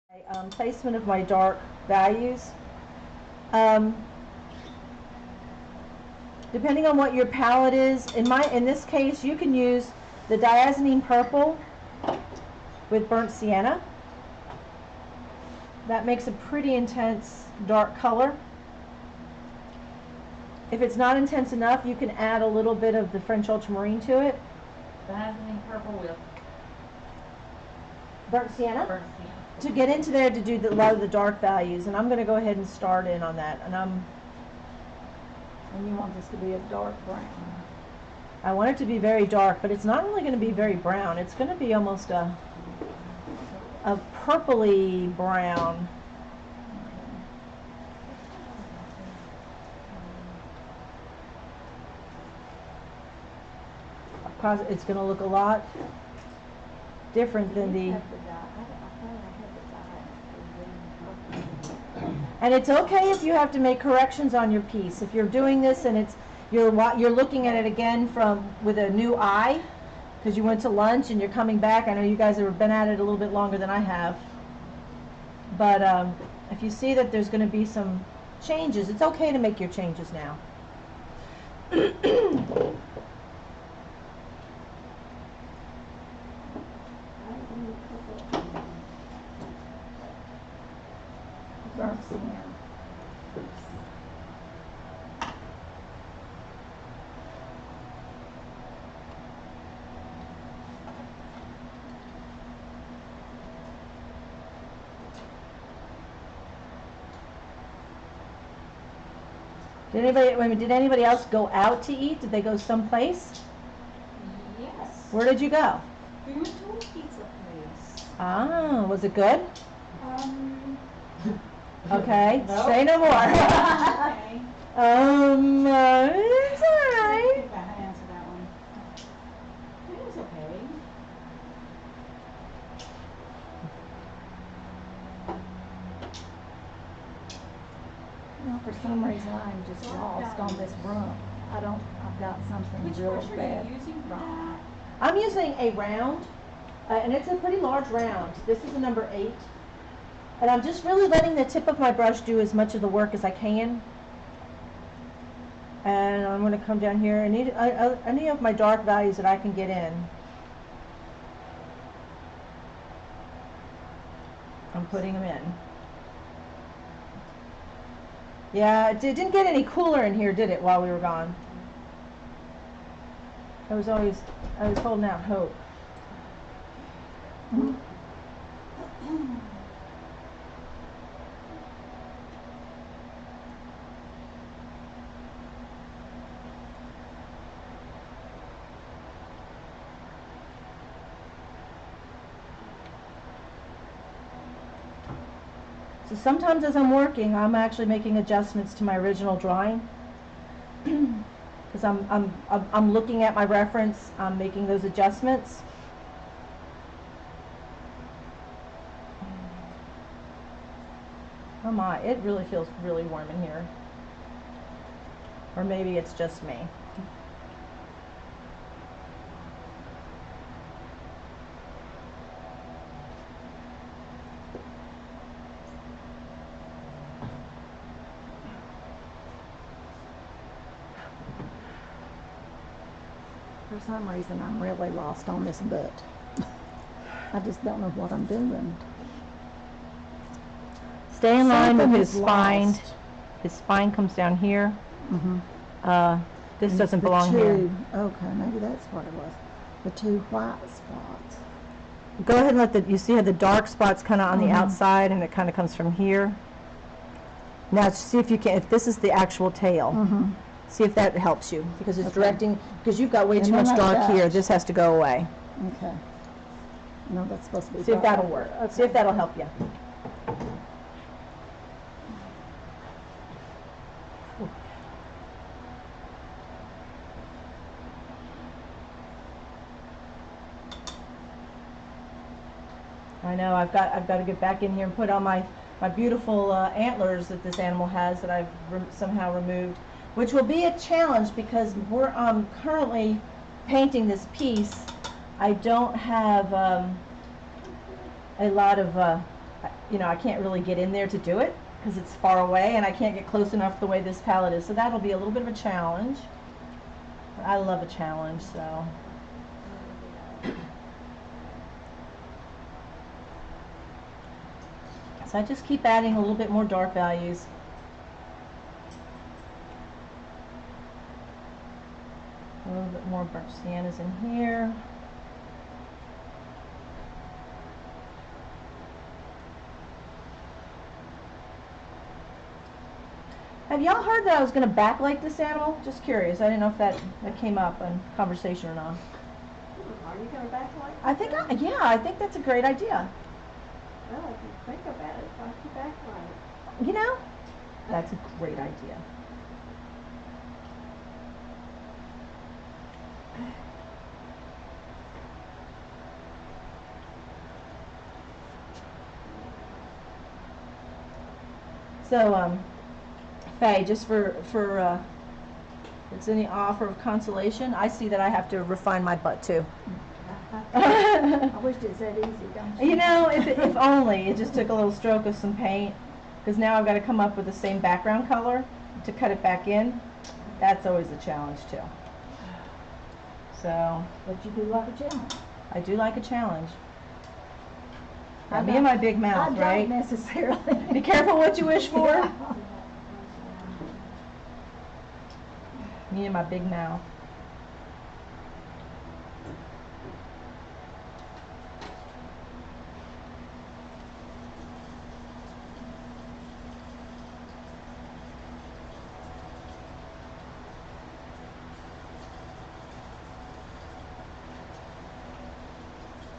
Placement of my dark values. Um, Depending on what your palette is, in this case, you can use the diazonine purple with burnt sienna. That makes a pretty intense dark color. If it's not intense enough, you can add a little bit of the French ultramarine to it. Diazonine purple with Burnt sienna? burnt sienna. To get into there to do a lot of the dark values, and I'm going to go ahead and start in on that. And you want this to be a dark brown. I want it to be very dark, but it's not really going to be very brown. It's going to be almost a purpley brown. It's going to look a lot different than the. And it's okay if you have to make corrections on your piece. If you're doing this and you're looking at it again with a new eye, because you went to lunch and you're coming back. I know you guys have been at it a little bit longer than I have. But if you see that there's going to be some changes, it's okay to make your changes now. Burnt sienna. Did anybody else go out to eat? Did they go someplace? Yes. Where did you go? We went to a pizza place. Ah, was it good? Okay, No. say no more. Okay. It's alright. I answer that one. It was okay. Well, for some reason, I'm just lost on this room. I've got something Which real brush are bad you using for wrong. that? I'm using a round, and it's a pretty large round. This is a number 8. And I'm just really letting the tip of my brush do as much of the work as I can. And I'm going to come down here and any of my dark values that I can get in. I'm putting them in. Yeah, it didn't get any cooler in here, did it, while we were gone? I was holding out hope. So sometimes as I'm working, I'm actually making adjustments to my original drawing. Because I'm looking at my reference, I'm making those adjustments. Oh my, it really feels really warm in here. Or maybe it's just me. For some reason, I'm really lost on this butt. I just don't know what I'm doing. Stay in line with Something his is spine. lost. His spine comes down here. Mm-hmm. This And doesn't the belong here. Okay, maybe that's what it was. The 2 white spots. Go ahead and you see how the dark spot's kind of on the Mhm. outside and it kind of comes from here. Now see if you can, if this is the actual tail. Mm-hmm. See if that helps you, because it's Okay. directing, because you've got way And too then much I've dark got- here. This has to go away. Okay. No, that's supposed to be See if dark. that'll work. Okay. See if that'll help you. I know, I've got to get back in here and put on my beautiful antlers that this animal has that I've somehow removed, which will be a challenge because we're currently painting this piece. I don't have a lot of you know, I can't really get in there to do it because it's far away and I can't get close enough the way this palette is. So that'll be a little bit of a challenge. But I love a challenge, so. So I just keep adding a little bit more dark values. A little bit more burnt siennas in here. Have y'all heard that I was going to backlight this animal? Just curious. I didn't know if that came up in conversation or not. Are you gonna backlight? I think, I think that's a great idea. Well, if you think about it, why don't you backlight? You know, that's a great idea. So, Faye, just for it's any offer of consolation, I see that I have to refine my butt too. I wish it's that easy, don't you? You know, if only it just took a little stroke of some paint, because now I've got to come up with the same background color to cut it back in. That's always a challenge too. So, But you do like a challenge. I do like a challenge. I Now, me and my big mouth, I right? don't necessarily. Be careful what you wish for. Yeah. Me and my big mouth.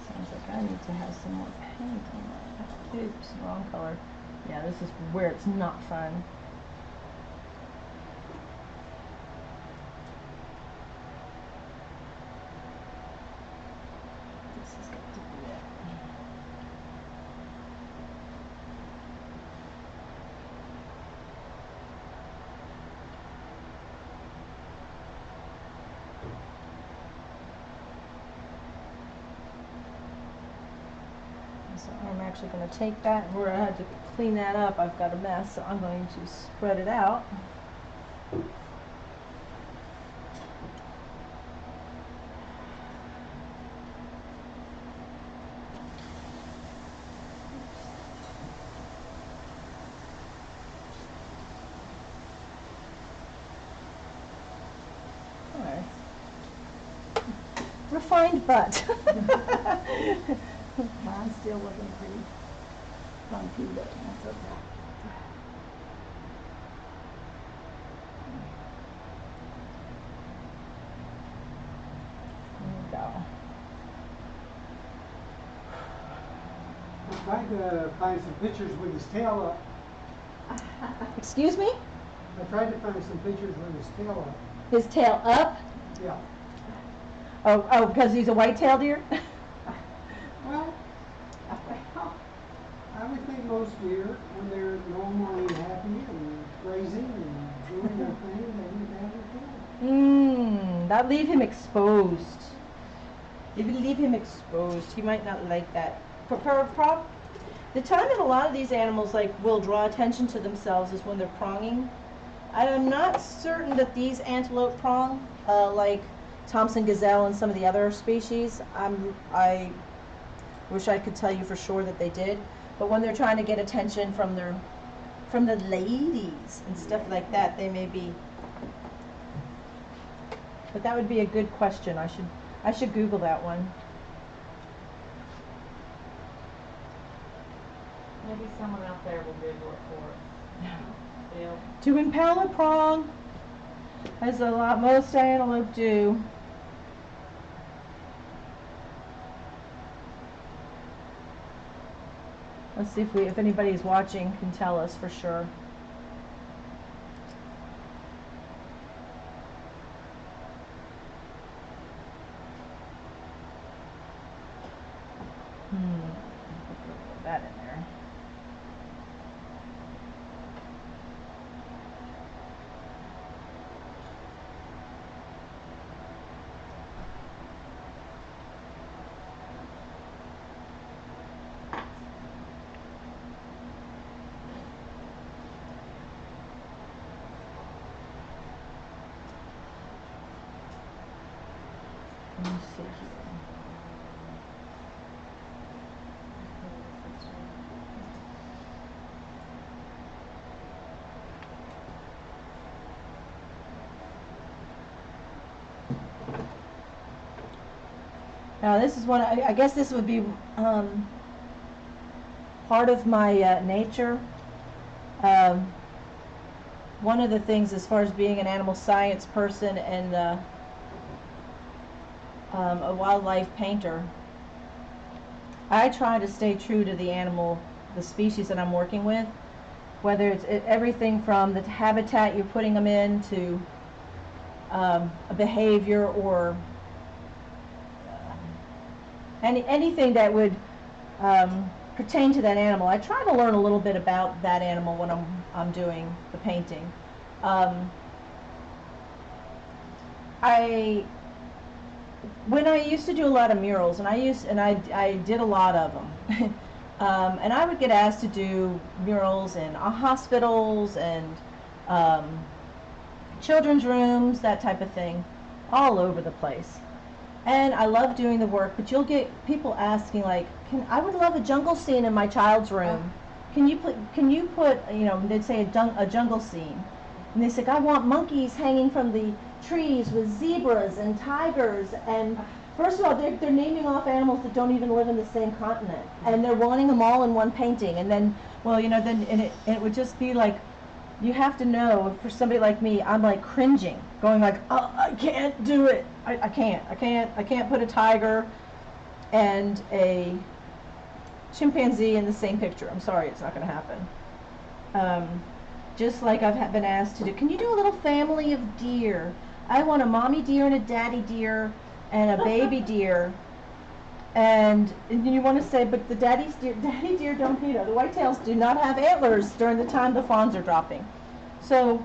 Sounds like I need to have some more paint on that. Oops, wrong color. Yeah, this is where it's not fun. This has got to be it. So I'm actually going to take that, and where I had to clean that up, I've got a mess, so I'm going to spread it out. Alright. Refined butt. Mine's still looking pretty funky, but that's okay. There we go. I tried to find some pictures with his tail up. Excuse me? I tried to find some pictures with his tail up. His tail up? Yeah. Oh, because he's a white-tailed deer? Well, I would think most deer, when they're normally happy and grazing and doing their thing, they would have their tail. That leave him exposed. If you leave him exposed, he might not like that. The time that a lot of these animals will draw attention to themselves is when they're pronging. I'm not certain that these antelope prong, like Thompson gazelle and some of the other species. I wish I could tell you for sure that they did. But when they're trying to get attention from the ladies and stuff like that, they may be. But that would be a good question. I should Google that one. Maybe someone out there will Google it for us. Bill? To impel a prong, as most antelope do. Let's see if anybody's watching can tell us for sure. Put that in there. Let me see here. Now this is one, I guess this would be part of my nature. One of the things as far as being an animal science person and a wildlife painter, I try to stay true to the species that I'm working with, whether it's everything from the habitat you're putting them in to a behavior or anything that would pertain to that animal. I try to learn a little bit about that animal when I'm doing the painting. When I used to do a lot of murals, and I did a lot of them, and I would get asked to do murals in hospitals and children's rooms, that type of thing, all over the place. And I love doing the work, but you'll get people asking like, I would love a jungle scene in my child's room. Can you put, you know, they'd say a jungle scene. And they say, I want monkeys hanging from the trees with zebras and tigers. And first of all, they're naming off animals that don't even live in the same continent. And they're wanting them all in one painting. And then, well, you know, it would just be like, you have to know, for somebody like me, I'm like cringing, going like, oh, I can't do it. I can't put a tiger and a chimpanzee in the same picture. I'm sorry, it's not going to happen. Just like I've been asked to do, can you do a little family of deer? I want a mommy deer and a daddy deer and a baby deer. And you want to say, but the daddy deer don't, you know, the whitetails do not have antlers during the time the fawns are dropping. So,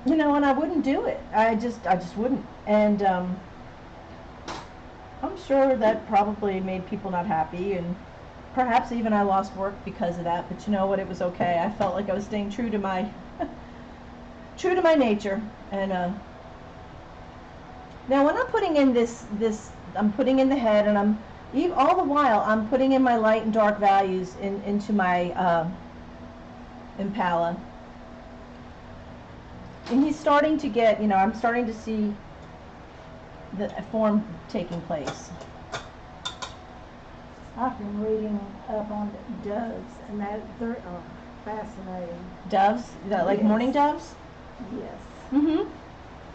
you know, and I wouldn't do it. I just wouldn't. And I'm sure that probably made people not happy, and perhaps even I lost work because of that. But you know what? It was okay. I felt like I was staying true to my nature. And now when I'm putting in this, I'm putting in the head, and all the while I'm putting in my light and dark values into my impala. And he's starting to get, you know, I'm starting to see the form taking place. I've been reading up on the doves, and they're fascinating. Doves? Like Yes. mourning doves? Yes. Mm-hmm.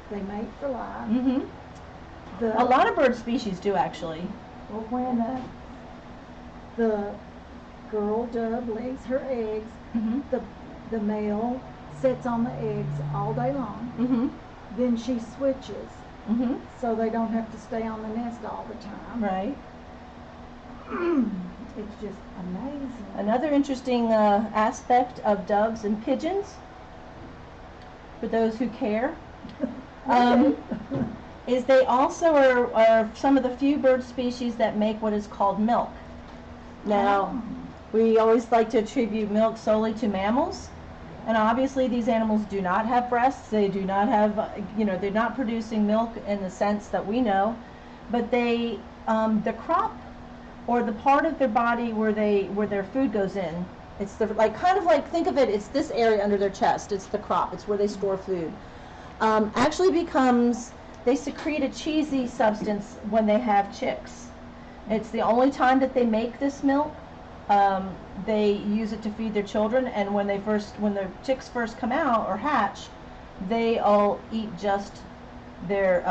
They mate for life. Mm-hmm. A lot of bird species do, actually. Well, when the girl dove lays her eggs, Mm-hmm. the male sits on the eggs all day long. Mm-hmm. Then she switches, Mm-hmm. so they don't have to stay on the nest all the time. Right. It's just amazing. Another interesting aspect of doves and pigeons, for those who care, is they also are some of the few bird species that make what is called milk. Now, we always like to attribute milk solely to mammals, and obviously these animals do not have breasts. They do not have, you know, they're not producing milk in the sense that we know, but they, the crop or the part of their body where their food goes in, it's kind of like, think of it, it's this area under their chest. It's the crop. It's where they store food. Actually they secrete a cheesy substance when they have chicks. It's the only time that they make this milk. They use it to feed their children, and when the chicks first come out or hatch, they all eat just the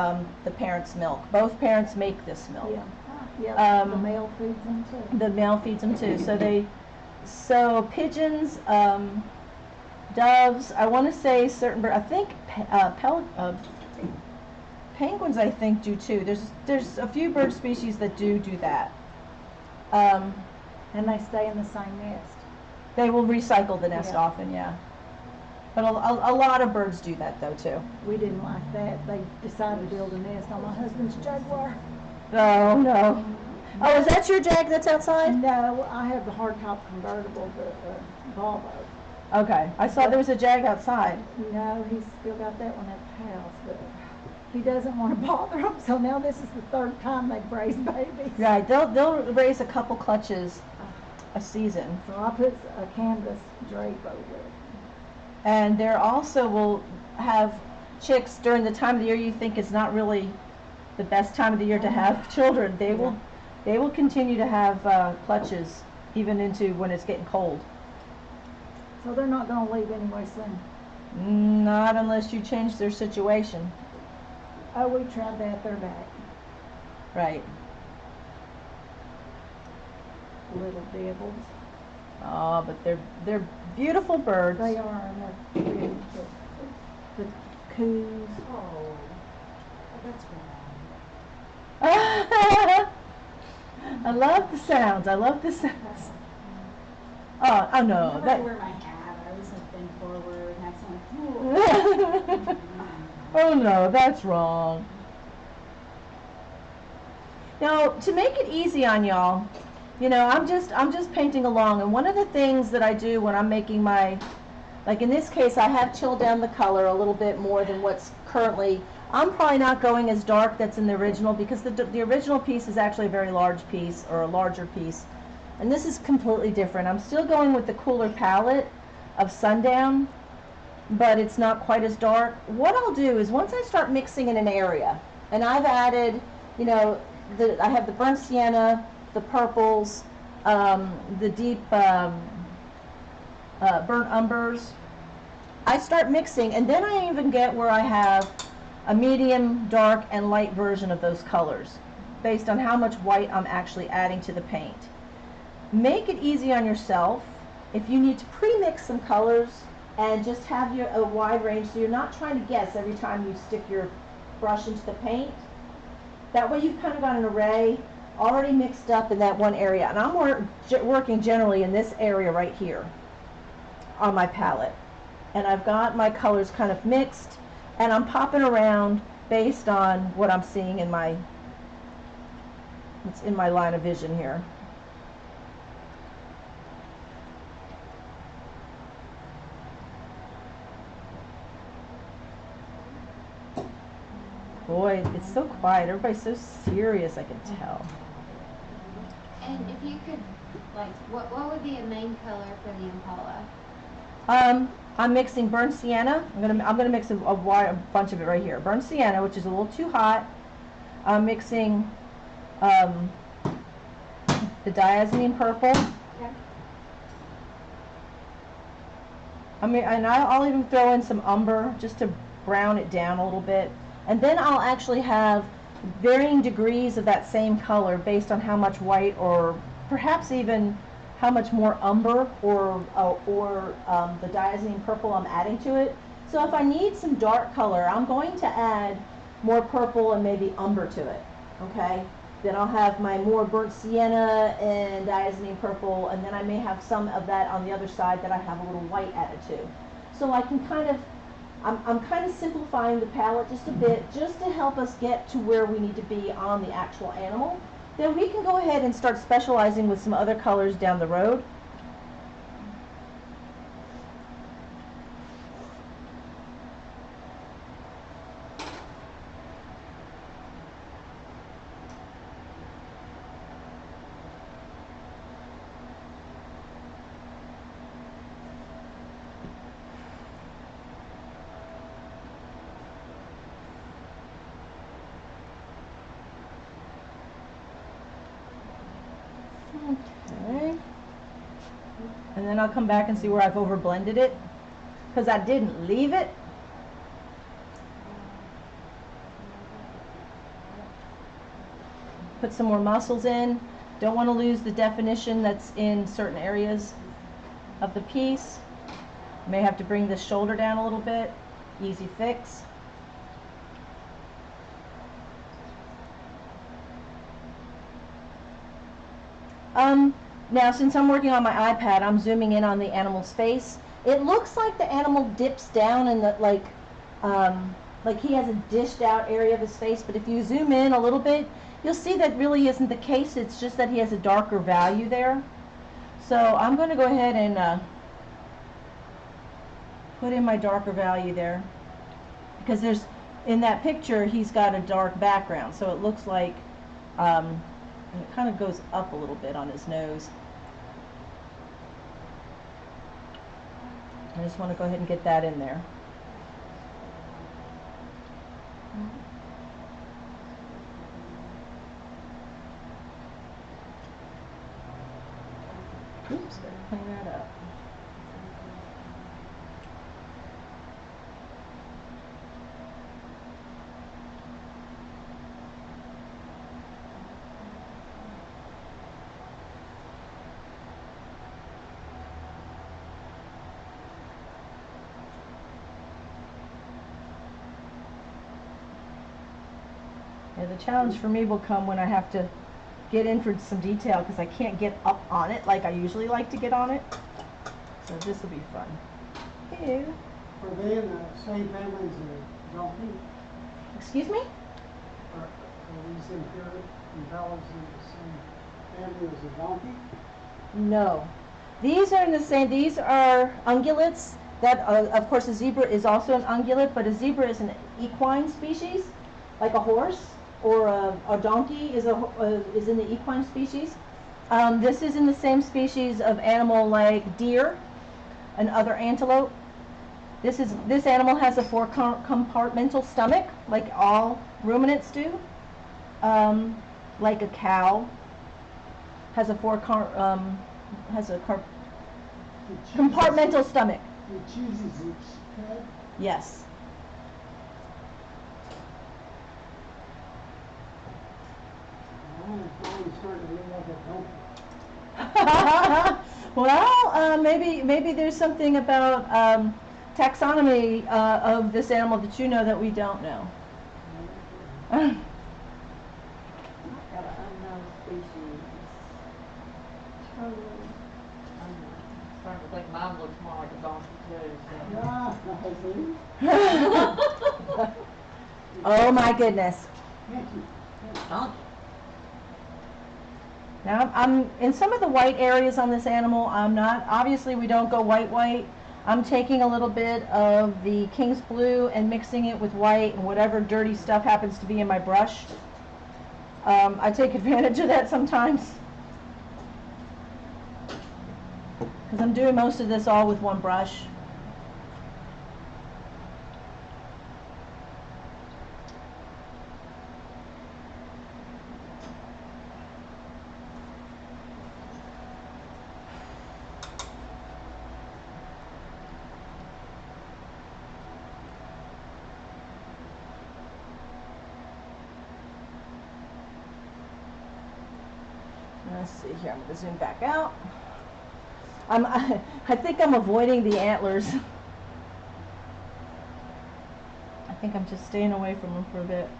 parents' milk. Both parents make this milk. Yeah. Yeah, the male feeds them too. The male feeds them too. So pigeons, doves, I want to say certain birds, I think penguins, I think, do too. There's a few bird species that do that. And they stay in the same nest. They will recycle the nest Yeah. often, yeah. But a lot of birds do that though too. We didn't like that. They decided to build a nest on my husband's Jaguar. Oh no. Oh, is that your Jag that's outside? No, I have the hardtop convertible, the Volvo. Okay, I saw there was a Jag outside. No, he's still got that one at the house, but he doesn't want to bother them, so now this is the third time they've raised babies. Right, they'll raise a couple clutches a season. So I put a canvas drape over it. And there also will have chicks during the time of the year you think is not really the best time of the year to have children. They will continue to have clutches even into when it's getting cold. So they're not going to leave anyway soon. Not unless you change their situation. Oh, we tried that. They're back. Right. Little devils. Oh, but they're beautiful birds. They are, and they're pretty. The coos. Oh, that's wrong. I love the sounds. I love the sounds. Oh no. Whenever I wear my hat, I always like bend forward and have someone. Oh no, that's wrong. Now, to make it easy on y'all, you know, I'm just painting along, and one of the things that I do when I'm making my, like in this case, I have chilled down the color a little bit more than what's currently. I'm probably not going as dark that's in the original, because the original piece is actually a very large piece, or a larger piece, and this is completely different. I'm still going with the cooler palette of Sundown, but it's not quite as dark. What I'll do is once I start mixing in an area, and I've added, you know, I have the burnt sienna, the purples, the deep burnt umbers. I start mixing, and then I even get where I have a medium, dark, and light version of those colors based on how much white I'm actually adding to the paint. Make it easy on yourself. If you need to pre-mix some colors and just have a wide range, so you're not trying to guess every time you stick your brush into the paint. That way you've kind of got an array already mixed up in that one area. And I'm working generally in this area right here on my palette. And I've got my colors kind of mixed, and I'm popping around based on what I'm seeing in my line of vision here. Boy, it's so quiet. Everybody's so serious, I can tell. And if you could, like, what would be a main color for the Impala? I'm mixing burnt sienna. I'm gonna mix a bunch of it right here. Burnt sienna, which is a little too hot. I'm mixing the diazonine purple. Okay. And I'll even throw in some umber just to brown it down a little bit. And then I'll actually have varying degrees of that same color based on how much white, or perhaps even how much more umber or the diazonine purple I'm adding to it. So if I need some dark color, I'm going to add more purple and maybe umber to it, okay? Then I'll have my more burnt sienna and diazonine purple, and then I may have some of that on the other side that I have a little white added to. So I can kind of, I'm kind of simplifying the palette just a bit, just to help us get to where we need to be on the actual animal. Then we can go ahead and start specializing with some other colors down the road. Okay. And then I'll come back and see where I've over blended it, because I didn't leave it. Put some more muscles in. Don't want to lose the definition that's in certain areas of the piece. May have to bring this shoulder down a little bit. Easy fix. Now, since I'm working on my iPad, I'm zooming in on the animal's face. It looks like the animal dips down in the, like he has a dished out area of his face, but if you zoom in a little bit, you'll see that really isn't the case. It's just that he has a darker value there. So I'm going to go ahead and put in my darker value there, because there's in that picture, he's got a dark background, so it looks like it kind of goes up a little bit on his nose. I just want to go ahead and get that in there. Oops, gotta clean that up. Yeah, the challenge for me will come when I have to get in for some detail because I can't get up on it like I usually like to get on it. So this will be fun. Ew. Are they in the same family as a donkey? Excuse me? Are these impellers in the same family as a donkey? No. These are in the same, these are ungulates. That, of course, a zebra is also an ungulate, but a zebra is an equine species, like a horse, or a donkey is in the equine species. This is in the same species of animal like deer and other antelope. This animal has a four-compartmental stomach, like all ruminants do. Like a cow has a compartmental stomach. It chooses its head. Yes. Mine started to look like a donkey. Well, maybe there's something about taxonomy of this animal that you know that we don't know. Got an unknown species. Totally unknown. Starting to think mine looks more like a donkey too. Yeah, I see. Oh my goodness. Thank you. Donkey. Now I'm in some of the white areas on this animal. I'm not, obviously we don't go white. I'm taking a little bit of the King's Blue and mixing it with white and whatever dirty stuff happens to be in my brush. I take advantage of that sometimes. Because I'm doing most of this all with one brush. Let's see here, I'm going to zoom back out. I think I'm avoiding the antlers. I think I'm just staying away from them for a bit.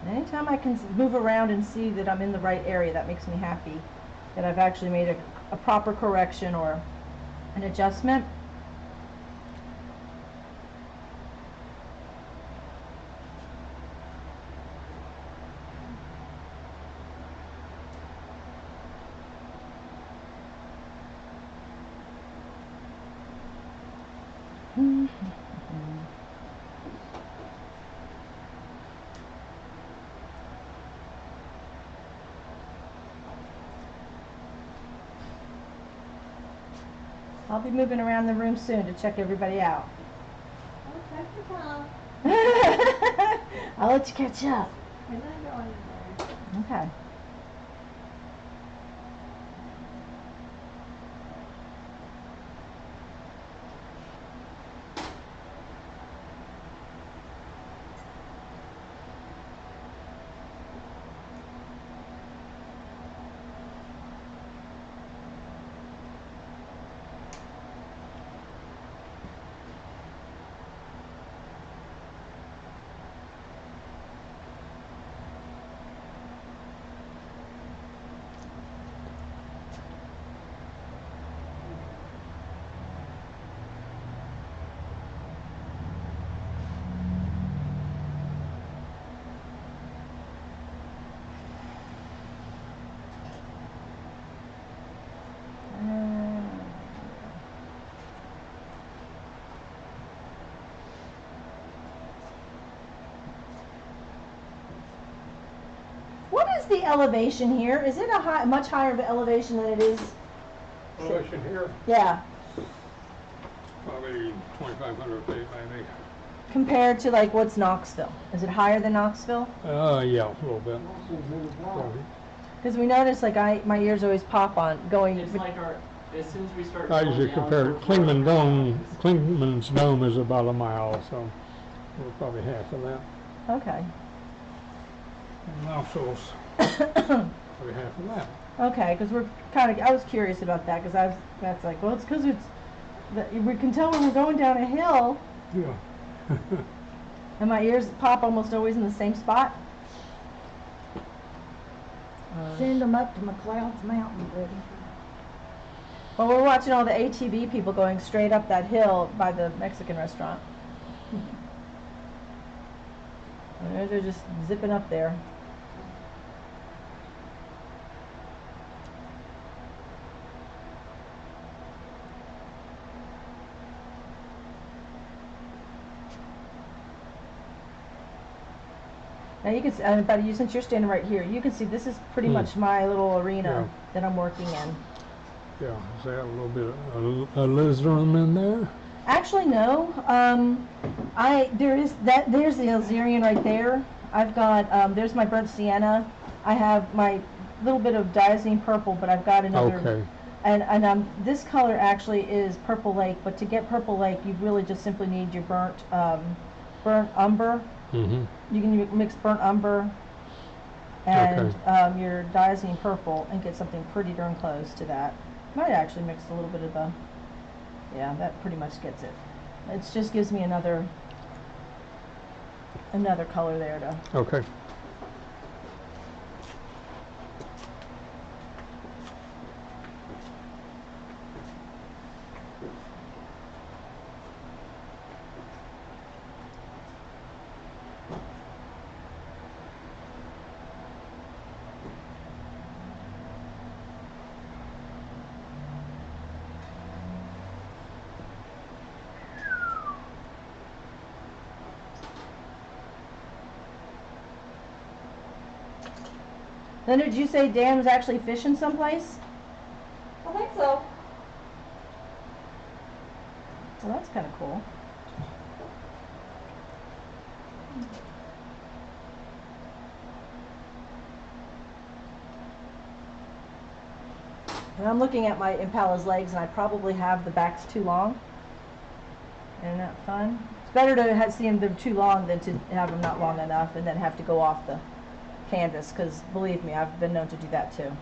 Anytime I can move around and see that I'm in the right area, that makes me happy. That I've actually made a proper correction or an adjustment. I'll be moving around the room soon to check everybody out. Oh, check your time. I'll let you catch up. We're not going in there. Okay. What is the elevation here? Is it a much higher of an elevation than it is? Elevation here, Yeah, probably 2,500 feet maybe. compared to like what's Knoxville? Is it higher than Knoxville? Yeah, a little bit. Because we notice like my ears always pop on going. It's like as soon as we start. I going usually down compare towards Klingman Florida, Dome. Klingman's Dome is about a mile, so we're probably half of that. Okay. And Knoxville's probably half of that. Okay, because we're I was curious about that because that's like, well, it's because we can tell when we're going down a hill, Yeah. and my ears pop almost always in the same spot. Send them up to McLeod's Mountain, buddy. Well, we're watching all the ATV people going straight up that hill by the Mexican restaurant. And they're just zipping up there. Now you can see, buddy, since you're standing right here, you can see this is pretty much my little arena that I'm working in. Yeah, is that a little bit of alizarin in there? Actually, no. There's the Alzerian right there. I've got there's my burnt sienna. I have my little bit of diazine purple, but I've got another. Okay. And this color actually is Purple Lake, but to get Purple Lake, you really just simply need your burnt umber. Mm-hmm. You can mix burnt umber and your diazine purple and get something pretty darn close to that. Might actually mix a little bit of the, yeah, that pretty much gets it. It just gives me another color there to. Okay. Then did you say Dan's actually fishing someplace? I think so. Well, that's kind of cool. And I'm looking at my Impala's legs, and I probably have the backs too long. Isn't that fun? It's better to see them too long than to have them not long enough and then have to go off the canvas, because believe me, I've been known to do that too.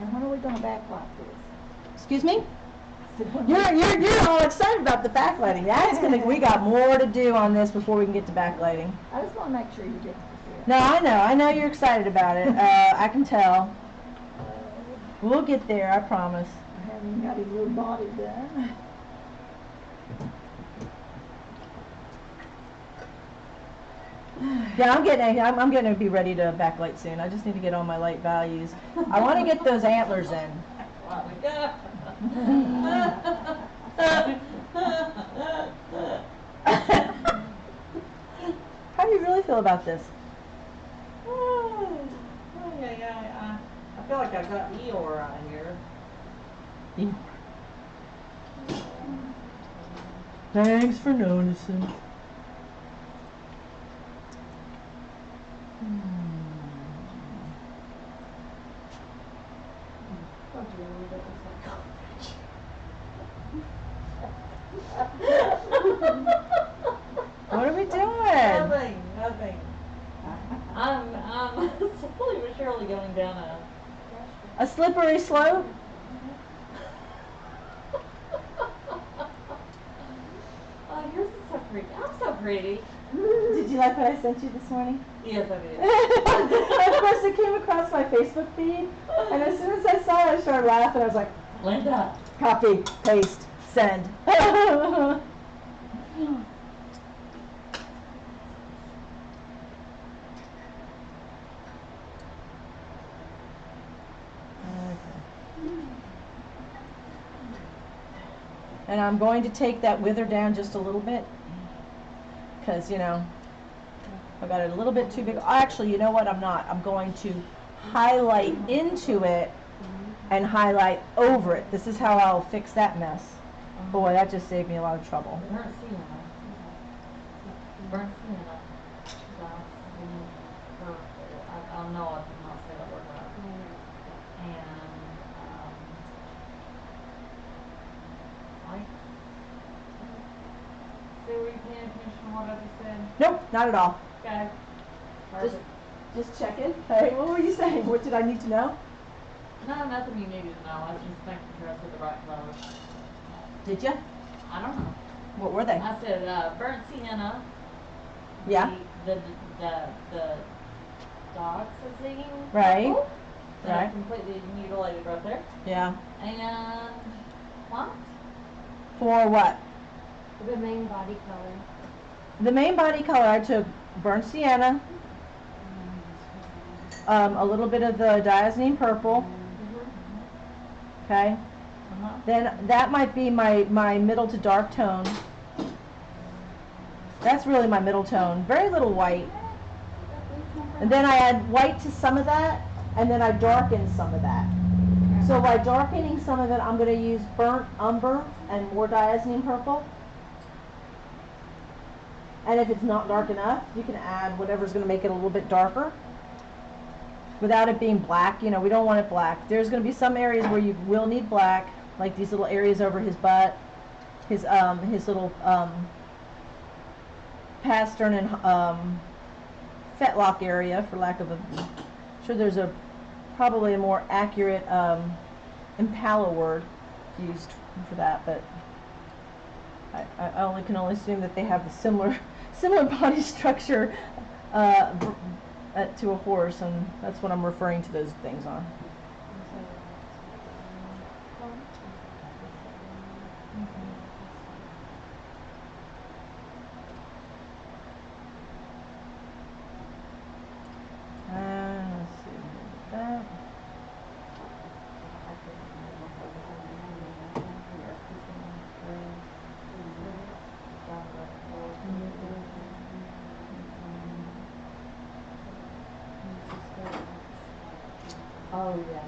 And when are we gonna backlight this? Excuse me? You're all excited about the backlighting. That's we got more to do on this before we can get to backlighting. I just wanna make sure you get prepared. No, I know you're excited about it. I can tell. We'll get there, I promise. I haven't even got his little body done. Yeah, I'm getting to be ready to backlight soon. I just need to get all my light values. I want to get those antlers in. How do you really feel about this? I feel like I've got Eeyore out here. Thanks for noticing. What are we doing? Nothing. I'm slowly but surely going down A slippery slope? pretty. I'm so pretty. Did you like what I sent you this morning? Yes, I did. Of course, it came across my Facebook feed, and as soon as I saw it, I started laughing. I was like, Linda. copy, paste, send. And I'm going to take that wither down just a little bit, because, you know, I got it a little bit too big. Actually, you know what? I'm not. I'm going to highlight into it and highlight over it. This is how I'll fix that mess. Boy, that just saved me a lot of trouble. Burnt sienna. Burnt sienna. I don't know, I did not say that word right. And, like, see, were you paying attention to what I just said? Nope, not at all. Okay. Just, Perfect. just checking. Hey, what were you saying? What did I need to know? No, nothing you needed to know. I was just making sure I said the right colors. Did you? I don't know. What were they? I said burnt sienna. Yeah. The dots are singing. Right. purple, that I Right. completely mutilated right there. Yeah. And what? For what? The main body color. The main body color, I took burnt sienna, a little bit of the diazine purple, okay? Then that might be my middle to dark tone. That's really my middle tone. Very little white. And then I add white to some of that, and then I darken some of that. So by darkening some of it, I'm going to use burnt umber and more diazine purple. And if it's not dark enough, you can add whatever's going to make it a little bit darker without it being black. You know, we don't want it black. There's going to be some areas where you will need black, like these little areas over his butt, his little pastern and fetlock area, for lack of a. I'm sure there's probably a more accurate impala word used for that, but I can only assume that they have the similar body structure to a horse, and that's what I'm referring to those things on. Let's see, that. Oh, yeah.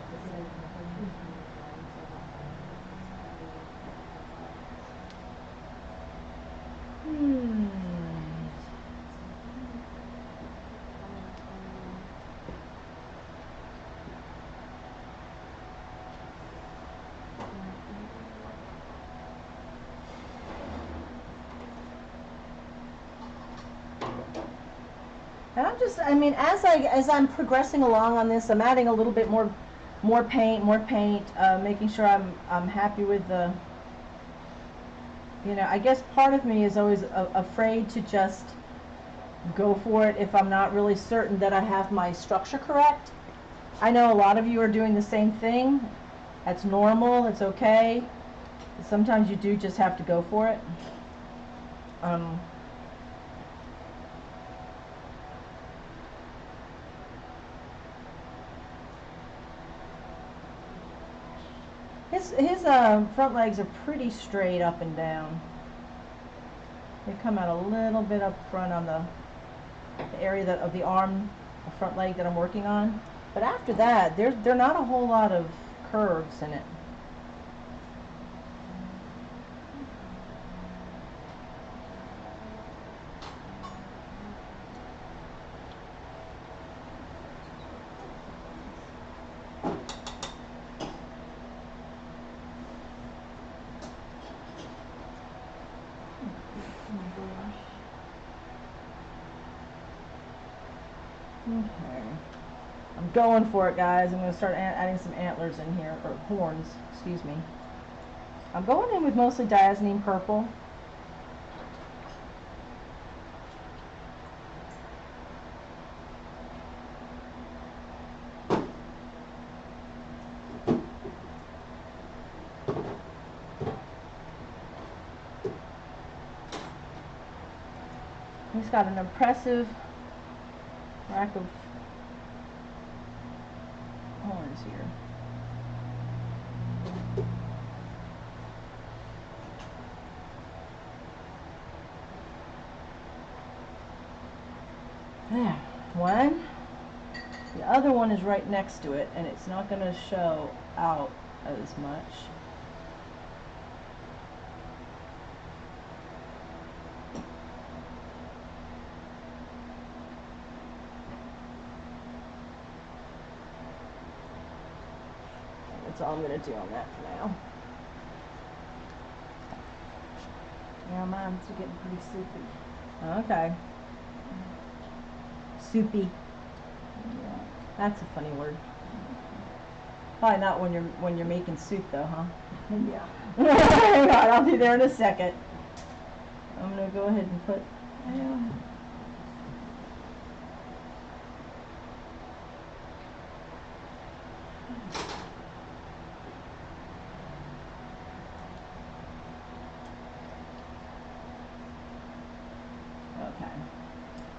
And I mean, as I'm progressing along on this, I'm adding a little bit more paint, making sure I'm happy with the. You know, I guess part of me is always afraid to just go for it if I'm not really certain that I have my structure correct. I know a lot of you are doing the same thing. That's normal. It's okay. Sometimes you do just have to go for it. His front legs are pretty straight up and down. They come out a little bit up front on the area of the arm, the front leg that I'm working on. But after that, there are not a whole lot of curves in it. Okay. I'm going for it, guys. I'm going to start adding some antlers in here, or horns, excuse me. I'm going in with mostly diazine purple. He's got an impressive rack of horns here. There, one. The other one is right next to it, and it's not going to show out as much. That's all I'm going to do on that for now. Yeah, mine's getting pretty soupy. Okay. Soupy. Yeah. That's a funny word. Probably not when you're making soup though, huh? Yeah. Hang on, I'll be there in a second. I'm gonna go ahead and put.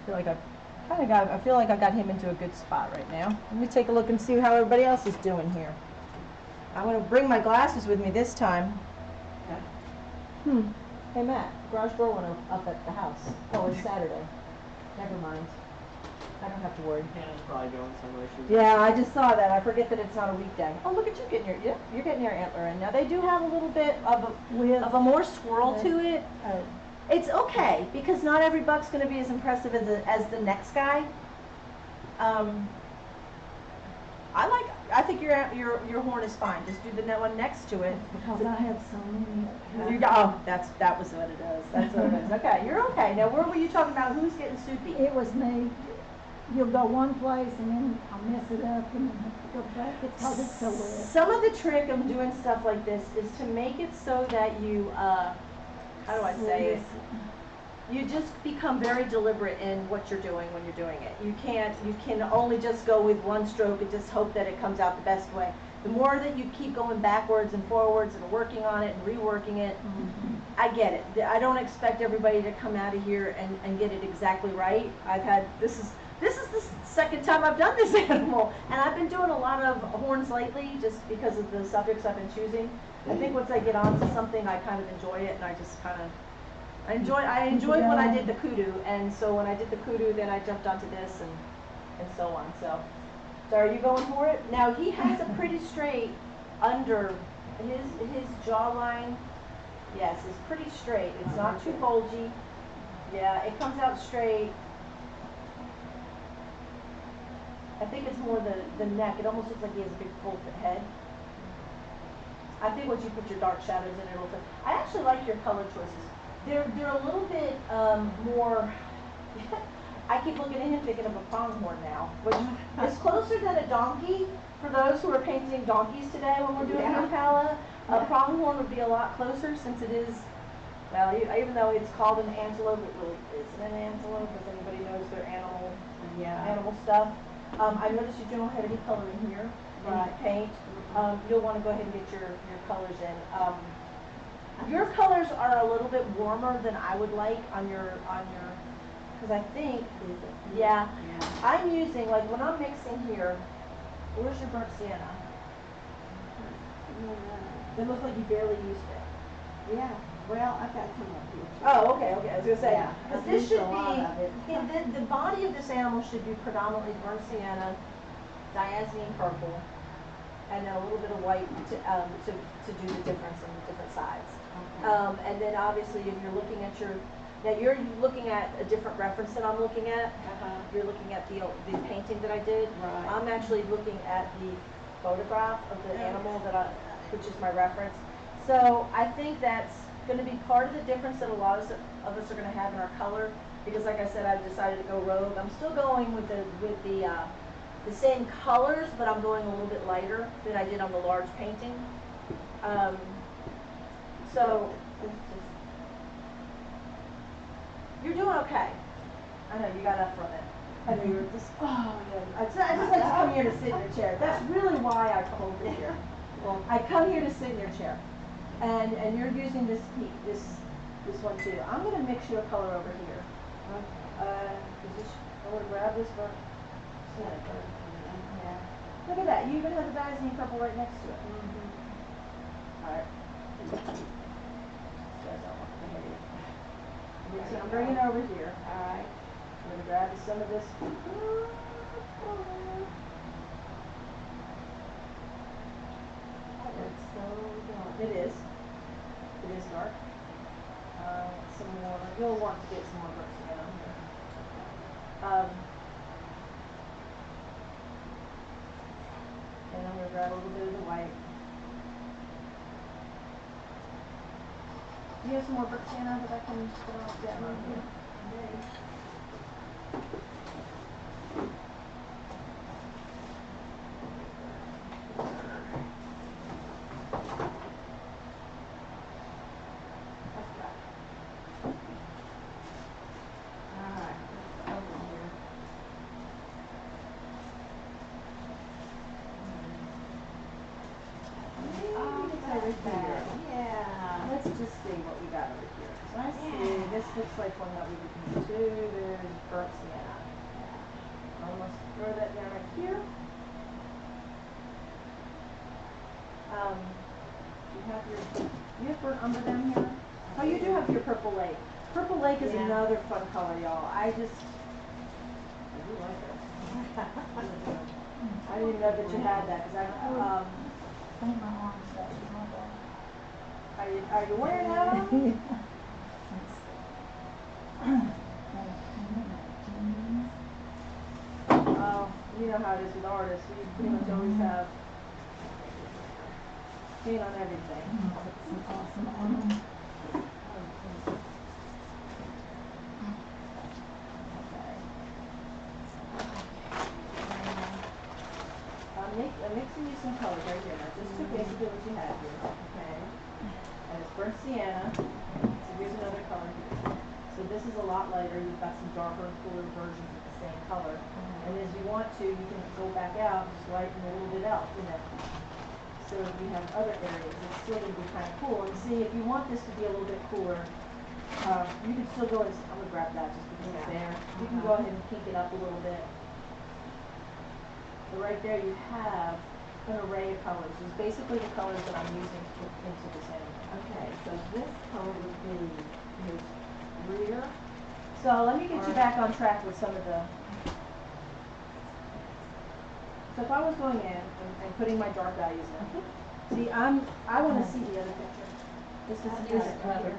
Okay. I feel like I got him into a good spot right now. Let me take a look and see how everybody else is doing here. I'm gonna bring my glasses with me this time. Hey Matt, garage door went up at the house. Oh, it's Saturday. Never mind. I don't have to worry. Hannah's probably doing somewhere. Yeah, I just saw that. I forget that it's not a weekday. Oh, look at you getting your, yeah, you're getting your antler in. Now they do have a little bit of a more swirl to it. Oh. It's okay because not every buck's going to be as impressive as the next guy. I think your horn is fine. Just do the one next to it. Because I have so many. That was what it is. That's what it is. Okay, you're okay. Now where were you talking about? Who's getting soupy? It was me. You'll go one place and then I'll mess it up and then have to go back. It's because it's so wet. Some of the trick of doing stuff like this is to make it so that you, how do I say it? You just become very deliberate in what you're doing when you're doing it. You can only just go with one stroke and just hope that it comes out the best way. The more that you keep going backwards and forwards and working on it and reworking it, I get it. I don't expect everybody to come out of here and get it exactly right. This is the second time I've done this animal, and I've been doing a lot of horns lately just because of the subjects I've been choosing. I think once I get onto something, I kind of enjoy it, and I just kind of I enjoyed when I did the kudu, and so when I did the kudu, then I jumped onto this and so on. So are you going for it? Now he has a pretty straight under his jawline. Yes, it's pretty straight. It's not too bulgy. Yeah, it comes out straight. I think it's more the neck. It almost looks like he has a big full head. I think once you put your dark shadows in, it'll fit. I actually like your color choices. They're a little bit more. I keep looking at him thinking of a pronghorn now, which is closer than a donkey. For those who are painting donkeys today when we're doing Impala, a pronghorn would be a lot closer since it is. Well, even though it's called an antelope, it really isn't an antelope if anybody knows their animal stuff. I noticed you don't have any color in here in the paint. You'll want to go ahead and get your colors in. Your colors are a little bit warmer than I would like on your, because I think, yeah, I'm using, like when I'm mixing here, where's your burnt sienna? It looks like you barely used it. Yeah, well, I've got some up here. Oh, okay, I was going to say, Yeah, because I've this used should a lot of it. the body of this animal should be predominantly burnt sienna, diazine purple, and then a little bit of white to do the difference in the different sides. Okay. And then obviously if you're looking at now you're looking at a different reference than I'm looking at. You're looking at the painting that I did. Right. I'm actually looking at the photograph of the animal which is my reference. So I think that's going to be part of the difference that a lot of us are going to have in our color, because like I said, I've decided to go rogue. I'm still going with the same colors, but I'm going a little bit lighter than I did on the large painting. So you're doing okay. I know you got up from it. I know you were just, oh yeah. I just like to come here to sit in your chair. That's really why I come over here. Well, I come here to sit in your chair, and you're using this one too. I'm going to mix you a color over here. I wanna grab this burnt sienna burnt. Yeah. Look at that, you even have the magazine purple right next to it. Alright. So I'm bringing it over here. Alright. I'm gonna grab some of this. It's so dark. It is. It is dark. Some more. You'll want to get some more burnt sienna on here. And I'm gonna grab a little bit of the white. Do you have some more burnt sienna that I can put off that on here? Yeah. Let's just see what we got over here. So I see, this looks like one that we can do. There's burnt sienna. Almost throw that down right here. You have burnt umber down here? Oh, you do have your purple lake. Purple lake is another fun color, y'all. I do like it. I didn't even know that you had that, because I think my arm's got you on that. are you wearing that on? Oh, you know how it is with artists. We pretty much always have paint on everything. Some awesome armor. I'm mixing you some colors right here. Now, just to basically what you have here, okay? And it's burnt sienna. So here's another color here. So this is a lot lighter. You've got some darker, cooler versions of the same color. And as you want to, you can go back out and just lighten a little bit else, you know. So if you have other areas, it's still going to be kind of cool. And see, if you want this to be a little bit cooler, you can still go and, I'm going to grab that just because it's there. You can go ahead and pink it up a little bit. So right there you have an array of colors. It's basically the colors that I'm using to put into this animal. Okay, so this color would be his rear. So let me get you back on track with some of the. So if I was going in and putting my dark values in, see, I want to see the other picture. This is this other.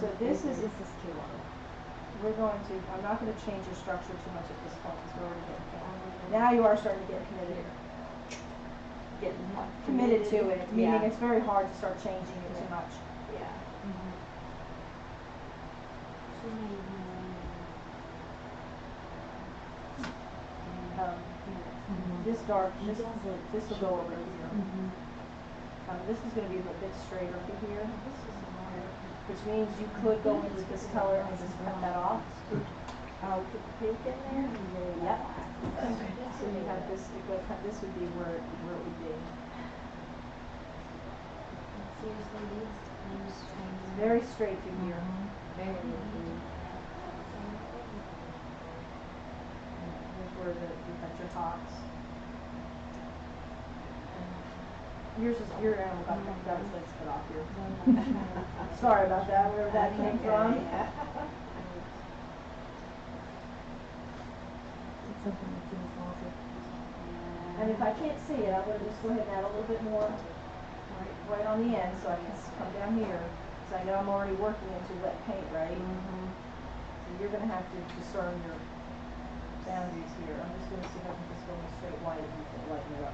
So this is too long. we're going to. I'm not going to change your structure too much at this point because we're already getting. Now you are starting to get committed. Get committed to it. Meaning it's very hard to start changing it too much. Yeah. This dark, this will go over here. This is going to be a bit straighter through here, which means you could go in with this color and just cut that off. Oh, put the pink in there? Yep. So you have this. This would be where it would be. Seriously, these changes. Very straight through here. Very Here's where you got your hops. Yours is your animal got its legs cut off here. Sorry about that, wherever that came from. It's something that's in the closet. And if I can't see it, I'm going to just go ahead and add a little bit more right on the end so I can come down here. So I know I'm already working into wet paint, right? So you're going to have to discern your boundaries here. I'm just going to see if I can just go in a straight white and you can lighten it up.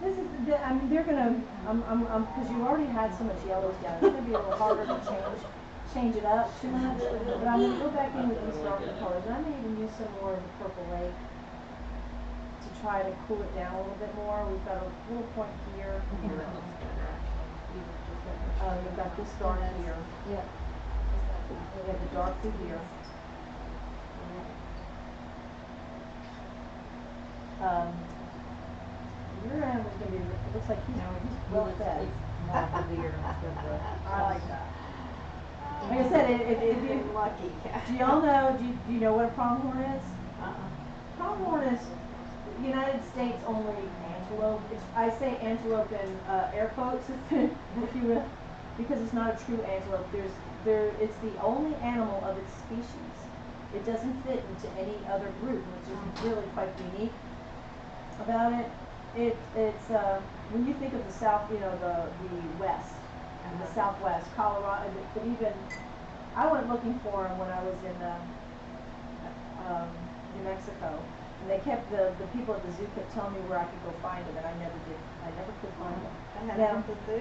This is, I mean, they're gonna, because you already had so much yellows down, it's gonna be a little harder to change it up too much. But I'm gonna go back in with these darker colors. I may even use some more of the purple lake. try to cool it down a little bit more. We've got a little point here. We've got this dark here. Yep. We have the dark through here. Your animal's gonna be, it looks like he's well fed. More for the ear instead of the. I like that. Like I said, it'd be lucky. do y'all know, do you know what a pronghorn is? Uh-uh. Pronghorn is United States only antelope. I say antelope in air quotes, if you will, because it's not a true antelope. It's the only animal of its species. It doesn't fit into any other group, which is really quite unique about it. It's when you think of the South, you know, the West, the Southwest, Colorado, but even I went looking for them when I was in New Mexico, and they kept the people at the zoo kept telling me where I could go find them, and I never did. I never could find them. I had Now- at the zoo.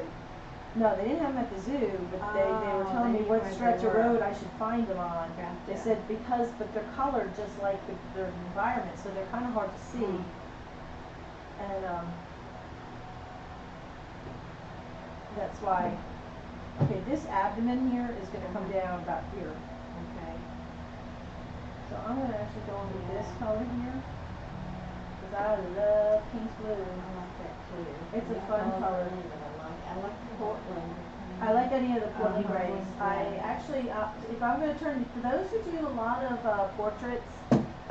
No, they didn't have them at the zoo, but they were Oh, telling they me knew what where they stretch of were. road I should find them on. They Gotcha. said but they're colored just like their environment, so they're kind of hard to see. And that's why. Okay, this abdomen here is going to come down about here. Okay. So I'm going to actually go into this color here because I love King's Blue. I like that too. It's a fun color. I like Portland. I like any of the Portland Uh-huh. grays. I actually, if I'm going to turn, for those who do a lot of portraits,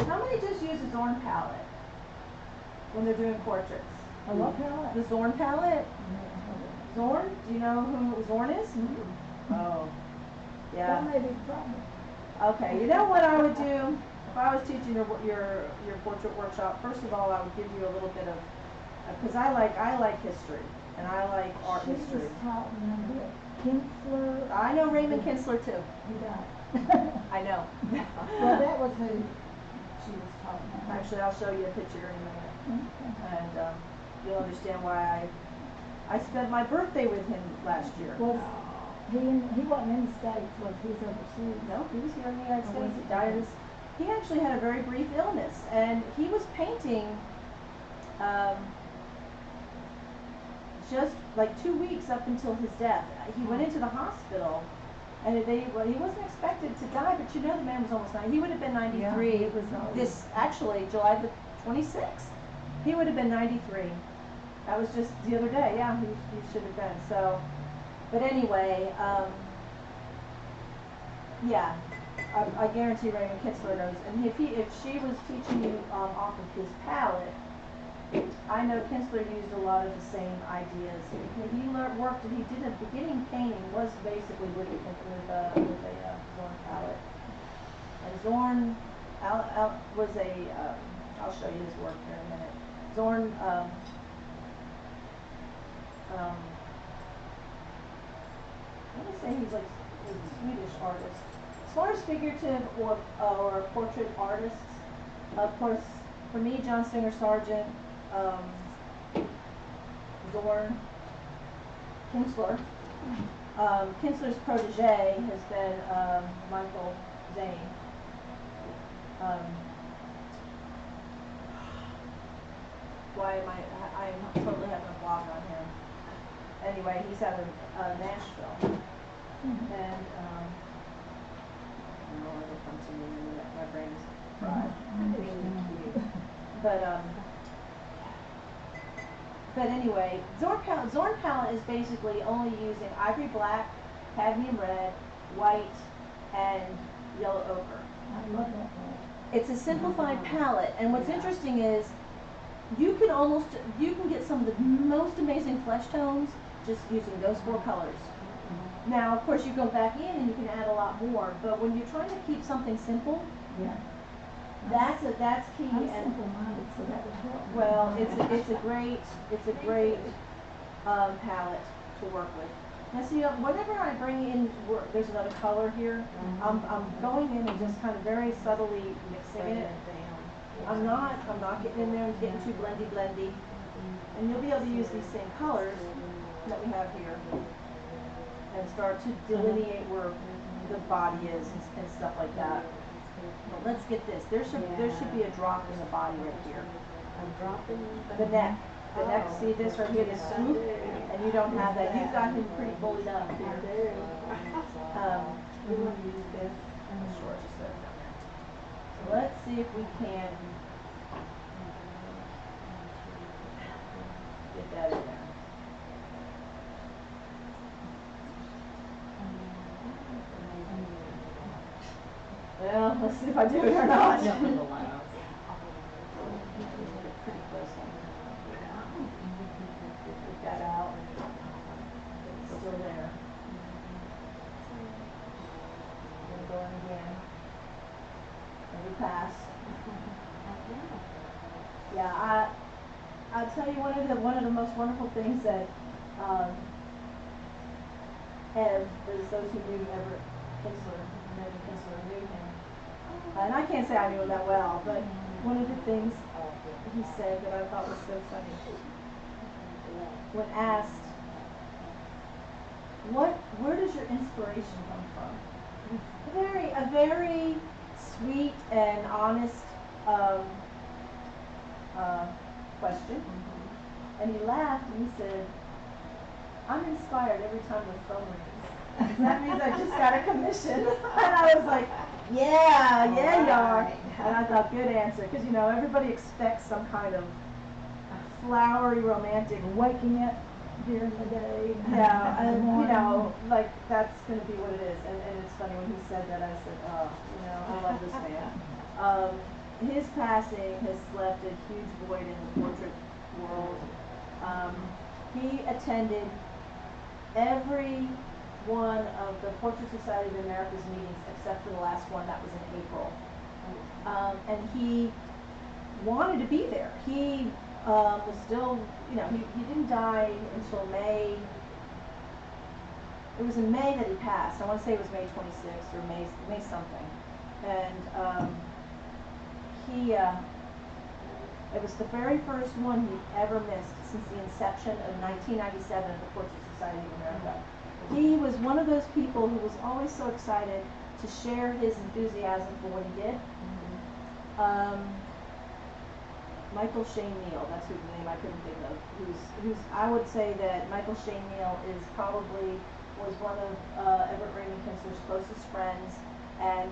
how many just use a Zorn palette when they're doing portraits? A what palette? The Zorn palette? Zorn? Do you know who Zorn is? Oh, That yeah. may be problem. Okay, you know what I would do? If I was teaching your portrait workshop, first of all, I would give you a little bit of, because I like history, and I like art She history. was taught me a bit. Kinsler. I know Raymond Kinsler too. Yeah. I know. Well, that was who she was taught me. Actually, I'll show you a picture in a minute, Okay. and you'll understand why I spent my birthday with him last year. Was he wasn't in the States, was he overseas? No, he was here in the United Oh, States. was He he? died of he actually had a very brief illness, and he was painting just like 2 weeks up until his death. He went into the hospital, and he wasn't expected to die, but you know the man was almost 90. He would have been 93. Yeah, he was old. This actually July the 26th. He would have been 93. That was just the other day. Yeah, he should have been. So, but anyway, yeah, I guarantee Raymond Kinsler knows. And if she was teaching you off of his palette, I know Kinsler used a lot of the same ideas. He worked, and he did a beginning painting was basically with a Zorn palette. And Zorn was I'll show you his work here in a minute. Zorn, I want to say he's a Swedish artist. As far as figurative or portrait artists, of course, for me, John Singer Sargent, Zorn, Kinsler. Kinsler's protege has been Michael Zane. Why am I'm totally having a blog on him. Anyway, he's out of Nashville. And I don't know, it'll come to me in a minute. My brain is fried. But anyway, Zorn palette is basically only using ivory black, cadmium red, white, and yellow ochre. I love that palette. It's a simplified palette, and what's interesting is you can get some of the most amazing flesh tones just using those 4 colors. Now, of course, you go back in and you can add a lot more, but when you're trying to keep something simple, Yeah. that's key. I'm And simple-minded, so that would help me. well, it's a great palette to work with. Now, see, whenever I bring in, there's another color here. I'm going in and just kind of very subtly mixing it. I'm not getting in there and getting too blendy. And you'll be able to use these same colors that we have here and start to delineate where the body is and stuff like that. But let's get this. There should be a drop in the body right here. The neck. The neck, see this right here, the swoop? And you don't have that. You've got him pretty bullied up here. We want to use this short just so it's down there. So let's see if we can get that in there. Well, let's see if I do it or not. Pretty close on. Get that out. It's still there. Go in again. Every pass. Yeah, I'll tell you one of the most wonderful things that Ev, is those who knew Everett Kinsler, Megan Kinsler knew him. And I can't say I knew him that well, but one of the things he said that I thought was so funny, when asked, where does your inspiration come from? A very sweet and honest question. And he laughed and he said, I'm inspired every time the phone rings. That means I just got a commission. And I was like, yeah, you are. And I thought, good answer. Because, you know, everybody expects some kind of flowery, romantic Waking up during the day. yeah, and you know, like that's going to be what it is. And it's funny when he said that, I said, oh, you know, I love this man. His passing has left a huge void in the portrait world. He attended every one of the Portrait Society of America's meetings except for the last one that was in April. And he wanted to be there. He was still, you know, he didn't die until May. It was in May that he passed. I want to say it was May 26th or May something. And it was the very first one he ever missed since the inception of 1997 of the Portrait Society of America. He was one of those people who was always so excited to share his enthusiasm for what he did. Michael Shane Neal, that's whose name I couldn't think of. Who's I would say that Michael Shane Neal was one of Everett Raymond Kinsler's closest friends, and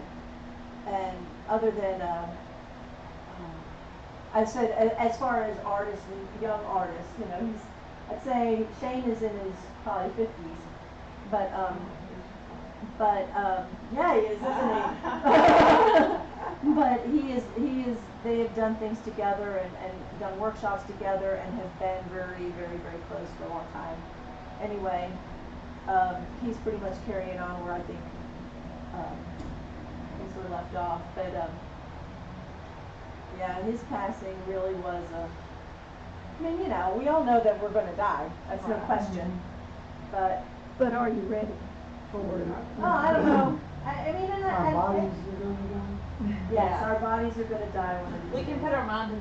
other than I said as far as artists and young artists, you know, I'd say Shane is in his probably 50s, but yeah, he is, isn't he? But he is. They have done things together and done workshops together and have been very, very, very close for a long time. Anyway, he's pretty much carrying on where I think Kinsler left off. But yeah, his passing really was I mean, you know, we all know that we're going to die. That's no question. But are you ready for it? oh, I don't know. I mean, Our bodies are going to die. yes, our bodies are going to die one of these We can days. put our minds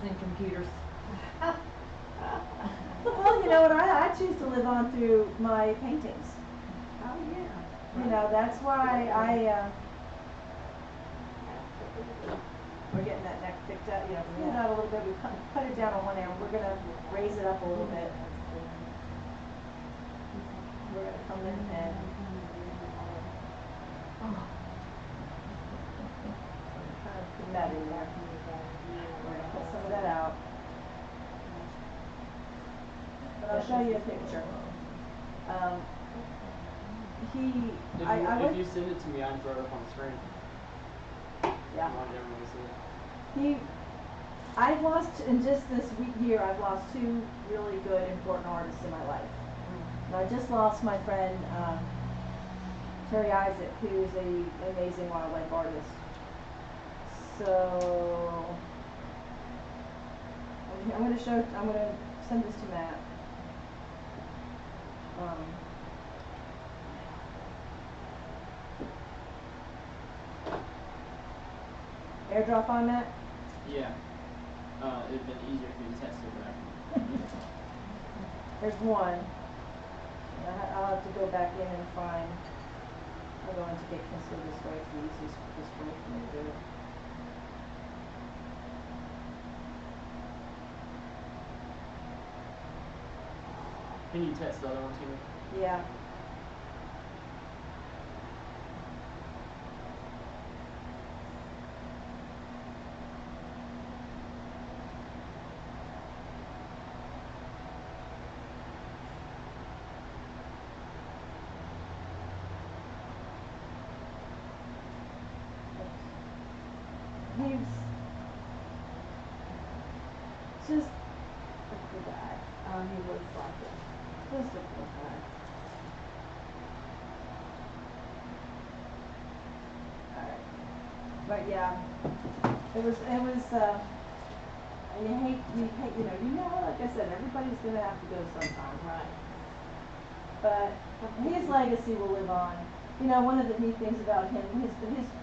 in computers. Well, you know what? I choose to live on through my paintings. Oh, yeah. You know, that's why we're getting that neck picked up, you know, pull it out a little bit. We cut it down on one end. We're going to raise it up a little bit. We're going to come in and kind of put that in there. We're going to pull some of that out. But I'll show you a picture. If you send it to me, I can throw it up on the screen. Yeah. I want everyone to see it. I've lost, in just this year, I've lost two really good, important artists in my life. And I just lost my friend, Terry Isaac, who's an amazing wildlife artist. So, I'm going to send this to Matt. Airdrop on that? Yeah. It'd been easier if you text it, but I can. There's one. I'll have to go back in and find. I'll go into get Kinsler this way. It's the easiest way for me to do it. Can you test the other one too? Yeah. He's just a cool guy. He looks like it. Just a cool guy. Alright. But yeah, you know, like I said, everybody's gonna have to go sometime. Right. But his legacy will live on. You know, one of the neat things about him, his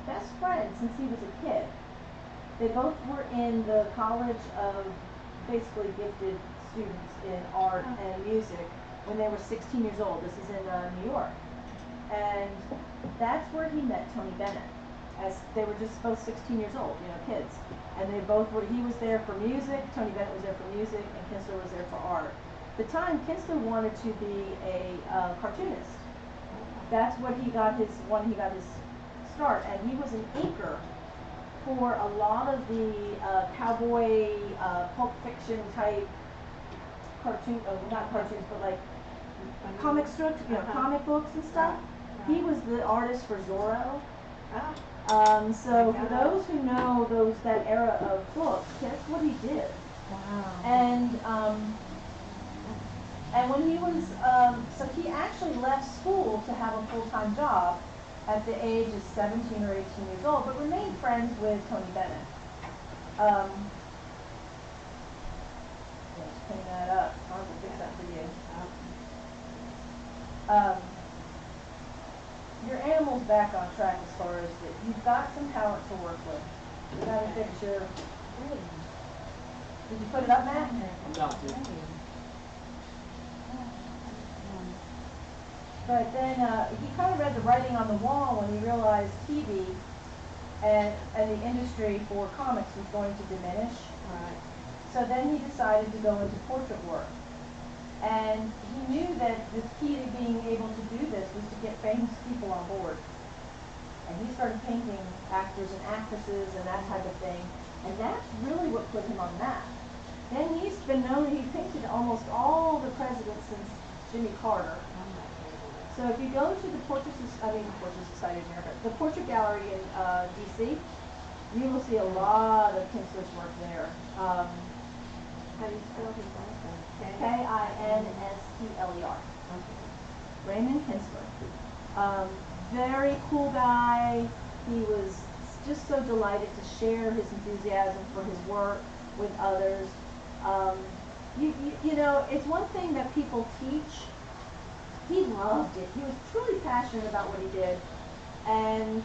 best friend since he was a kid, they both were in the College of basically gifted students in art and music when they were 16 years old. This is in New York. And that's where he met Tony Bennett, as they were just both 16 years old, you know, kids. And they both were, he was there for music, Tony Bennett was there for music, and Kinsler was there for art. At the time, Kinsler wanted to be a cartoonist. That's what he got his start, and he was an inker for a lot of the cowboy, pulp fiction type not cartoons, but like comic strips, you know, comic books and stuff. He was the artist for Zorro. So for those who know that era of books, that's what he did. Wow. And when he was, so he actually left school to have a full-time job at the age of 17 or 18 years old, but remained friends with Tony Bennett. Just clean that up. I'll fix that for you. Your animal's back on track as far as that. You've got some talent to work with. You got to fix your. Did you put it up, Matt? I'm about to. But then he kind of read the writing on the wall when he realized TV and the industry for comics was going to diminish. Right. So then he decided to go into portrait work. And he knew that the key to being able to do this was to get famous people on board. And he started painting actors and actresses and that type of thing. And that's really what put him on the map. Then he's been known, he painted almost all the presidents since Jimmy Carter. So if you go to the Portrait Society of America, the Portrait Gallery in D.C., you will see a lot of Kinsler's work there. How do you spell his last name? Kinstler. Okay. Raymond Kinsler. Very cool guy. He was just so delighted to share his enthusiasm for his work with others. You know, it's one thing that people teach. He loved it. He was truly passionate about what he did, and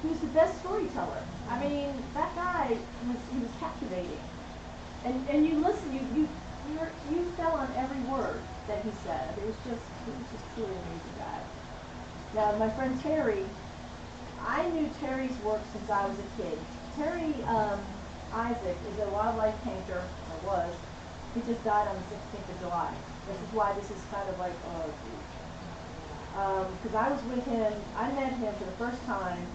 he was the best storyteller. I mean, that guy was captivating, and you listen, you fell on every word that he said. It was just truly an amazing guy. Now, my friend Terry, I knew Terry's work since I was a kid. Terry Isaac is a wildlife painter, or was. He just died on the 16th of July. This is why this is kind of like, oh, geez. Because I was with him, I met him for the first time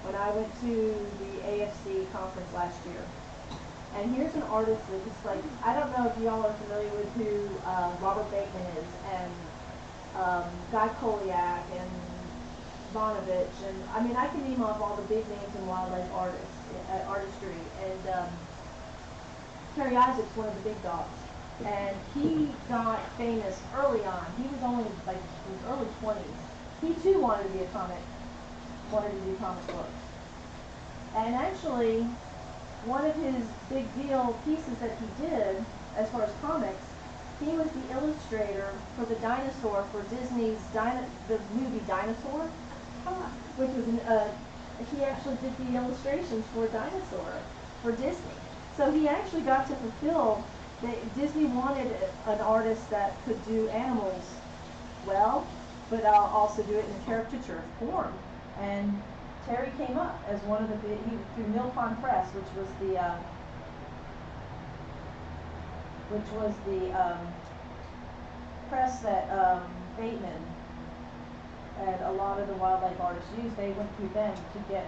when I went to the AFC conference last year. And here's an artist that is like, I don't know if y'all are familiar with who Robert Bateman is, and Guy Koliak, and Vonovich, and I mean, I can name off all the big names in wildlife artistry, and Terry Isaac's one of the big dogs. And he got famous early on. He was only like in his early 20s. He too wanted to do comic books. And actually, one of his big deal pieces that he did, as far as comics, he was the illustrator for the dinosaur for Disney's the movie Dinosaur, which was he actually did the illustrations for Dinosaur for Disney. So he actually got to fulfill. Disney wanted an artist that could do animals well, but also do it in a caricature form. And Terry came up as one of through Mill Pond Press, which was the press that Bateman and a lot of the wildlife artists use, they went through them to get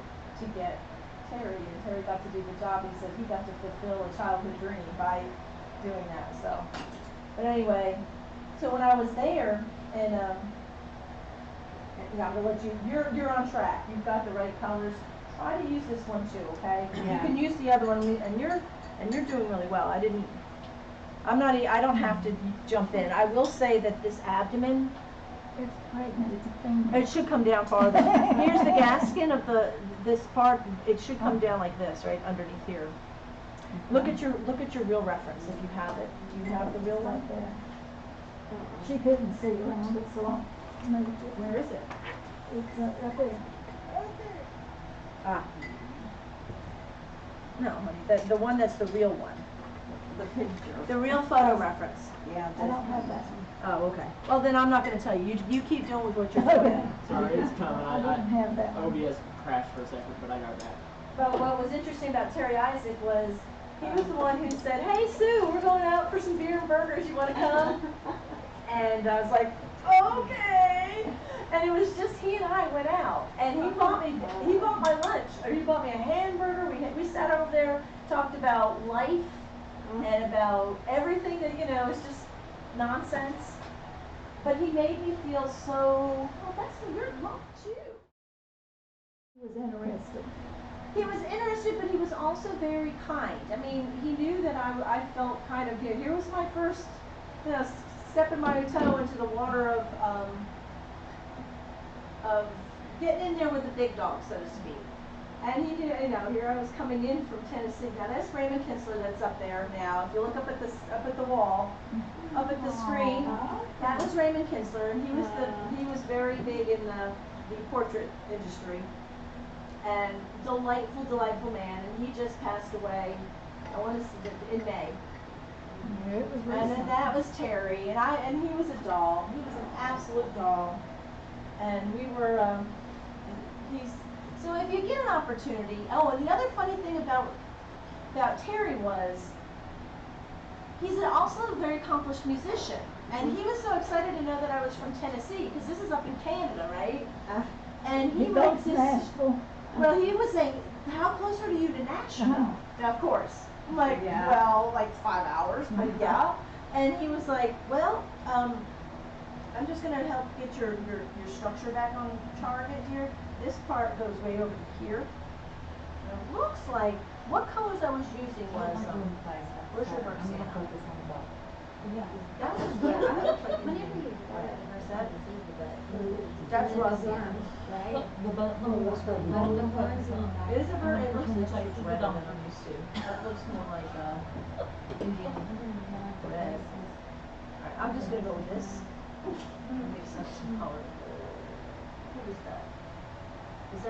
Terry, and Terry got to do the job. He said he got to fulfill a childhood dream by doing that. So, but anyway, so when I was there, and yeah, I'm gonna let you. You're on track. You've got the right colors. Try to use this one too, okay? Yeah. You can use the other one, and you're doing really well. I don't have to jump in. I will say that this abdomen, It's pregnant, it's a thing. it should come down farther. Here's the gaskin of this part. It should come down like this, right underneath here. Look at your real reference if you have it. Do you have the real one? Right there. She couldn't see around it, so I moved it. Where is it? It's right there. Ah. No, honey, the one that's the real one. The picture. The real photo reference. Yeah, I don't have that one. Oh, okay. Well, then I'm not going to tell you. You keep doing with what you're doing. Sorry, it's coming. I didn't have that one. OBS crashed for a second, but I got it back. But what was interesting about Terry Isaac was he was the one who said, "Hey Sue, we're going out for some beer and burgers. You want to come?" And I was like, "Okay." And it was just he and I went out, and he bought my lunch, or he bought me a hamburger. We sat over there, talked about life and about everything that it's just nonsense. But he made me feel so. Oh, that's the weird look too. He was interested. He was interested, but he was also very kind. I mean, he knew that I felt kind of good. Here was my first, stepping my toe into the water of getting in there with the big dogs, so to speak. And he knew, here I was coming in from Tennessee. Now that's Raymond Kinsler that's up there now. If you look up at the wall, up at the screen, that was Raymond Kinsler, and he was very big in the portrait industry. And delightful man, and he just passed away. I want to say in May. Yeah, it was And recent. then that was Terry, and he was a doll. He was an absolute doll. And we were, so if you get an opportunity, and the other funny thing about Terry was, he's also a very accomplished musician. And he was so excited to know that I was from Tennessee, because this is up in Canada, right? And He he goes makes to this, Nashville. well, he was saying, how close are you to Nashville? Now, of course. I'm like, Yeah. well, like 5 hours, but yeah. And he was like, well, I'm just going to help get your structure back on target here. This part goes way over to here. And it looks like, what colors I was using was, where's your Roxanne? That was good. I looked like Indian. Where's that? That's Roxanne. It is a bird. It looks like it's redder than I'm used to. That looks more like Indian red. Alright, I'm just gonna go with this. Mix up some color. What is that? Is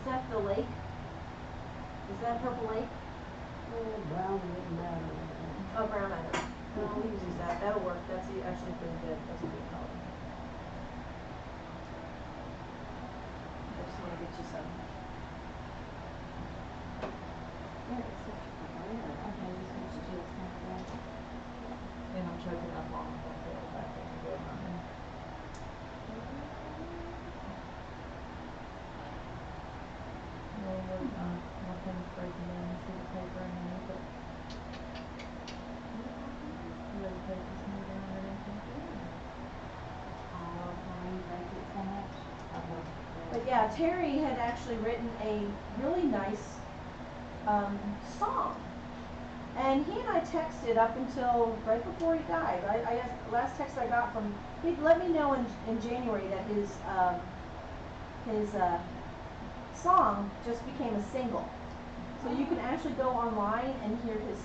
that the lake? Is that Purple Lake? Brown and matter. Oh, brown either. No, we can use that. That'll work. That's actually pretty good. That's a good color. I just want to get you some. And I'm choking up on the back and go around. No, nothing's breaking down. You see the paper underneath it. The other paper's moving underneath it. But yeah, Terry had actually written a really nice song. And he and I texted up until right before he died. I guess the last text I got from, he let me know in January that his song just became a single. So you can actually go online and hear his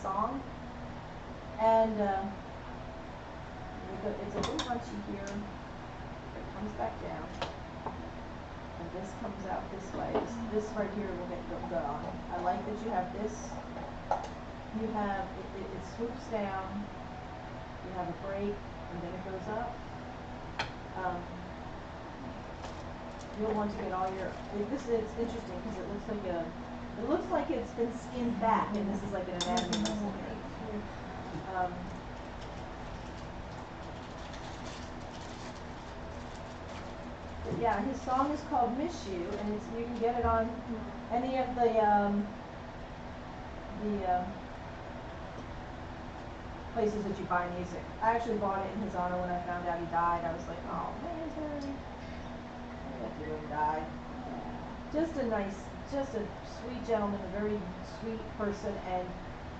song. And it's a little bunchy here. It comes back down. And this comes out this way. This right here will get gone. I like that you have this. You have, it swoops down. You have a break, and then it goes up. You'll want to get all your, it's interesting because it looks like it's been skinned back, and this is like an anatomy lesson. Yeah, his song is called Miss You, and it's, you can get it on any of the places that you buy music. I actually bought it in his honor when I found out he died. I was like, oh man, Terry. After he died. Just a nice, just a sweet gentleman, a very sweet person, and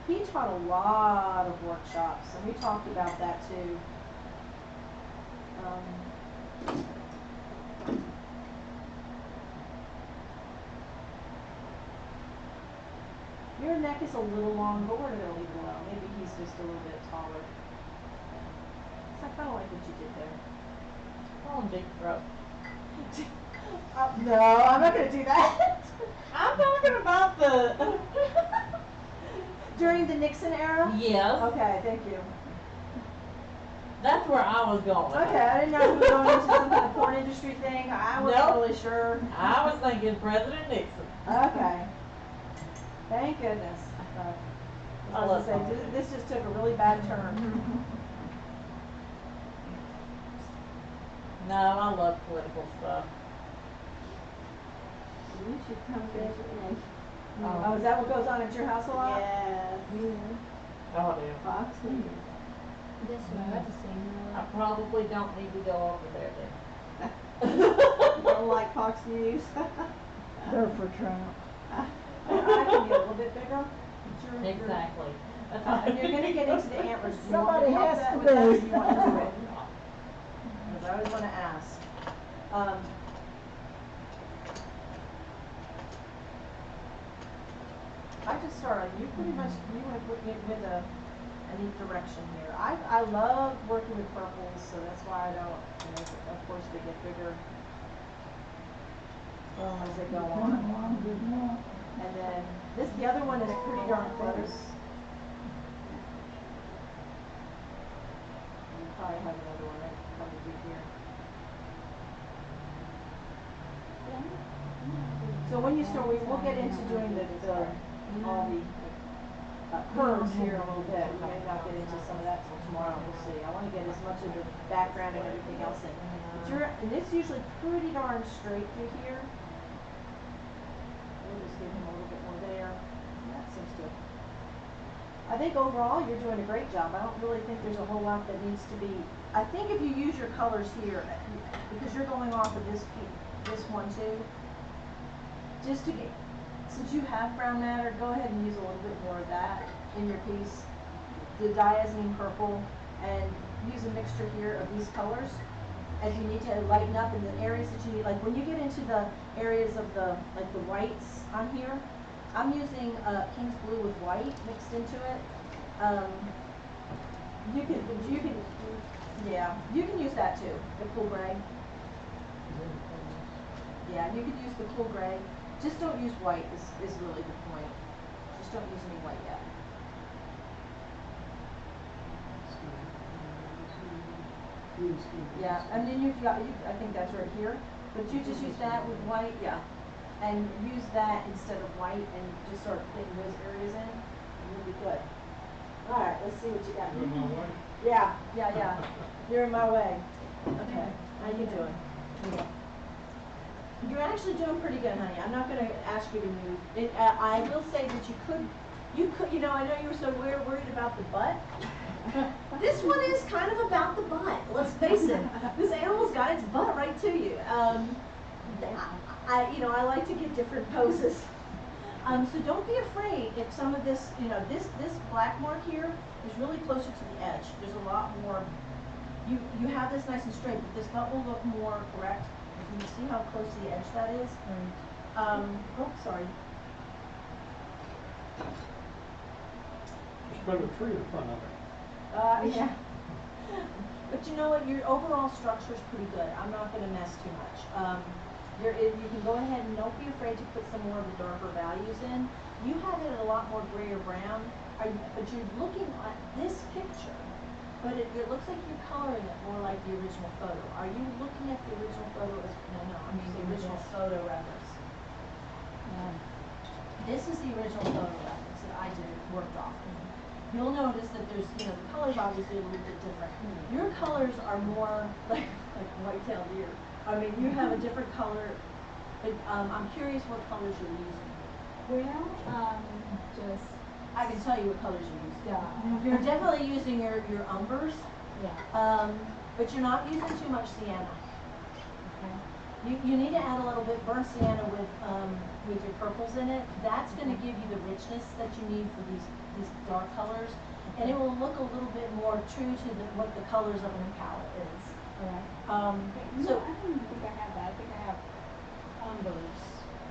he taught a lot of workshops, and we talked about that too. Your neck is a little long, but we're going to leave it alone. Maybe he's just a little bit taller. So I kind of like what you did there. Call him deep throat. No, I'm not going to do that. I'm talking about the. During the Nixon era? Yes. Okay, thank you. That's where I was going. Okay, I didn't know if we were going into some kind of porn industry thing. I wasn't Nope. really sure. I was thinking President Nixon. Okay. Thank goodness. I I was love gonna say, politics. this just took a really bad turn. No, I love political stuff. You should come visit me. Oh, is that what goes on at your house a lot? Yes. Oh, dear. Fox News. This one, I've seen I probably don't need to go over there then. You don't like Fox News? They're for Trump. I can be a little bit bigger. Sure. Exactly. And you're gonna get into the antlers. Do you Somebody want me to help has that to with that, or be. do you want to do it? Because I always want to ask. I just started. You pretty much went with a neat direction here. I love working with purples, so that's why I don't. You know, of course they get bigger as they go on. And then the other one is pretty darn close. You probably have another one right probably here. So when you start, we'll get into doing all the curves here in a little bit. We may not get into some of that till tomorrow. We'll see. I want to get as much of the background and everything else in. And it's usually pretty darn straight through here. We'll just give him a little bit more there. That seems to. I think overall you're doing a great job. I don't really think there's a whole lot that needs to be. I think if you use your colors here, because you're going off of this one too, just to get, since you have brown matter, go ahead and use a little bit more of that in your piece. The diazine purple, and use a mixture here of these colors. As you need to lighten up in the areas that you need, like when you get into the areas of the whites on here, I'm using King's Blue with white mixed into it. You can use that too, the cool gray. Yeah, you can use the cool gray. Just don't use white is really the point. Just don't use any white yet. Yeah, and then you've got, I think that's right here, but you just use that with white, yeah. And use that instead of white and just start putting those areas in, and you'll be good. All right, let's see what you got. You're in my way. Yeah. You're in my way. Okay, how you doing? You're actually doing pretty good, honey. I'm not gonna ask you to move. I will say that you could, you know, I know you were so worried about the butt. This one is kind of about the butt, let's face it. This animal's got its butt right to you. I like to get different poses. So don't be afraid if some of this, this black mark here is really closer to the edge. There's a lot more, you have this nice and straight, but this butt will look more correct. Can you see how close to the edge that is? Oh, sorry. Just put a tree in front of it. Yeah. But you know what, your overall structure is pretty good. I'm not going to mess too much. You can go ahead and don't be afraid to put some more of the darker values in. You have it a lot more gray or brown, but you're looking at this picture, but it looks like you're coloring it more like the original photo. Are you looking at the original photo as, no, I mean the original photo reference. This is the original photo reference that I worked off. You'll notice that there's, the colors obviously a little bit different. Your colors are more like white-tailed deer. I mean, you have a different color, but, I'm curious what colors you're using. Well, just, I can tell you what colors you're using. yeah, You're definitely using your umbers, yeah, but you're not using too much sienna. okay. You need to add a little bit burnt sienna with your purples in it. That's going to give you the richness that you need for these dark colors, and it will look a little bit more true to what the colors of an palette is. Alright. No, So I don't even think I have that. I think I have umbers.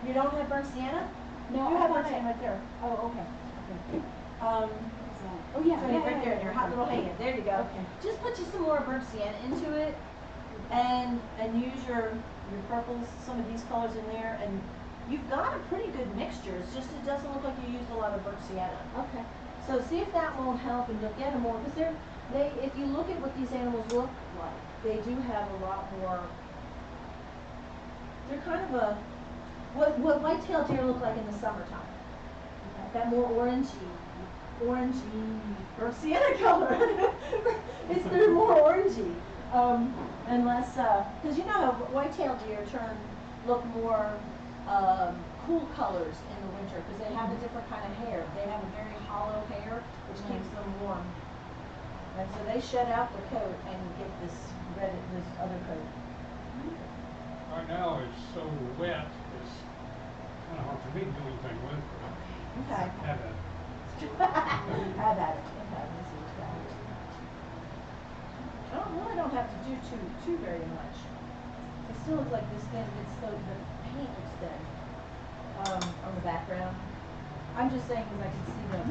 you don't have burnt sienna? No, You I have thought burnt sienna right there. Oh, okay, okay. Oh, yeah, So yeah, right there in your hot little hand. There you go. Okay. Just put you some more burnt sienna into it, and use your purples, some of these colors in there, and you've got a pretty good mixture. It's just it doesn't look like you used a lot of burnt sienna. Okay. So see if that won't help, and you'll get them more, because if you look at what these animals look like, they do have a lot more. They're kind of what white-tailed deer look like in the summertime. That more orangey burnt sienna color. They're more orangey, and less, because you know how white-tailed deer look more cool colors in the winter because they have a different kind of hair. They have a very hollow hair, which keeps them warm, and so they shed out the coat and get this other coat. Right now, it's so wet, it's kind of hard for me to do anything with it. Okay. Have a, Have at it. Okay, let me see what you got here. I don't have to do too very much. It still looks like this thin. The paint looks thin on the background. I'm just saying because I can see them.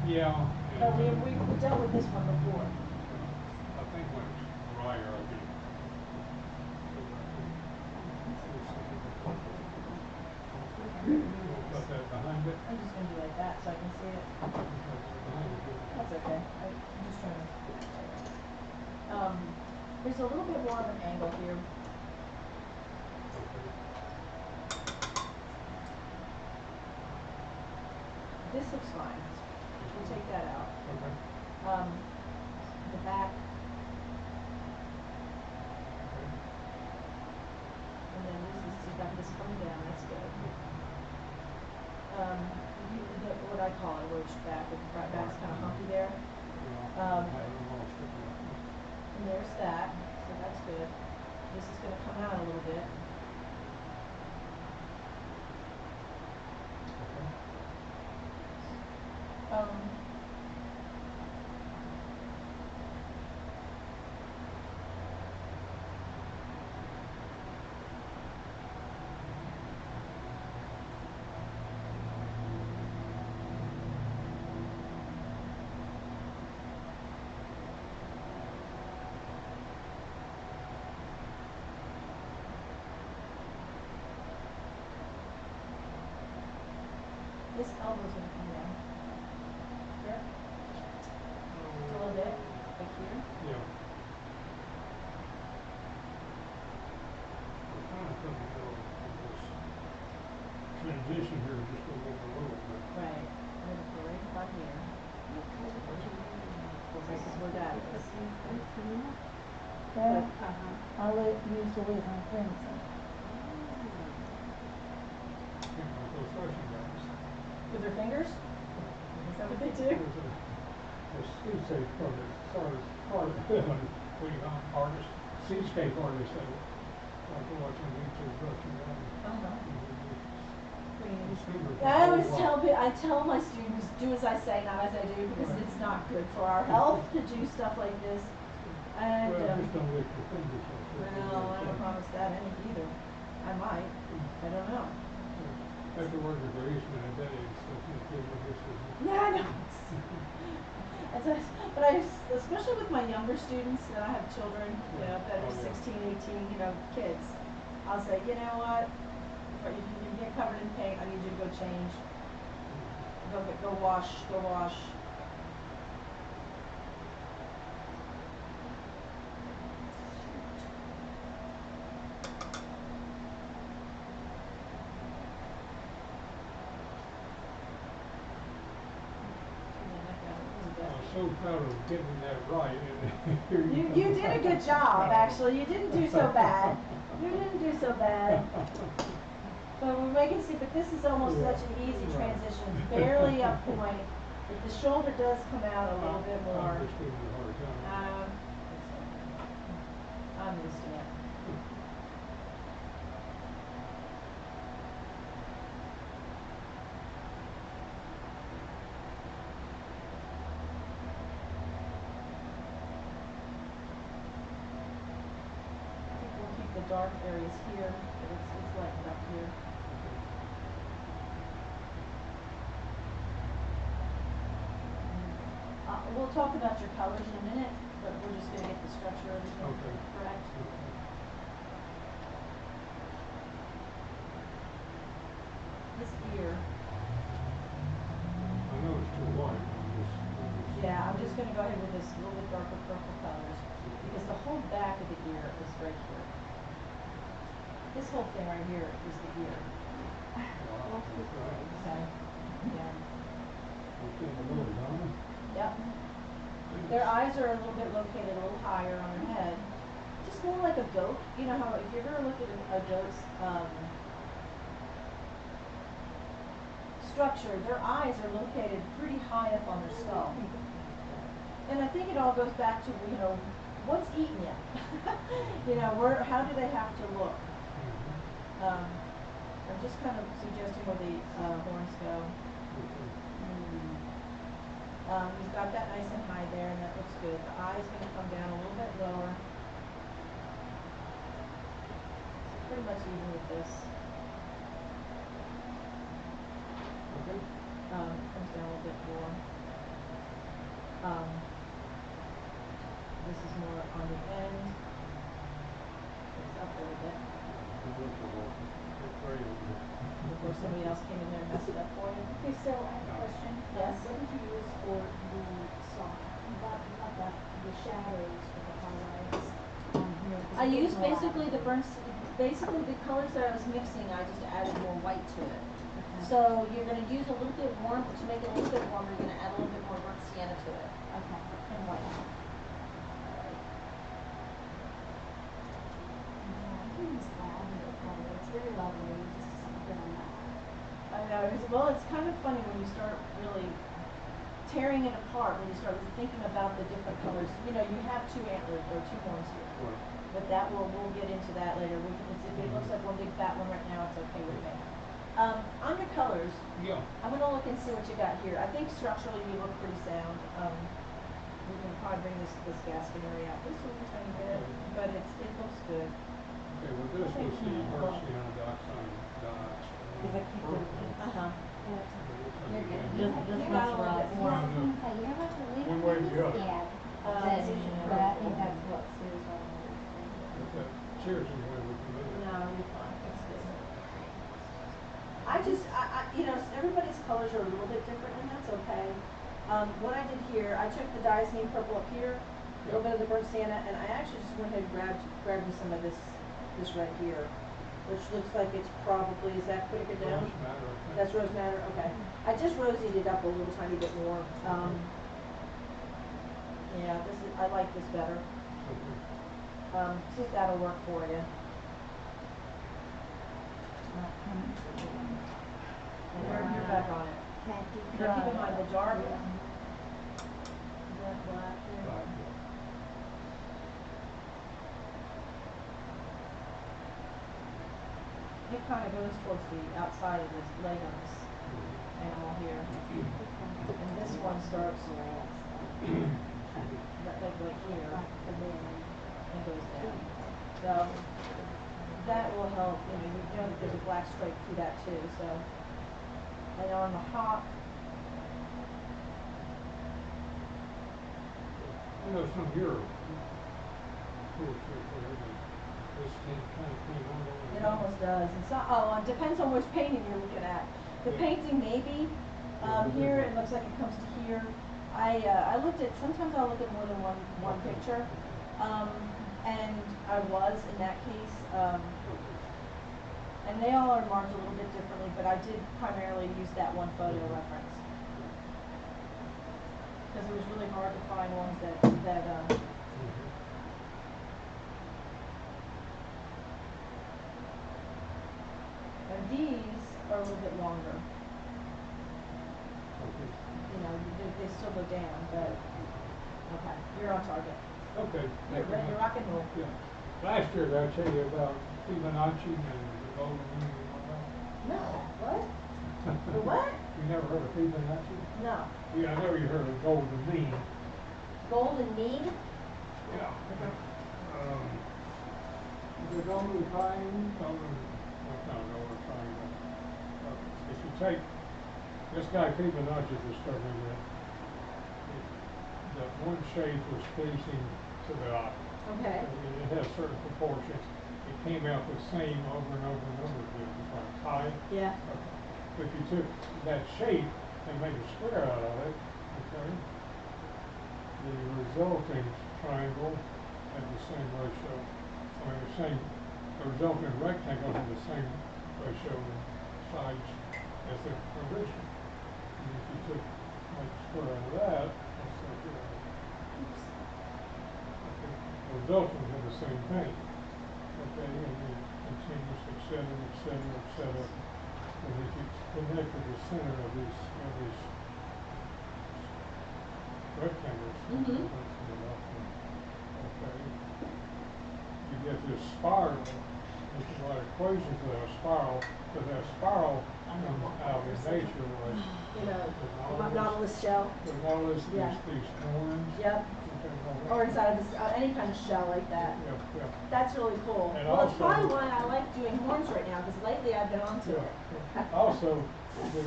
yeah. But we dealt with this one before. I think when it's drier, I can. Put that behind it. I'm just gonna do like that so I can see it. That's okay. I'm just trying to. There's a little bit more of an angle here. This looks fine. We'll take that out. Okay. The back. And then you got this coming down. That's good. What I call a roach back. The front back's kind of humpy there. And there's that, so that's good. This is going to come out a little bit. This elbow's going to come down. Here. A little bit. Like here. Yeah. We're trying to put this transition here just a little bit. Right. I'm going to go right about here. This is where that is. That, I'll use the leave on crimson. Those threshing guys. With their fingers? Is that what they do? The seascape artist, seascape artist, like watching YouTube brushing down. I tell my students, do as I say, not as I do, because it's not good for our health to do stuff like this. And, Well, just don't lick your fingers like that. well, I don't promise that either. I might. I don't know. After working for Eastman a day, and stuff, you know, this is. Yeah, I know. But especially with my younger students, I have children, that are 16, 18, kids. I'll say, you know what? If you get covered in paint, I need you to go change. Go wash. So proud of getting that right. You did a good job, actually. You didn't do so bad. You didn't do so bad. But we're making, see, but this is almost such an easy transition, it's barely a point. But the shoulder does come out a little bit more. I'm just giving you a hard time. I'm used to it. I think we'll keep the dark areas here, but it's lightened up here. We'll talk about your colors in a minute, but we're just gonna get the structure of everything Okay. correct. This ear, I know it's too white, yeah, I'm just gonna go ahead with this little bit darker purple colors, because the whole back of the ear is right here. This whole thing right here is the ear. wow, that's right. Okay. Yeah. It's in the middle, huh? Yep. Their eyes are a little bit located a little higher on their head. Just more like a goat. You know how if you're gonna look at a goat's structure, their eyes are located pretty high up on their skull. And I think it all goes back to, you know, what's eating you? You know, how do they have to look? I'm just kind of suggesting where the horns go. You've got that nice and high there, and that looks good. The eye's going to come down a little bit lower. So pretty much even with this. Okay. Comes down a little bit more. This is more on the end. It's up a little bit. Before somebody else came in there and messed it up for you. Okay, so I have a question. Yes. What did you use for the soft, not the shadows or the highlights on here? 'Cause I it used didn't allow basically the me. basically the colors that I was mixing, I just added more white to it. Okay. So you're gonna use a little bit warm, to make it a little bit warmer, you're gonna add a little bit more burnt sienna to it, Okay. and white. Yeah, I think this lavender color, it's very lovely, just something on that. I know, it's kind of funny when you start really tearing it apart, when you start thinking about the different colors. You know, you have two antlers, or two horns here. Right. But we'll get into that later. If it looks like one big fat one right now, it's okay with me. On your colors, Yeah. I'm gonna look and see what you got here. I think structurally you look pretty sound. We can probably bring this gasket area out just a little tiny bit, but it looks good. Okay, well, this was the Marciano dioxide dots. Uh-huh. You're good. Just You much got a little rough. bit more. I was gonna say, you're about to leave. One way or the other. Yeah. Uh, But I think that's what Sue's on. Okay, cheers anyway, we can move it. No, you're fine. It's good. You know, everybody's colors are a little bit different, and that's okay. What I did here, I took the Diazine purple up here, a little bit of the burnt sienna, and I actually just went ahead and grabbed me some of this right here, which looks like it's probably, is that putting it down? Rose madder, I think. That's rose madder, okay. I just rosied it up a little tiny bit more. Yeah, I like this better. Okay. See if that'll work for you. And you're back on it. Now keep in mind the dark. Is that black here? Right. It kind of goes towards the outside of this leg on this animal here. And this one starts like here and goes down. So that will help. You know that there's a black stripe through that too. So, and on the hawk, I know some of your poetry there, this kind of came on over. it almost does. It's not. Oh, it depends on which painting you're looking at. The painting maybe. Here it looks like it comes to here. I looked at. Sometimes I'll look at more than one picture. And I was in that case. And they all are marked a little bit differently, but I did primarily use that one photo reference. Because it was really hard to find ones that these are a little bit longer. Okay. You know, they still go down, but, okay, you're on target. Okay. You're ready to rock and roll. Yeah. Last year, did I tell you about Fibonacci and the golden mean and all that? No, what? The what? You never heard of Fibonacci? No. Yeah, I know you heard of golden mean. Golden mean? Yeah. The golden triangle, if you take this guy Fibonacci discovered that that one shape was facing to the eye. Okay. It has certain proportions. It came out the same over and over and over again, like pi. Yeah. If you took that shape and made a square out of it, okay, the resulting triangle had the same ratio. I mean, the resulting rectangle had the same ratio in sides as the original. And if you took like a square out of that, it's like, the resultant had the same thing. Okay, and then continuous, et cetera, et cetera, et cetera. And if you connect to the center of these rectangles, Mhm. okay, you get this spiral. You can write equations for that spiral, but that spiral comes out in nature like You know, the nautilus shell. the nautilus, Yeah. these horns. Yep. Okay, all that. Or inside of this, any kind of shell like that. Yeah, yeah. That's really cool. And Well, that's also- probably why I like doing horns right now, because lately I've been onto it. Yeah. Also, the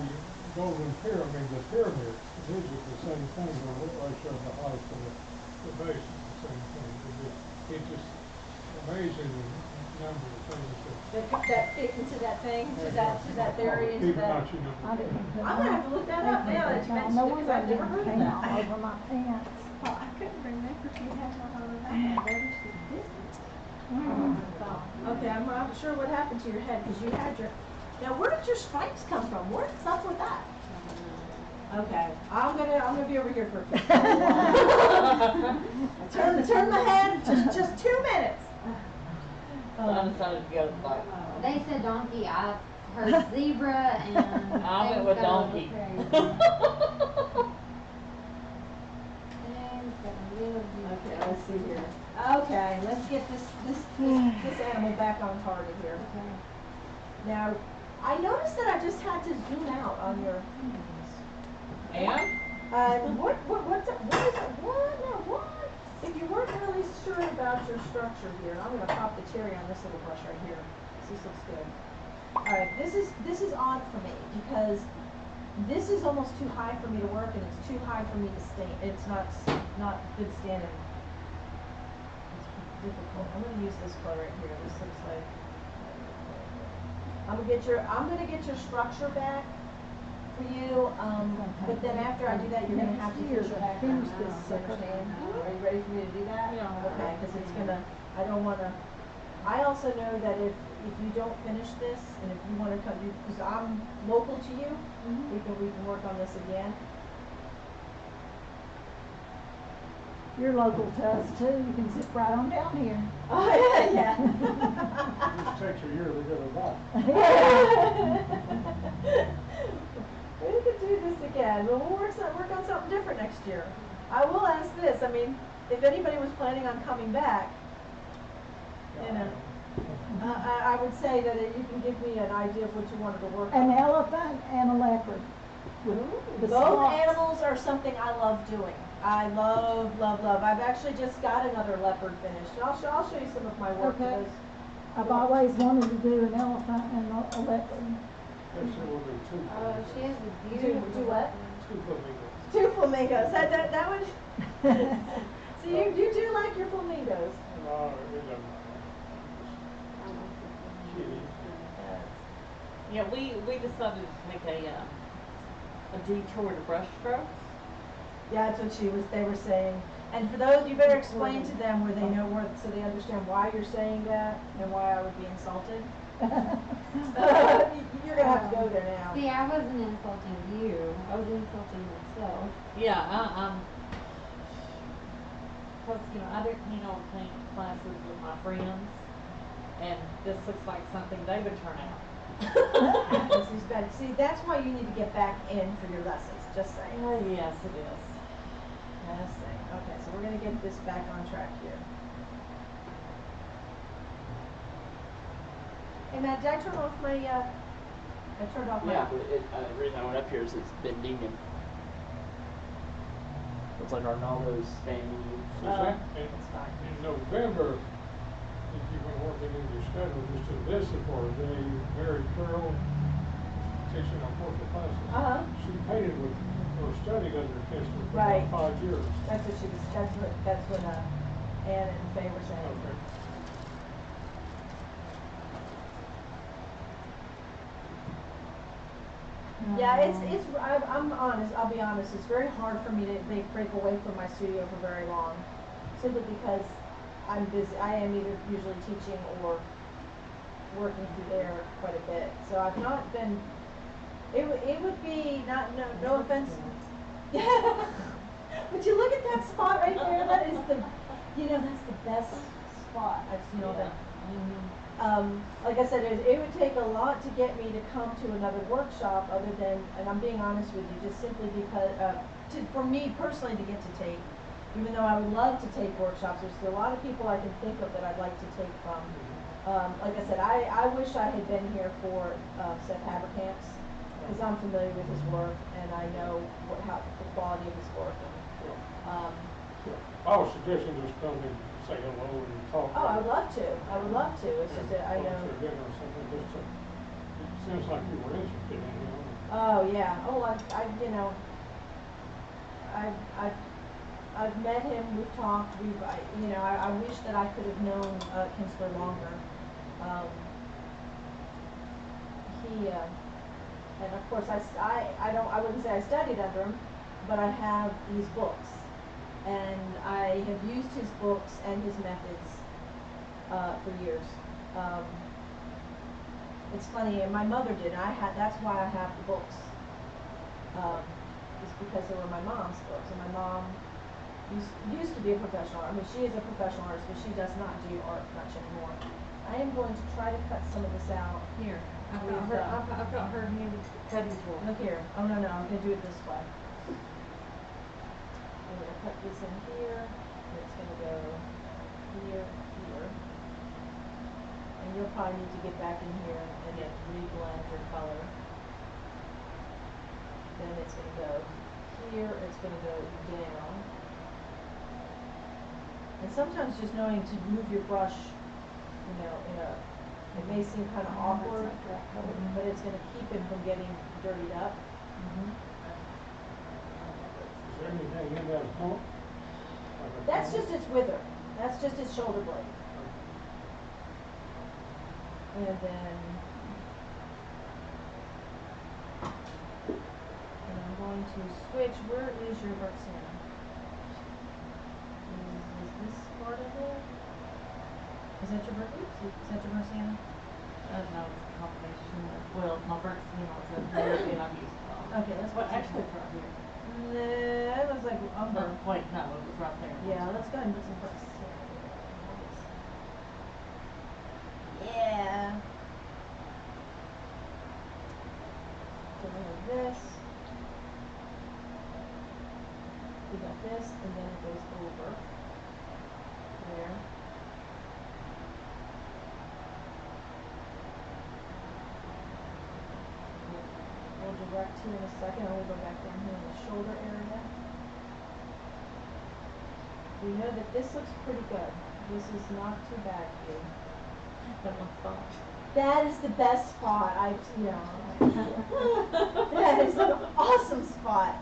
golden pyramid, the pyramids, these are the same thing, the ratio of the height to the base is the same thing. It's just amazing the number of things That fit into that thing, to that theory, into that. Fibonacci number. I didn't put I'm gonna have to look that up now that you mentioned No it, because wonder I I've never didn't heard of paint that. all over my pants. Well, I couldn't remember if you had one on that. Okay, I'm not sure what happened to your head, because you had your, now where did your stripes come from? What's up with that? Okay, I'm gonna be over here for a few. Turn my head, just 2 minutes. I decided to go to the bike. They said donkey, I heard zebra and. I went things with got a little donkey. crazy. Things got a little bit Okay, let's see here. Okay, let's get this animal back on target here. Okay. Now, I noticed that I just had to zoom out on your. And? What is it? What? If you weren't really sure about your structure here, I'm gonna pop the cherry on this little brush right here. This looks good. Alright, this is odd for me, because this is almost too high for me to work, and it's too high for me to stand. It's not good standing. It's difficult. I'm gonna use this color right here. This looks like. I'm gonna get your structure back for you, but then after I do that, you're gonna have to Next finish year, your back. finish this sucker. Are you ready for me to do that? Yeah. Okay, because it's gonna, I don't wanna, I also know that if you don't finish this, and if you wanna come, because I'm local to you, we can work on this again. You're local to us too, you can sit right on down here. Oh, yeah. This takes a year to get it back. We could do this again, but we'll work on something different next year. I will ask this, I mean, if anybody was planning on coming back, you know, I would say that you can give me an idea of what you wanted to work on. An elephant and a leopard. With the Both slots. animals are something I love doing. I love. I've actually just got another leopard finished. I'll show you some of my work. Okay. Because I've always wanted to do an elephant and a leopard. Actually, we'll do two. She has a Do beautiful. what? Two flamingos. 2 flamingos. That would. So you do like your flamingos? No, it doesn't matter. Kitty. Yeah, we decided to take a detour to brush strokes. Yeah, that's what they were saying. And for those, you better explain to them where they know where, so they understand why you're saying that and why I would be insulted. You're gonna have to go there now. See, I wasn't insulting you. I was insulting myself. Yeah, cause I didn't paint classes with my friends, and this looks like something they would turn out. Because he's bad. See, that's why you need to get back in for your lessons, just saying. Yes, it is. Just saying. Okay, so we're gonna get this back on track here. Hey Matt, did I turn off my, I turned off my. Yeah, but the reason I went up here is it's bending and looks like Arnaldo's staying with you. Suzanne, It's fine. in November, if you were working in your schedule, just to listen for a day, very thorough teaching on corporate classes. Uh-huh. She painted with, or studied under Kester for Right. about 5 years. That's what she was, that's what, Ann and Faye were saying. Okay. Yeah, it's, I'm honest, I'll be honest, it's very hard for me to break away from my studio for very long. Simply because I'm busy, I am either usually teaching or working through there quite a bit. So I've not been, it would be, no offense. But you look at that spot right there, that is the, that's the best spot I've seen all day. Like I said, it would take a lot to get me to come to another workshop other than, and I'm being honest with you, just simply because, for me personally to get to take, even though I would love to take workshops, there's a lot of people I can think of that I'd like to take from. Like I said, I wish I had been here for Seth Haberkamp's, because I'm familiar with his work and I know how the quality of his work. I was suggesting just come and say hello and talk. Oh, I would love to. I would love to. It's just that I know. For dinner or something, just to, it seems like you were interested in him. Oh yeah. Oh, I've met him. We've talked. I wish that I could have known Kinsler longer. And of course I wouldn't say I studied under him, but I have these books. And I have used his books and his methods for years. It's funny, and my mother did. That's why I have the books. Just because they were my mom's books, and my mom used to be a professional. I mean, she is a professional artist, but she does not do art much anymore. I am going to try to cut some of this out. Here, I've got her handy cutting tool. Look here. Oh no, I'm gonna do it this way. I'm going to cut this in here, and it's going to go here, here. And you'll probably need to get back in here and then reblend your color. Then it's going to go here, it's going to go down. And sometimes just knowing to move your brush, it may seem kind of awkward, but it's going to keep it from getting dirtied up. Is there anything in that pump? That's just its wither. That's just its shoulder blade. And then, I'm going to switch. Where is your Berksiana? Is this part of it? Is that your Berksiana? No, it's a combination of, well, my first email is there and I've used it all. Okay, let's Well, put actually, it's right here. Nah, it looks like umber. Wait, no, it was right there. Yeah, let's go ahead and put some Berksiana. Yeah. So we have this. We got this, and then it goes over there. We'll direct here in a second. I'll go back down here in the shoulder area. We know that this looks pretty good. This is not too bad here. That one's fun. That is the best spot that is an awesome spot.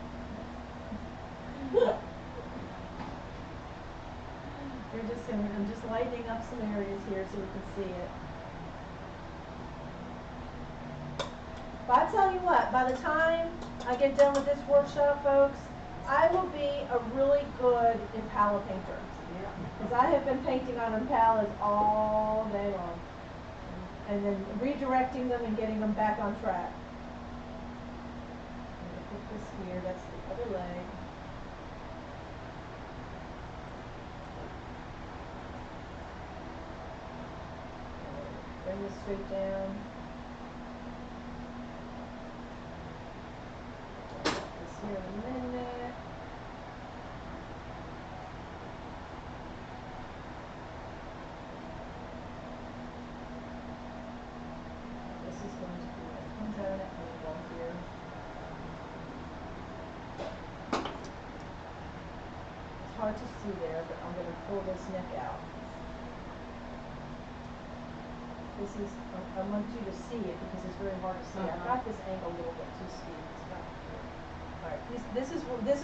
I'm just lightening up some areas here so we can see it. But I tell you what, by the time I get done with this workshop, folks, I will be a really good Impala painter. Because I have been painting on Impalas all day long. And then redirecting them and getting them back on track. I'm going to put this here, that's the other leg. Bring this straight down. in a minute. This is going to be, it comes out of that angle here. It's hard to see there, but I'm going to pull this neck out. This is, I want you to see it because it's very hard to see. I've got this angle a little bit too steep. It's not here. All right, this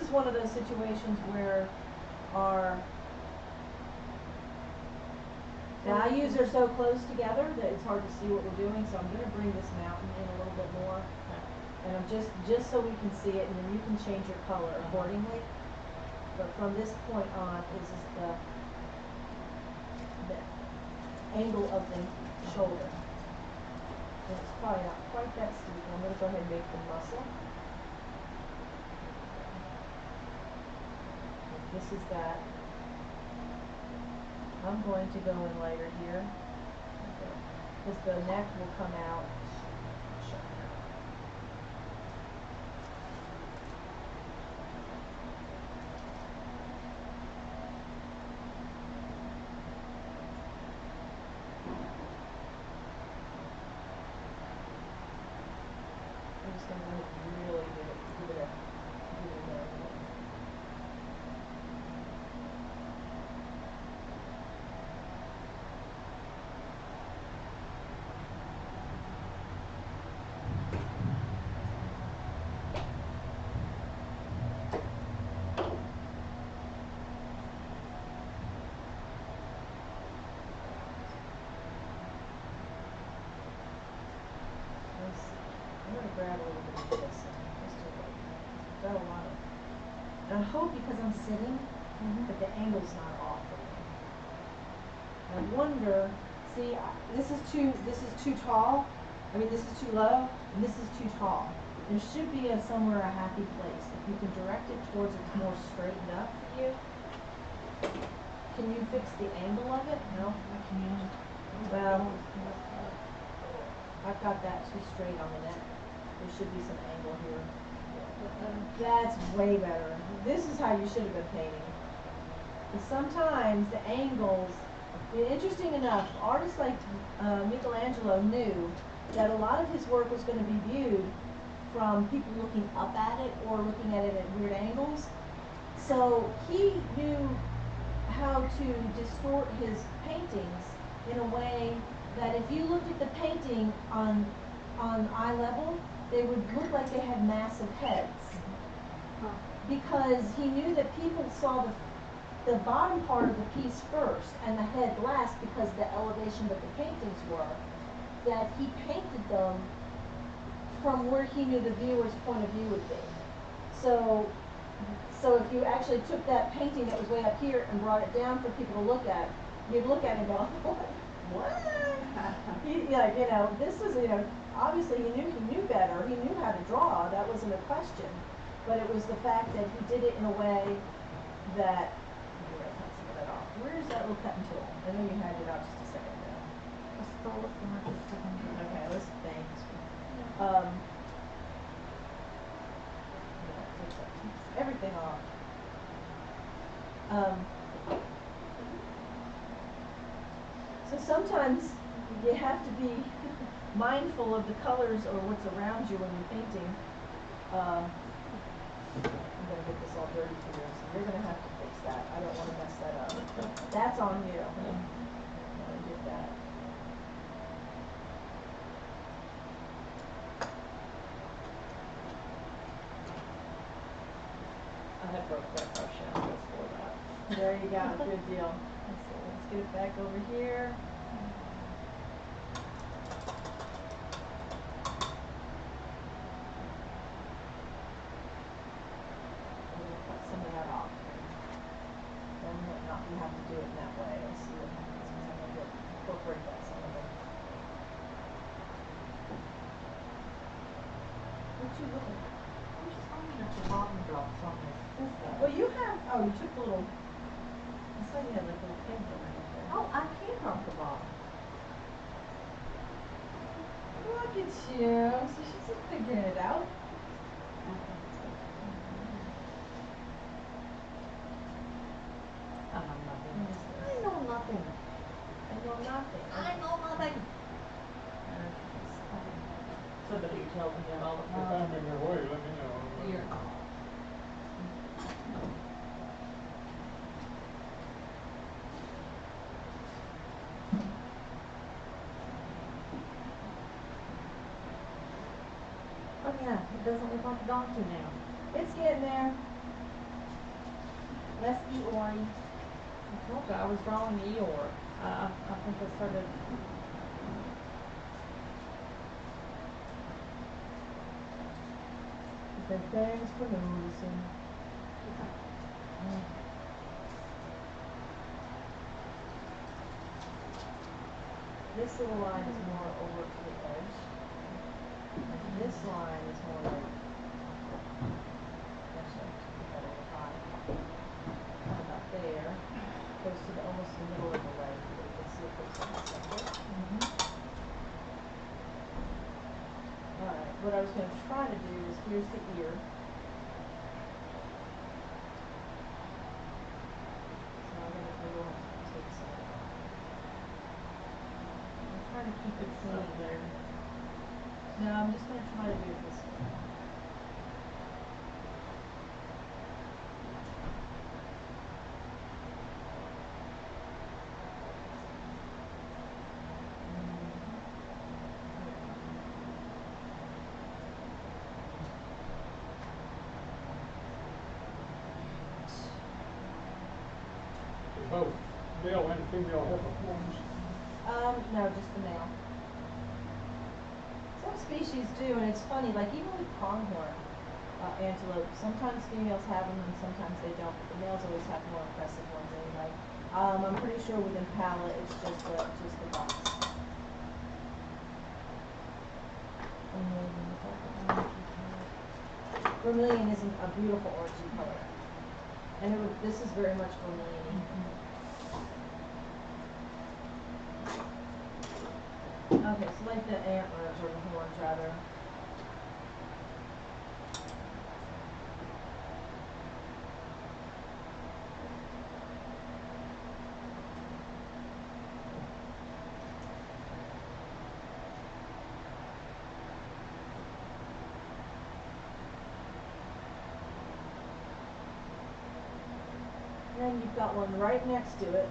is one of those situations where our values are so close together that it's hard to see what we're doing. So I'm going to bring this mountain in a little bit more, and I'm just so we can see it, and then you can change your color accordingly. But from this point on, this is the angle of the shoulder. And it's probably not quite that steep. I'm going to go ahead and make the muscle. This is that. I'm going to go in lighter here because the neck will come out. I'm just going to really give it a I'm going to grab a little bit of this and just do it. I've got a lot of, and I hope because I'm sitting that the angle's not off for me. I wonder, see, this is too tall. I mean, this is too low, and this is too tall. There should be somewhere a happy place. If you can direct it towards it's more straightened up for you. Can you fix the angle of it? No, I can't. Well, I've got that too straight on the neck. There should be some angle here. That's way better. This is how you should have been painting. Because sometimes the angles, interesting enough, artists like Michelangelo knew that a lot of his work was going to be viewed from people looking up at it or looking at it at weird angles. So he knew how to distort his paintings in a way that if you looked at the painting on eye level, they would look like they had massive heads. Because he knew that people saw the bottom part of the piece first and the head last because the elevation that the paintings were, that he painted them from where he knew the viewer's point of view would be. So if you actually took that painting that was way up here and brought it down for people to look at, you'd look at it and go, what? This was, obviously he knew better. He knew how to draw. That wasn't a question. But it was the fact that he did it in a way that, I'm going to cut some of that off. Where's that little cutting tool? I know you had it out just a second ago. I stole it from her just a second ago. Okay, let's thanks. Everything off. So sometimes you have to be mindful of the colors or what's around you when you're painting. I'm going to get this all dirty for you, so you're going to have to fix that. I don't want to mess that up. That's on you. I get that. I had broke that brush out before that. There you go. Good deal. Let's get it back over here. Some of that off. Then you have to do it in that way. Let's see what happens because I'm going to incorporate that some of it. What you looking at? I'm just finding that the bottom drops on this. Well, you have. Oh, you took the little. I saw you had like little pins underneath there. Oh, I can drop the bottom. Look at you. So she's just figuring it out. nothing. So that you tell them that all the If I'm in your way, let me know. Here. Oh yeah, it doesn't look like a donkey now. It's getting there. Less Eeyore. I told you I was drawing Eeyore. I think I started. Okay, thanks for noticing. This little line is more over to the edge. And this line is more like, actually, that over high. Kind of about there. Goes to the, almost the middle of the leg, but you can see it goes in the center. Alright, what I was going to try to do is, here's the ear. So I'm going to take some of it off. I'm trying to keep it clean there. No, I'm just going to try to do it this way. Both male and female hippopotamus. No, just the male. Some species do, and it's funny, like even with pronghorn antelope, sometimes females have them and sometimes they don't, but the males always have more impressive ones anyway. I'm pretty sure with impala, it's just the bucks. Vermilion is a beautiful orangey color. And this is very much vermilion-y. Okay, so like the antlers or the horns rather. And then you've got one right next to it.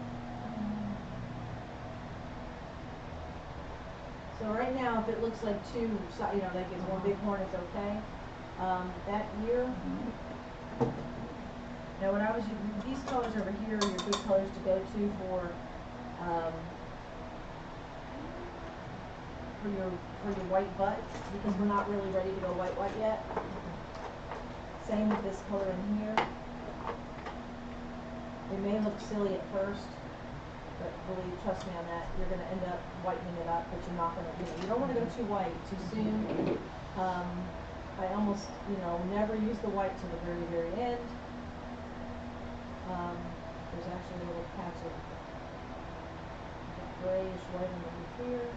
So right now, if it looks like two, like it's one big horn, it's okay. That ear. Now, when I was using these colors over here, are your good colors to go to for your white butt, because we're not really ready to go white yet. Same with this color in here. It may look silly at first, but believe, trust me on that, you're going to end up whitening it up, but you're not going to, you don't want to go too white too soon. I almost, never use the white till the very, very end. There's actually a little patch of grayish white underneath here.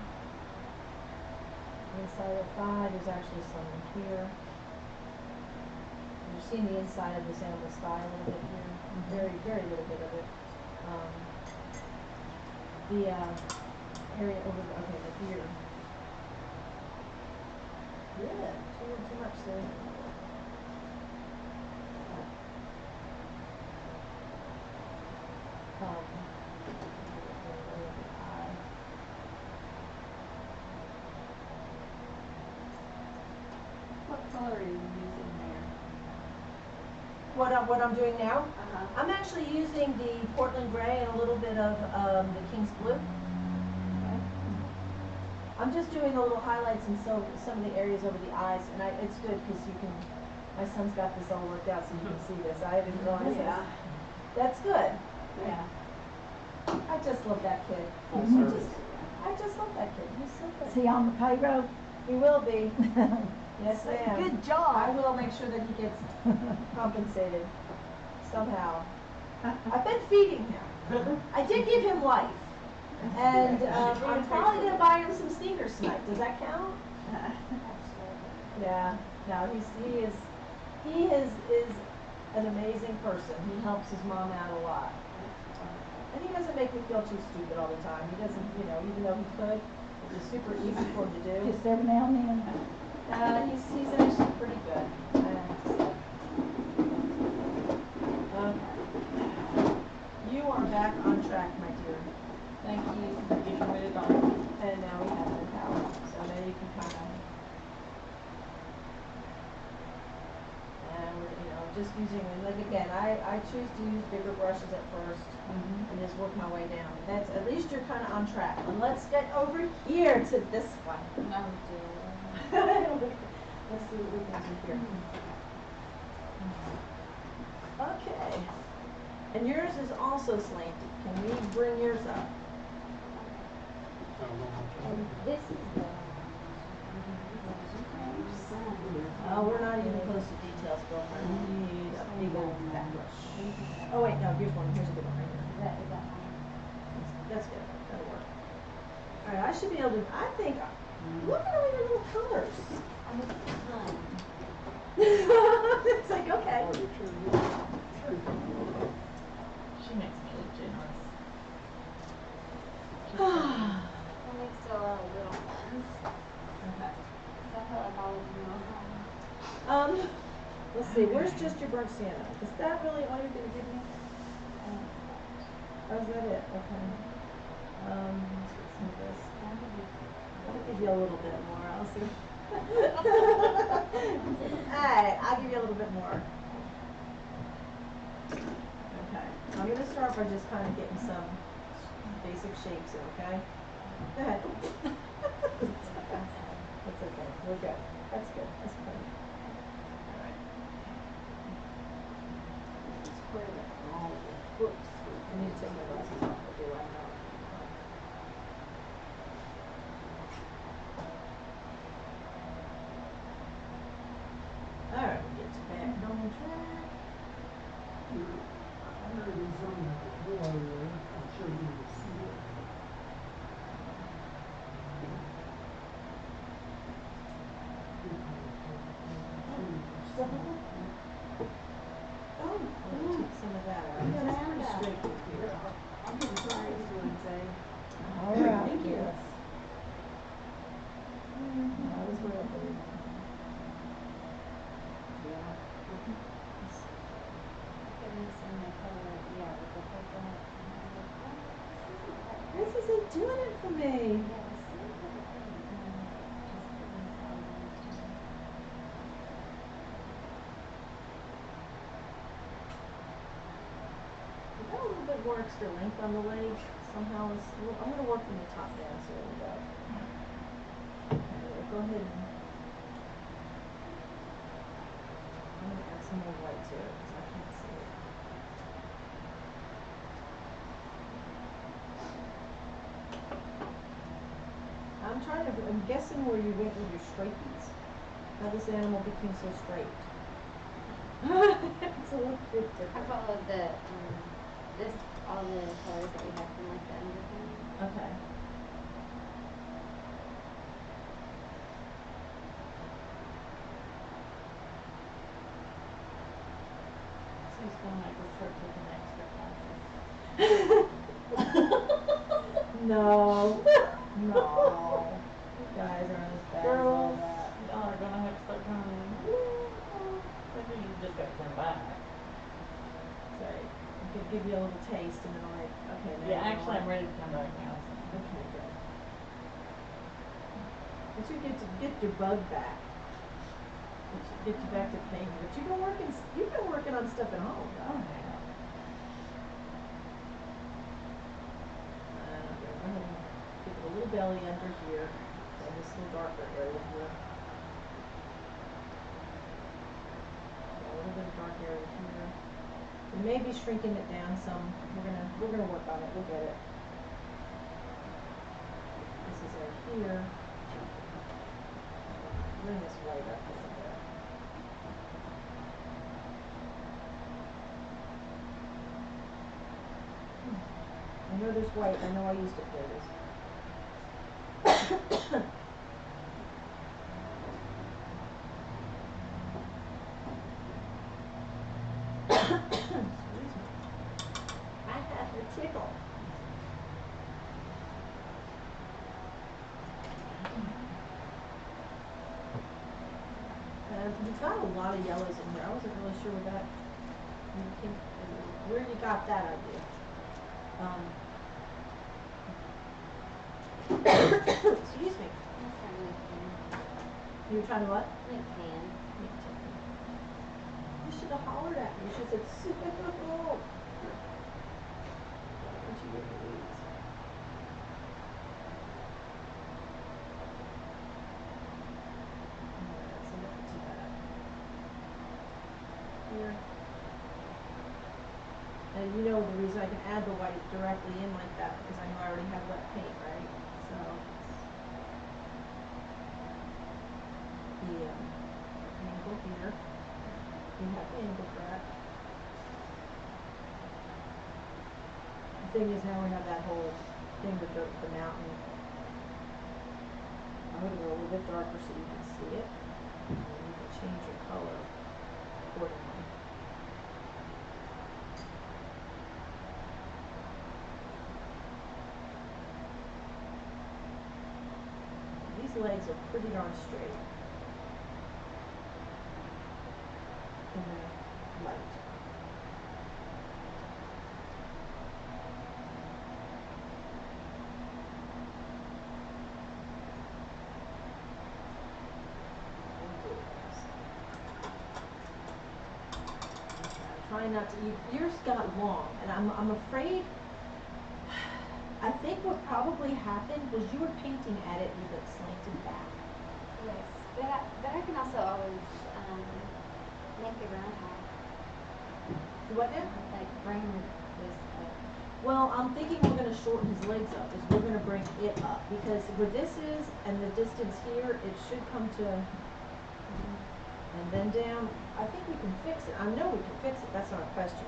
Inside the thigh, there's actually some in here. You're seeing the inside of this animal's thigh a little bit here. Very, very little bit of it. The area over the, the ear. Good. Too much there. What color are you using there? What I'm doing now? Uh-huh. I'm actually using the Portland gray and a little bit of the King's blue. Okay. I'm just doing the little highlights in some of the areas over the eyes, and it's good because you can. My son's got this all worked out, so you can see this. I didn't realize Yeah. this. That's good. Yeah. I just love that kid. Full I service. just love that kid. He's so Is good. he on the payroll? He will be. Yes, ma'am. Good I job. will make sure that he gets compensated somehow. I've been feeding him. I did give him life. And I'm probably going to buy him some sneakers tonight. Does that count? Yeah. No, he is an amazing person. He helps his mom out a lot. And he doesn't make me feel too stupid all the time. He doesn't, you know, even though he could, it's super easy for him to do. Just every now and then. He's actually pretty good. I have to say. You are back on track, my dear. Thank you for getting rid of Dawn. And now we have the power. So now you can kind of, and you know, just using, like again, I choose to use bigger brushes at first and just work my way down. That's, at least you're kind of on track. And let's get over here to this one. No, dear. Let's see what we can do here. Okay. And yours is also slanty. Can we bring yours up? And this is the. Oh, we're not even close to details, girlfriend. We need a big old fat brush. Oh wait, no, here's one. Here's a good one right here. Is that one? That's good. That'll work. All right, I should be able to. I think. Look at all your little colors. I have a ton. It's like okay. She makes me look generous. I mixed a lot of little ones. Okay. So I felt like all of them were Let's see. Where's just your burnt sienna? Is that really all you're gonna give me? Oh, is that it? Okay. Let's get some of this. I'll give you a little bit more. I'll see. Alright, I'll give you a little bit more. Okay. I'm gonna start by just kind of getting some basic shapes in, okay? Go ahead. That's okay. We're good. That's good. That's good. Alright. It's where all the books. I need to take my glasses off. I do like that. Alright, get you back on track. There it is on the floor there. I'll show you the seal. Oh, let me take some of that out. Yeah, that's pretty straight through here. I'm gonna try this one, say. Alright. Thank you. Yes. That was real good. Yeah. Goodness, and the color, yeah, with the purple. This isn't doing it for me. You got a little bit more extra length on the leg. Somehow it's, I'm gonna work from the top down, so there we go. Okay, go ahead and I'm gonna add some more white to it because I can't see it. I'm guessing where you went with your straighties. How this animal became so straight. It's a little bit I different. followed the, this, all the colors that we have from like the undertone. Okay. So he's gonna make us start taking extra classes. No. No. You guys aren't as bad as all Girls, that. y'all are gonna have to start coming. Maybe you just gotta come back. Sorry. I could give you a little taste and then I'm like, okay, now. Yeah, actually, I'm ready to come back now. So. Okay, good. But you get your bug back. Get you back to painting. But you've been working on stuff at home, though. Oh, yeah. Go ahead and give it a little belly under here. And this little darker area here. A little bit of dark area here. We may be shrinking it down some. We're gonna work on it. We'll get it. This is right here. Bring this white up a little bit. I know there's white. I know I used it. There it is. Excuse me. I have a tickle. It's got a lot of yellows in here. I wasn't really sure where you got that idea. Excuse me. You were trying to what? You should have hollered at me. You should have said, Sue. Why don't you give me these? That's not too bad. Here. And you know the reason I can add the white directly in like that, because I know I already have wet paint, right? So, the angle here, you have the angle for that. The thing is, now we have that whole thing with the mountain. I'm going to go a little bit darker so you can see it, and you can change your color accordingly. These legs are pretty darn straight in the light. I'm trying not to. Yours got long, and I'm afraid. I think what probably happened was you were painting at it with it slanted back. Yes, but I can also always make it round high. What now? Like bring this up. Well, I'm thinking we're going to shorten his legs up, is we're going to bring it up, because where this is and the distance here, it should come to, and then down. I think we can fix it. I know we can fix it. That's not a question.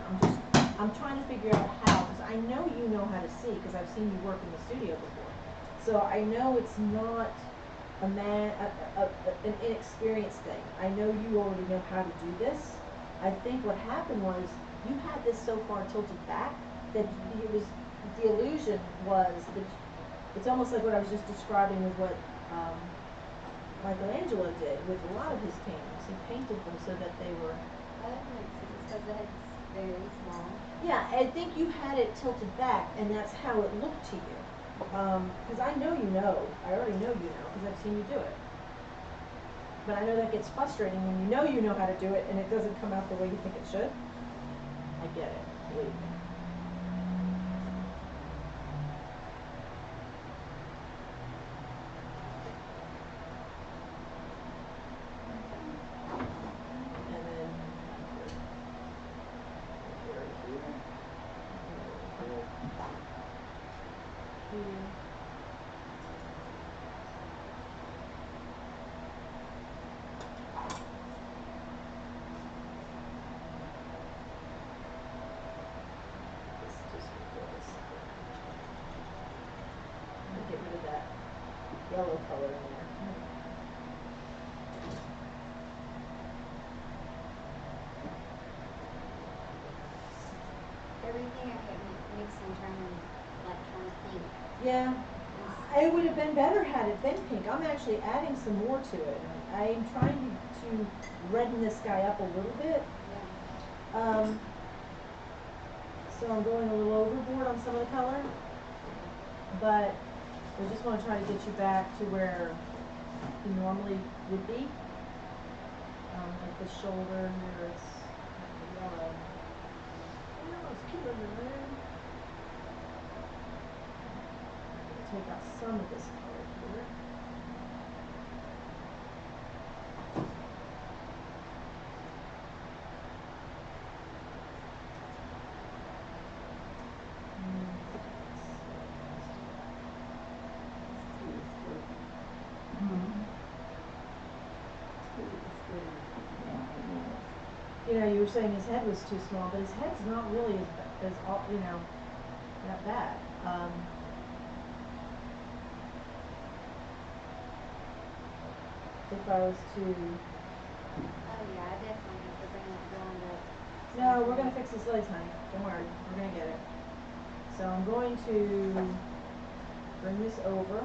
I'm trying to figure out how, because I know you know how to see, because I've seen you work in the studio before. So I know it's not an inexperienced thing. I know you already know how to do this. I think what happened was you had this so far tilted back that it was, the illusion was that it's almost like what I was just describing with what Michelangelo did with a lot of his paintings. He painted them so that they were. That makes sense because the head's very small. Yeah, I think you had it tilted back, and that's how it looked to you. Because I know you know. I already know you know, because I've seen you do it. But I know that gets frustrating when you know how to do it, and it doesn't come out the way you think it should. I get it, believe me. And then here. Get rid of that yellow color in there. Everything I kept mixing, turn pink. Yeah, it would have been better had it been pink. I'm actually adding some more to it. I'm trying to redden this guy up a little bit. Yeah. So I'm going a little overboard on some of the color, but I just want to try to get you back to where you normally would be. Like the shoulder here, it's yellow. Oh, it's killing me, man. Take out some of this color here. You know, you were saying his head was too small, but his head's not really as you know, that bad. If I was to, Oh yeah, I definitely have to bring that blonde up. no, we're gonna fix his legs, honey. Don't worry, we're gonna get it. So I'm going to bring this over.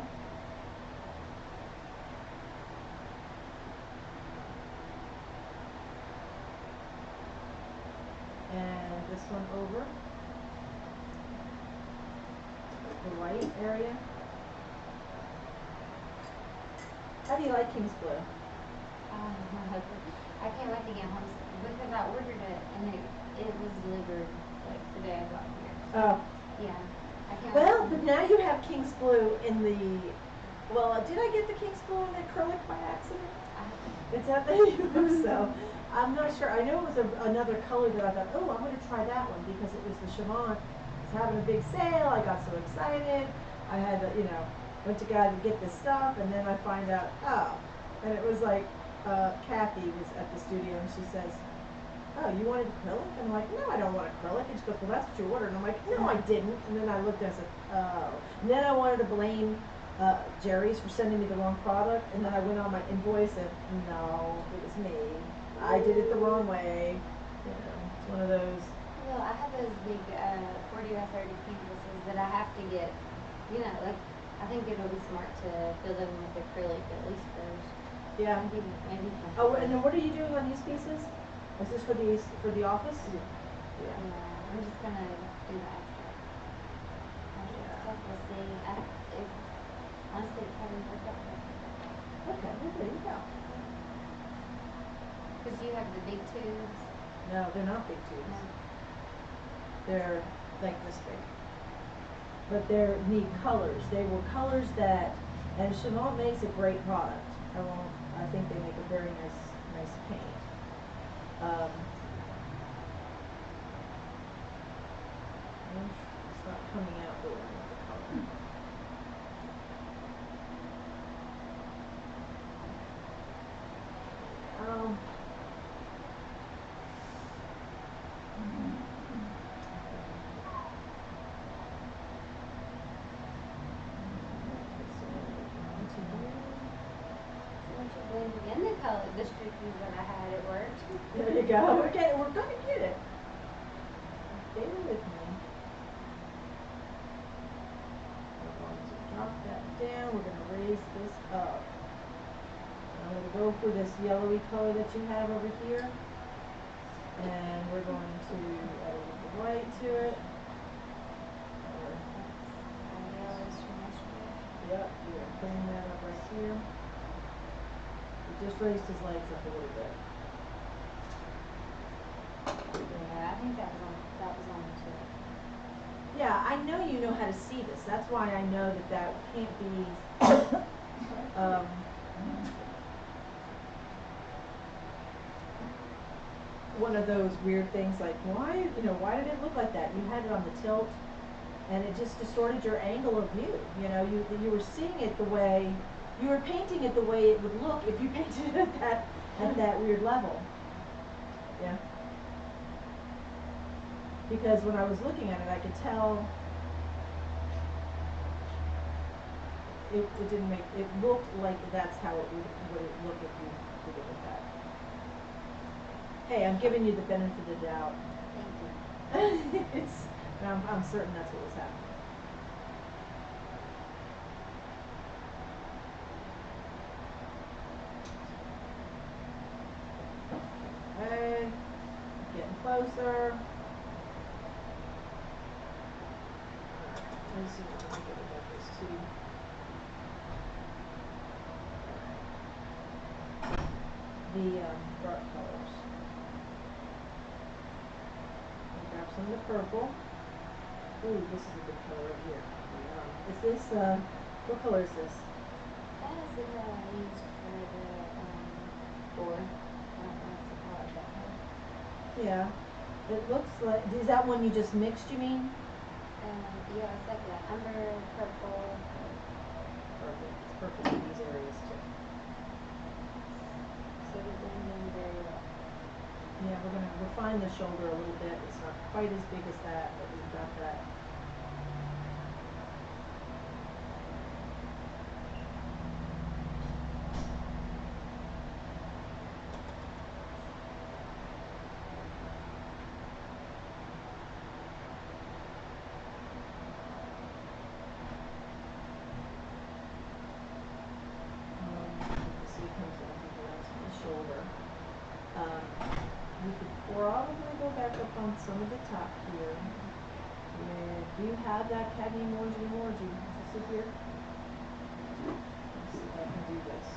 one over. The white area. How do you like King's Blue? I can't wait to get home because I ordered it and it was delivered like the day I got here. Oh. Yeah. I can't Well, wait. but now you have King's Blue in the, well, did I get the King's Blue in the acrylic by accident? It's at the so I'm not sure. I know it was another color that I thought, oh, I'm going to try that one because it was the Chevron. It's having a big sale. I got so excited. I had to, went to God to get this stuff, and then I find out, oh, and it was like Kathy was at the studio, and she says, oh, you wanted acrylic? And I'm like, no, I don't want acrylic. And she goes, well, that's what you ordered. And I'm like, no, I didn't. And then I looked and I said, oh. And then I wanted to blame Jerry's for sending me the wrong product. And then I went on my invoice and no, it was me. I did it the wrong way. It's one of those. Well, I have those big 40 by 30 canvases that I have to get. Like I think it'll be smart to fill them with acrylic at least first. Yeah. Maybe. Oh, and then what are you doing on these pieces? Is this for the office? Yeah. Yeah. I'm just gonna do that. We'll see. Honestly, it probably worked out better. Okay, well, there you go. Because you have the big tubes. No, they're not big tubes. No. They're like this big. But they're neat colors. They were colors that, and Chanel makes a great product. I think they make a very nice paint. It's not coming out the way I want the color. Blending in the color, the streakies that I had at work. There you go. We're gonna get it. Stay with me. We're going to drop that down. We're going to raise this up. I'm going to go for this yellowy color that you have over here. And we're going to add a little white to it. Yep, you're going to bring that up right here. Just raised his legs up a little bit. Yeah, I think that was on the tip. Yeah, I know you know how to see this. That's why I know that can't be one of those weird things like, why did it look like that? You had it on the tilt and it just distorted your angle of view. You were seeing it the way you were painting it the way it would look if you painted it at that weird level. Yeah. Because when I was looking at it, I could tell it didn't make, it looked like that's how it would look if you did it with that. Hey, I'm giving you the benefit of the doubt. Thank you. I'm certain that's what was happening. Okay, getting closer. Let's see if I can get about this too. The dark colors. Grab some of the purple. Ooh, this is a good color right here. Is this, what color is this? That is the color I used for the board. I don't know if the color that color. Yeah. It looks like, is that one you just mixed, you mean? Yeah, it's like that umber purple. Perfect. It's perfect in these areas too. So we blend in very well. Yeah, we're gonna refine the shoulder a little bit. It's not quite as big as that, but we've got that. See, it comes up and around to the shoulder. we could probably go back up on some of the top here. And do you have that cadmium orange anymore? Do you sit here? Let's see if I can do this.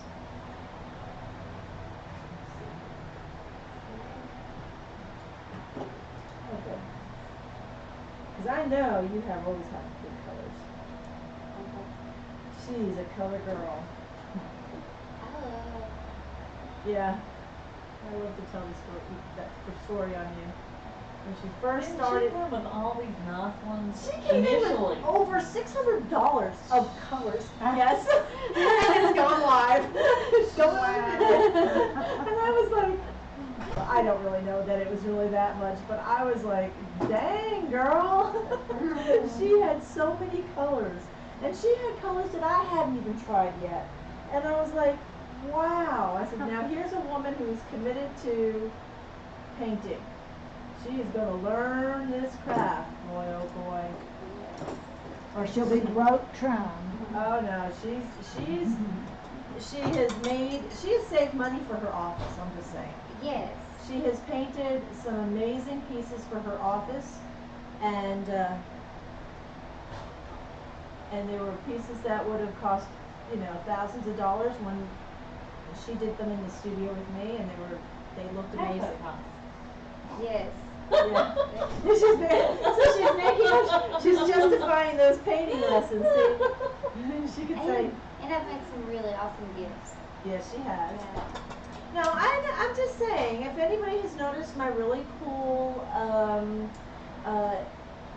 Okay. Because I know you have always had good colors. She's a color girl. Oh. Yeah. I love to tell the story on you. When she first Didn't started, she come with all these nice ones she came in initially? with over $600 of colors. Yes. And it's gone live. It's going live. And I was like, I don't really know that it was really that much, but I was like, dang, girl. She had so many colors. And she had colors that I hadn't even tried yet. And I was like, wow. I said, now here's a woman who's committed to painting. She is going to learn this craft, boy, oh boy. Or she'll be broke trying. Oh no, she has saved money for her office, I'm just saying. Yes. She has painted some amazing pieces for her office, and they were pieces that would have cost, thousands of dollars when she did them in the studio with me, and they looked amazing. Yes. Yeah. She's justifying those painting lessons. See? She could say, And I've made some really awesome gifts. yes, she has. Yeah. No, I'm just saying, if anybody has noticed my really cool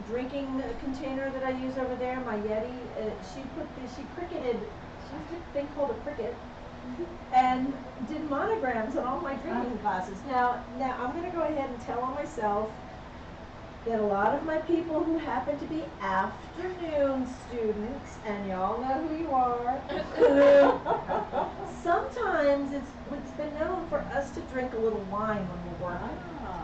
drinking container that I use over there, my Yeti, she cricketed, she did a thing called a cricket, and did monograms on all my drinking glasses. Now I'm going to go ahead and tell on myself that a lot of my people who happen to be afternoon students, and y'all know who you are, sometimes it's been known for us to drink a little wine when we're working.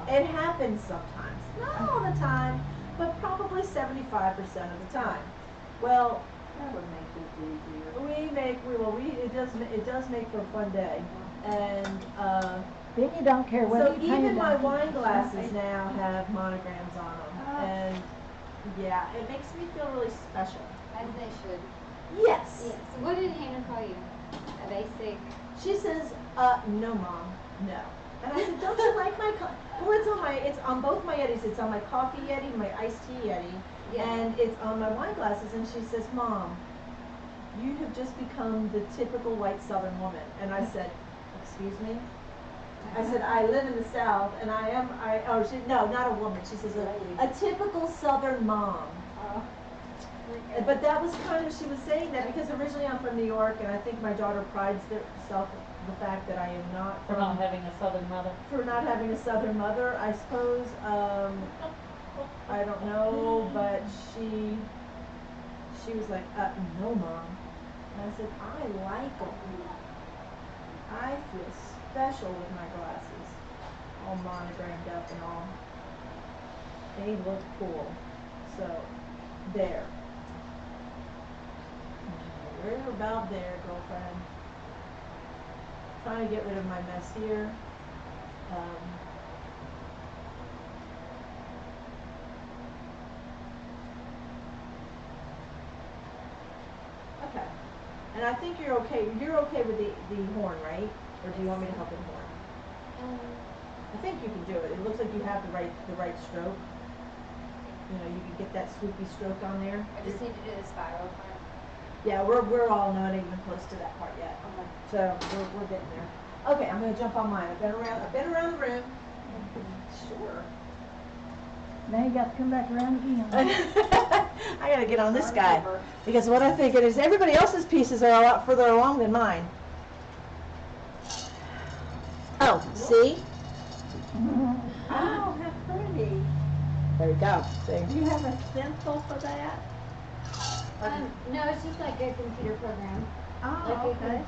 It happens sometimes, not all the time, but probably 75% of the time. Well, That would make it easier. it does make for a fun day, and Then you don't care whether so you paint even it my on. wine glasses now have monograms on them, Oh. and yeah, it makes me feel really special. As they should. Yes. Yes. So what did Hannah call you? A basic. She says, no, Mom, no. And I said, don't you like my it's on both my Yetis. It's on my coffee Yeti, my iced tea Yeti, and it's on my wine glasses. And she says, Mom, you have just become the typical white Southern woman. And I said, excuse me? I said, I live in the South, and not a woman. She says, a typical Southern mom. But that was kind of, she was saying that because originally I'm from New York, and I think my daughter prides herself the fact that I am not For not having a Southern mother. For not having a Southern mother, I suppose. I don't know, but she was like, no, Mom. And I said, I like them. I feel special with my glasses, all monogrammed up and all. They look cool. So, there. We're about there, girlfriend. Trying to get rid of my mess here. Okay. And I think you're okay. You're okay with the horn, right? Or do you want me to help with the horn? I think you can do it. It looks like you have the right stroke. You can get that swoopy stroke on there. I just need to do the spiral part. Yeah, we're all not even close to that part yet. Okay. So we're getting there. Okay, I'm gonna jump on mine. I've been around the room. Sure. Now you got to come back around again. I gotta get on this guy because what I think it is, everybody else's pieces are a lot further along than mine. Oh, see? Mhm. Oh, how pretty. There you go. See? Do you have a stencil for that? No, it's just like a computer program. Oh, okay.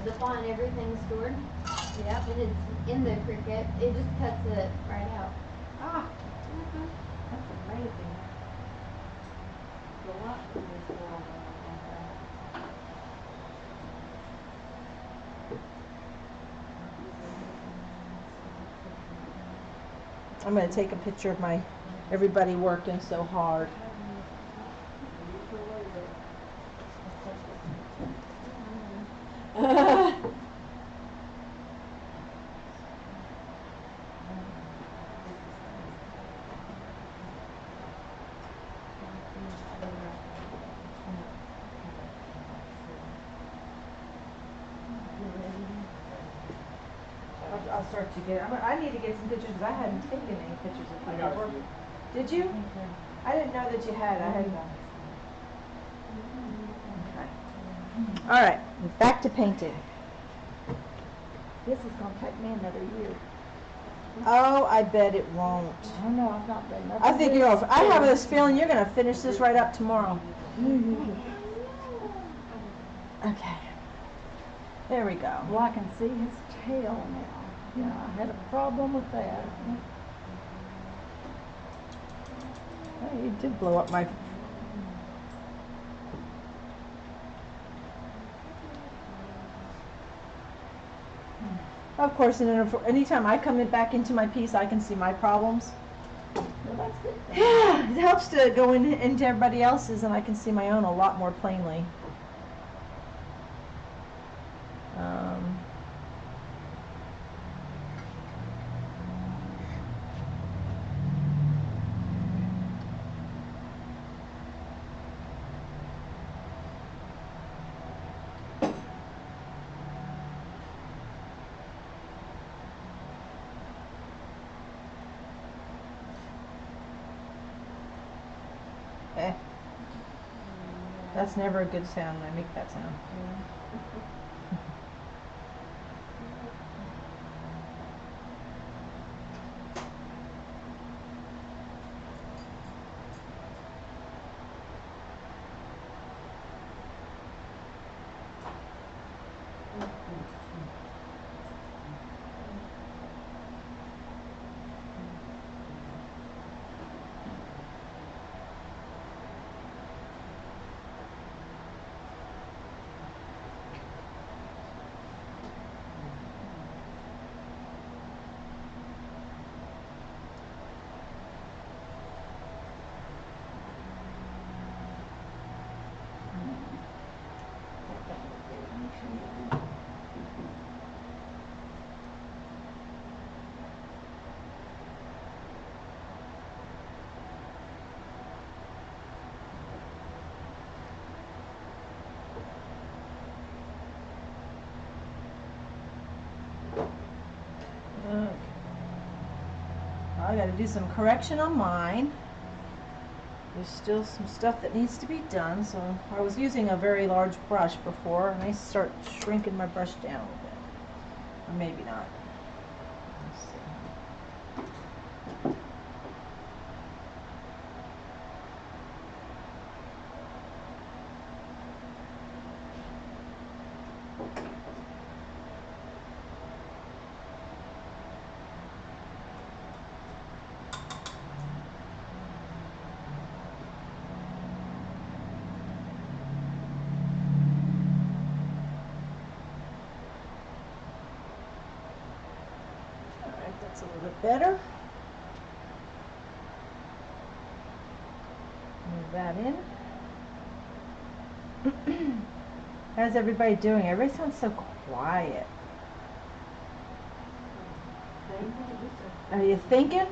The font and everything's stored. Yep. And it's in the Cricut. It just cuts it right out. Ah, that's amazing. A lot in this world. I'm gonna take a picture of everybody working so hard. I'll start to get. I need to get some pictures because I hadn't taken any pictures of I people got a working. few. Did you? I didn't know that you had. I hadn't. Okay. All right, back to painting. This is gonna take me another year. Oh, I bet it won't. I know, I've not done nothing. I think you're. I have this feeling you're gonna finish this right up tomorrow. Okay. There we go. Well, I can see his tail now. Yeah, I had a problem with that. Oh, you did blow up my. Of course, and then anytime I come back into my piece, I can see my problems. Well, that's good. Yeah, it helps to go into everybody else's, and I can see my own a lot more plainly. That's never a good sound when I make that sound. Okay. I got to do some correction on mine. There's still some stuff that needs to be done, so I was using a very large brush before, and I start shrinking my brush down a little bit. Or maybe not. Let's see. That's a little bit better. Move that in. How's everybody doing? Everybody sounds so quiet. Are you thinking?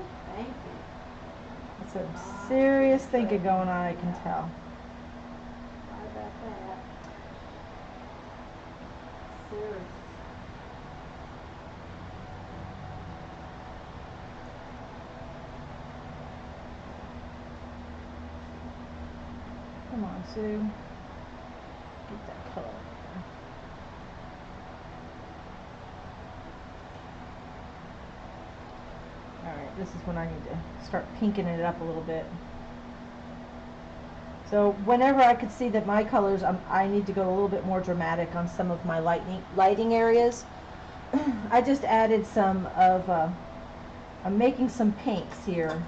There's some serious thinking going on, I can tell. Sorry about that. Serious. Come on, Sue. Get that color in there. Alright, this is when I need to start pinking it up a little bit. So whenever I could see that my colors, I need to go a little bit more dramatic on some of my lighting areas. I just added some of, I'm making some pinks here.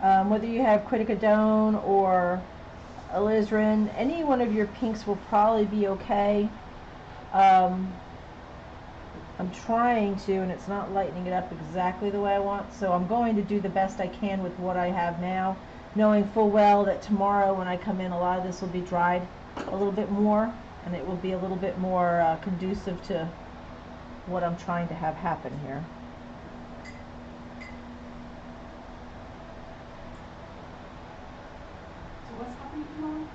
Whether you have quinacridone or alizarin, any one of your pinks will probably be okay. I'm trying to, and it's not lightening it up exactly the way I want, so I'm going to do the best I can with what I have now, knowing full well that tomorrow when I come in, a lot of this will be dried a little bit more, and it will be a little bit more conducive to what I'm trying to have happen here. So what's happening tomorrow?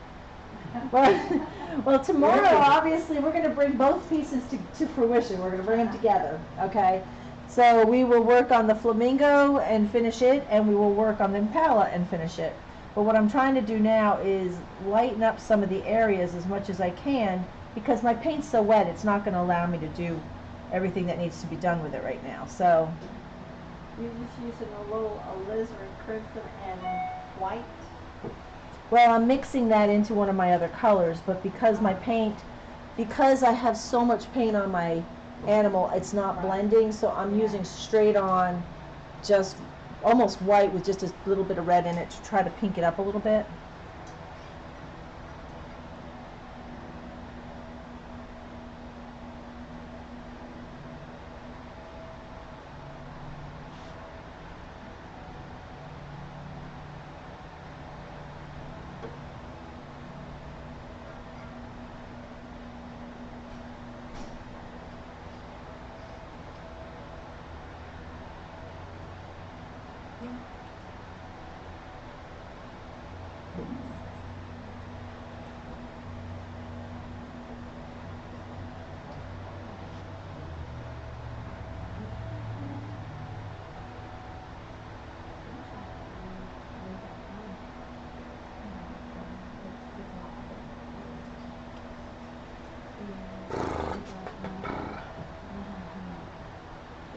Well, tomorrow, obviously, we're going to bring both pieces to fruition. We're going to bring them together, okay? So we will work on the flamingo and finish it, and we will work on the impala and finish it. But what I'm trying to do now is lighten up some of the areas as much as I can, because my paint's so wet, it's not going to allow me to do everything that needs to be done with it right now. So You're just using a little alizarin crimson and white. well, I'm mixing that into one of my other colors, but because I have so much paint on my animal, it's not blending, so I'm using straight on just almost white with just a little bit of red in it to try to pink it up a little bit.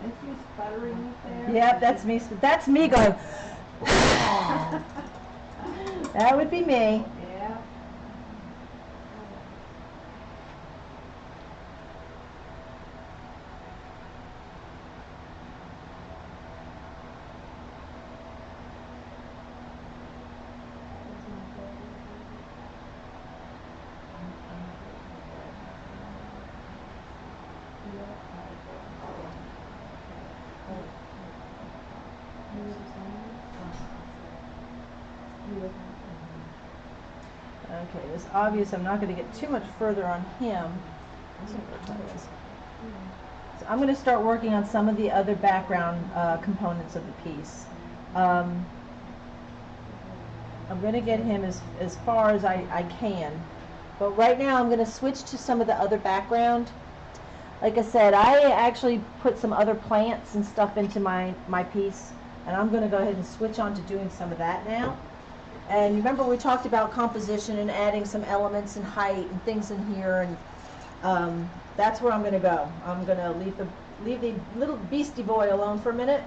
Aren't you sputtering there? Yep, that's me. That's me going. That would be me. Yeah. Okay, it's obvious I'm not going to get too much further on him. So I'm going to start working on some of the other background components of the piece. I'm going to get him as far as I can. But right now I'm going to switch to some of the other background. Like I said, I actually put some other plants and stuff into my piece. And I'm going to go ahead and switch on to doing some of that now. And remember we talked about composition and adding some elements and height and things in here, and that's where I'm going to go. I'm going to leave the little beastie boy alone for a minute.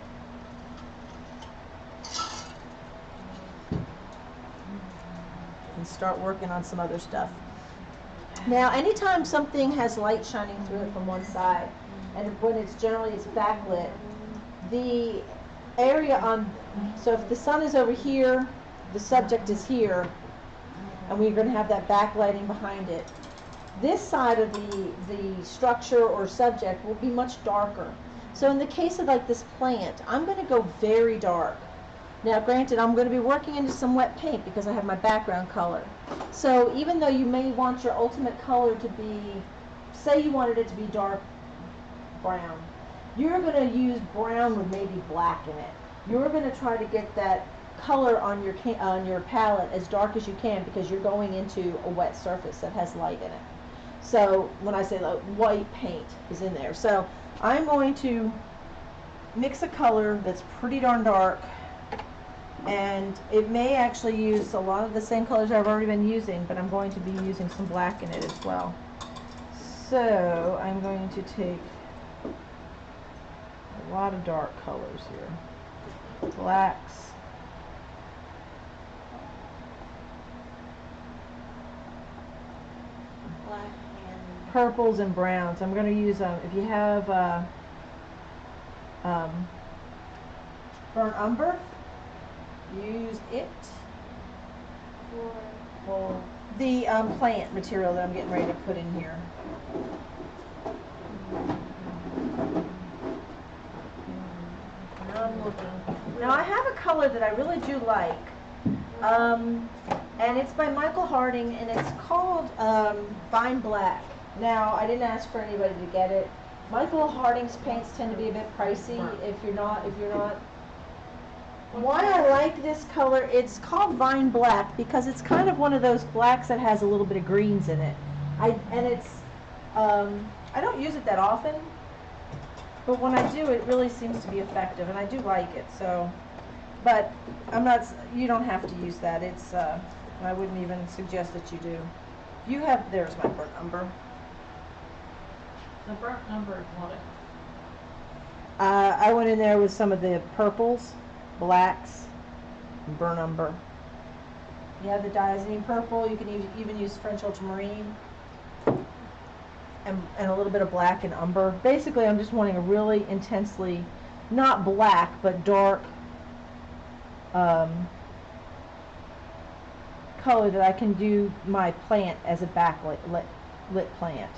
And start working on some other stuff. Now, anytime something has light shining through it from one side, and when it's backlit, the area on, so if the sun is over here, the subject is here, and we're going to have that backlighting behind it. This side of the structure or subject will be much darker. So in the case of like this plant, I'm going to go very dark. Now granted, I'm going to be working into some wet paint because I have my background color. So even though you may want your ultimate color to be, say you wanted it to be dark brown, you're going to use brown with maybe black in it. You're going to try to get that color on your palette as dark as you can because you're going into a wet surface that has light in it. So when I say the white paint is in there, so I'm going to mix a color that's pretty darn dark, and it may actually use a lot of the same colors I've already been using, but I'm going to be using some black in it as well. So I'm going to take a lot of dark colors here. Blacks, Black and purples and browns. I'm going to use if you have burnt umber, use it for the plant material that I'm getting ready to put in here. Now I have a color that I really do like, and it's by Michael Harding, and it's called Vine Black. Now I didn't ask for anybody to get it. Michael Harding's paints tend to be a bit pricey if you're not. Why I like this color, it's called Vine Black because it's kind of one of those blacks that has a little bit of greens in it. I don't use it that often, but when I do, it really seems to be effective, and I do like it. So, but you don't have to use that. It's, I wouldn't even suggest that you do. There's my burnt umber. The burnt umber is what? I went in there with some of the purples, blacks, and burnt umber. You have the diazine purple. You can even use French ultramarine. And a little bit of black and umber. Basically, I'm just wanting a really intensely, not black, but dark color that I can do my plant as a backlit lit plant.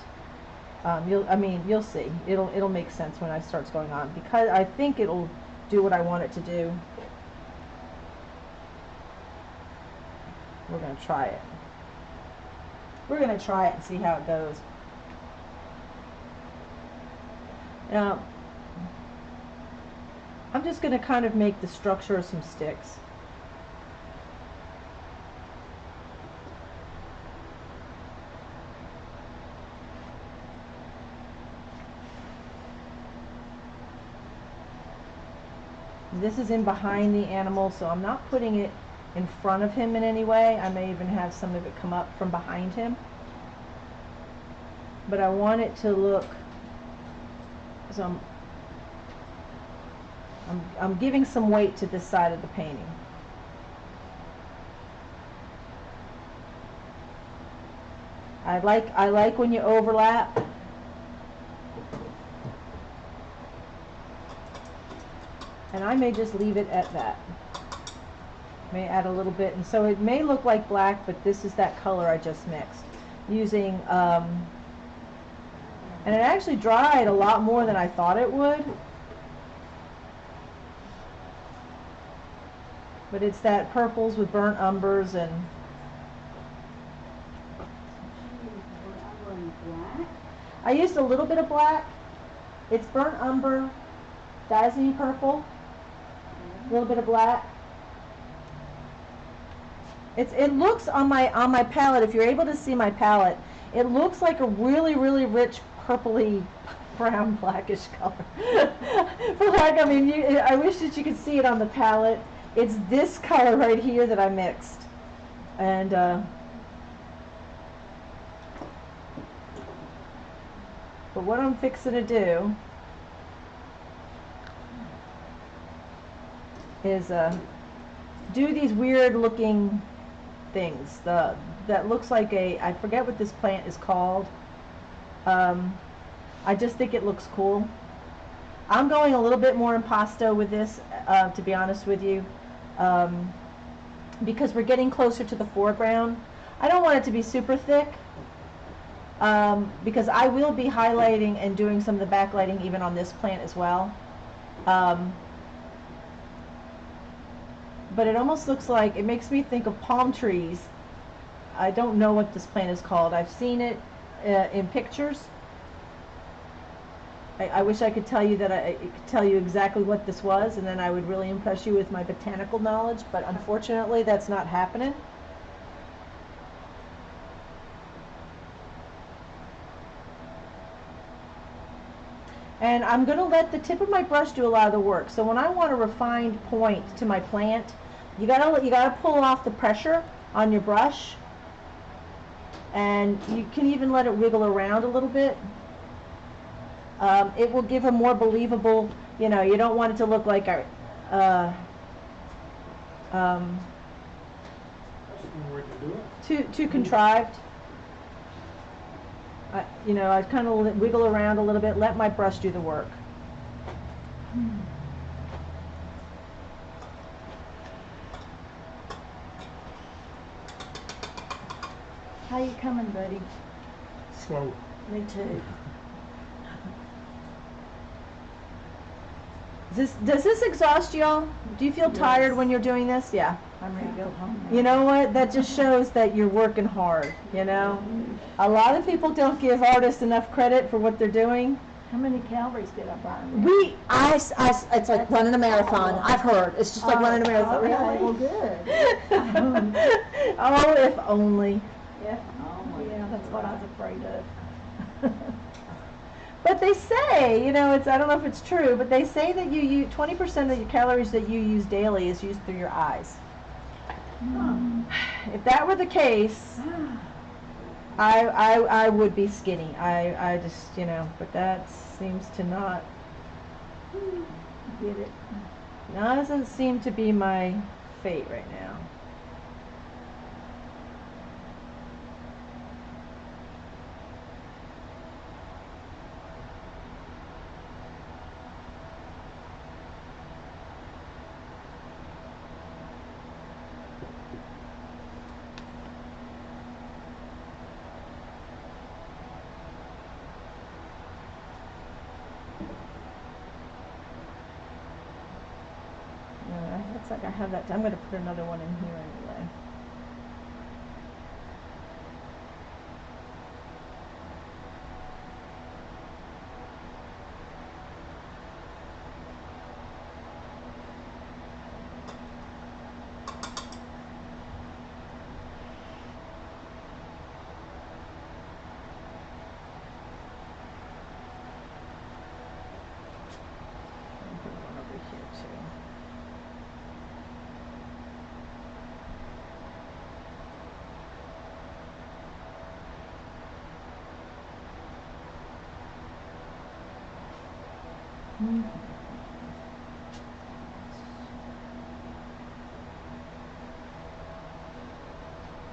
You'll see. It'll make sense when it starts going on, because I think it'll do what I want it to do. We're gonna try it. We're gonna try it and see how it goes. Now, I'm just going to kind of make the structure of some sticks. This is in behind the animal, so I'm not putting it in front of him in any way. I may even have some of it come up from behind him. But I want it to look... So I'm giving some weight to this side of the painting. I like when you overlap. And I may just leave it at that. May add a little bit, and so it may look like black, but this is that color I just mixed using and it actually dried a lot more than I thought it would. But it's that purples with burnt umbers and... I used a little bit of black. It's burnt umber, diazine purple, a little bit of black. It looks on my palette, if you're able to see my palette, it looks like a really, really rich purpley brown blackish color. I wish that you could see it on the palette. It's this color right here that I mixed. And but what I'm fixing to do is do these weird looking things. That looks like I forget what this plant is called. I just think it looks cool. I'm going a little bit more impasto with this, to be honest with you, because we're getting closer to the foreground. I don't want it to be super thick, because I will be highlighting and doing some of the backlighting even on this plant as well. But it almost looks like, it makes me think of palm trees. I don't know what this plant is called. I've seen it in pictures. I wish I could tell you that I could tell you exactly what this was, and then I would really impress you with my botanical knowledge, but unfortunately that's not happening. And I'm going to let the tip of my brush do a lot of the work. So when I want a refined point to my plant, you gotta pull off the pressure on your brush, and you can even let it wiggle around a little bit. It will give a more believable, you don't want it to look like That's one way to do it. too contrived. I kind of wiggle around a little bit, let my brush do the work. How you coming, buddy? Slow. Me too. Does this exhaust y'all? Do you feel tired when you're doing this? Yeah. I'm ready to go home now. You know what? That just shows that you're working hard, you know? A lot of people don't give artists enough credit for what they're doing. How many calories did I burn? It's like running a marathon. I've heard. It's just like running a marathon. Okay, well, good. Oh, if only. Yeah, that's what I was afraid of. But they say, you know, I don't know if it's true, but they say that you use 20% of your calories that you use daily is used through your eyes. If that were the case, I would be skinny. I just, you know, but that seems to not. Get it? Doesn't seem to be my fate right now. Looks like I have that. I'm going to put another one in here anyway. I'll put one over here too.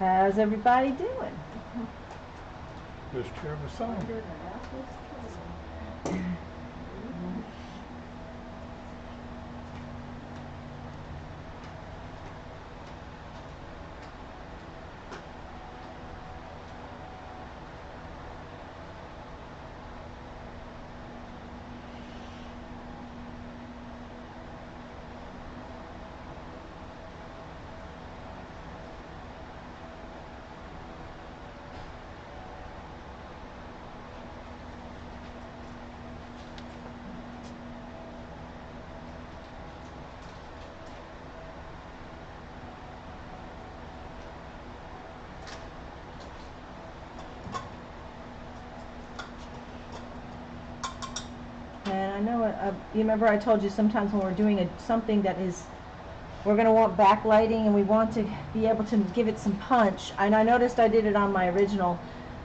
How's everybody doing? Just cheer the song. And I know, you remember I told you sometimes when we're doing something that is, we're going to want backlighting and we want to be able to give it some punch. And I noticed I did it on my original.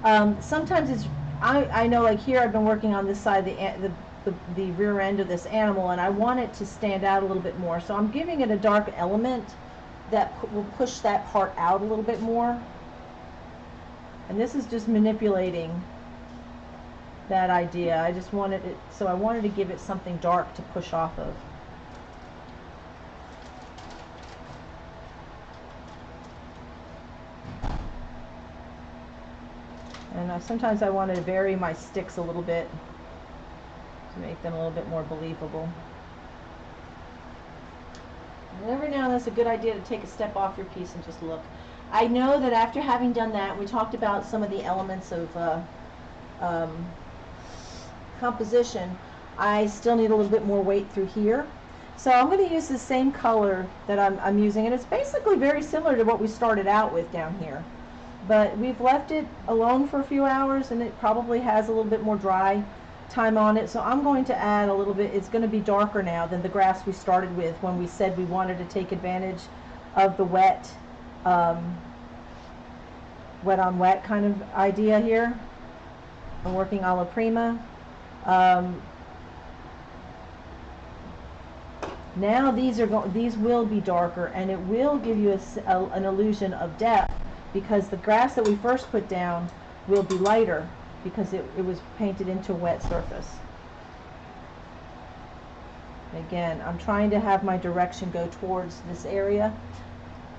Sometimes it's, I know like here I've been working on this side, the rear end of this animal, and I want it to stand out a little bit more. So I'm giving it a dark element that will push that part out a little bit more. And this is just manipulating that idea. I just wanted it, so I wanted to give it something dark to push off of. And sometimes I want to vary my sticks a little bit to make them a little bit more believable. And every now and then it's a good idea to take a step off your piece and just look. I know that after having done that, we talked about some of the elements of composition. I still need a little bit more weight through here. So I'm going to use the same color that I'm using, and it's basically very similar to what we started out with down here. But we've left it alone for a few hours, and it probably has a little bit more dry time on it. So I'm going to add a little bit. It's going to be darker now than the grass we started with when we said we wanted to take advantage of the wet on wet kind of idea here. I'm working a la prima. Now these will be darker, and it will give you an illusion of depth, because the grass that we first put down will be lighter because it was painted into a wet surface. Again, I'm trying to have my direction go towards this area,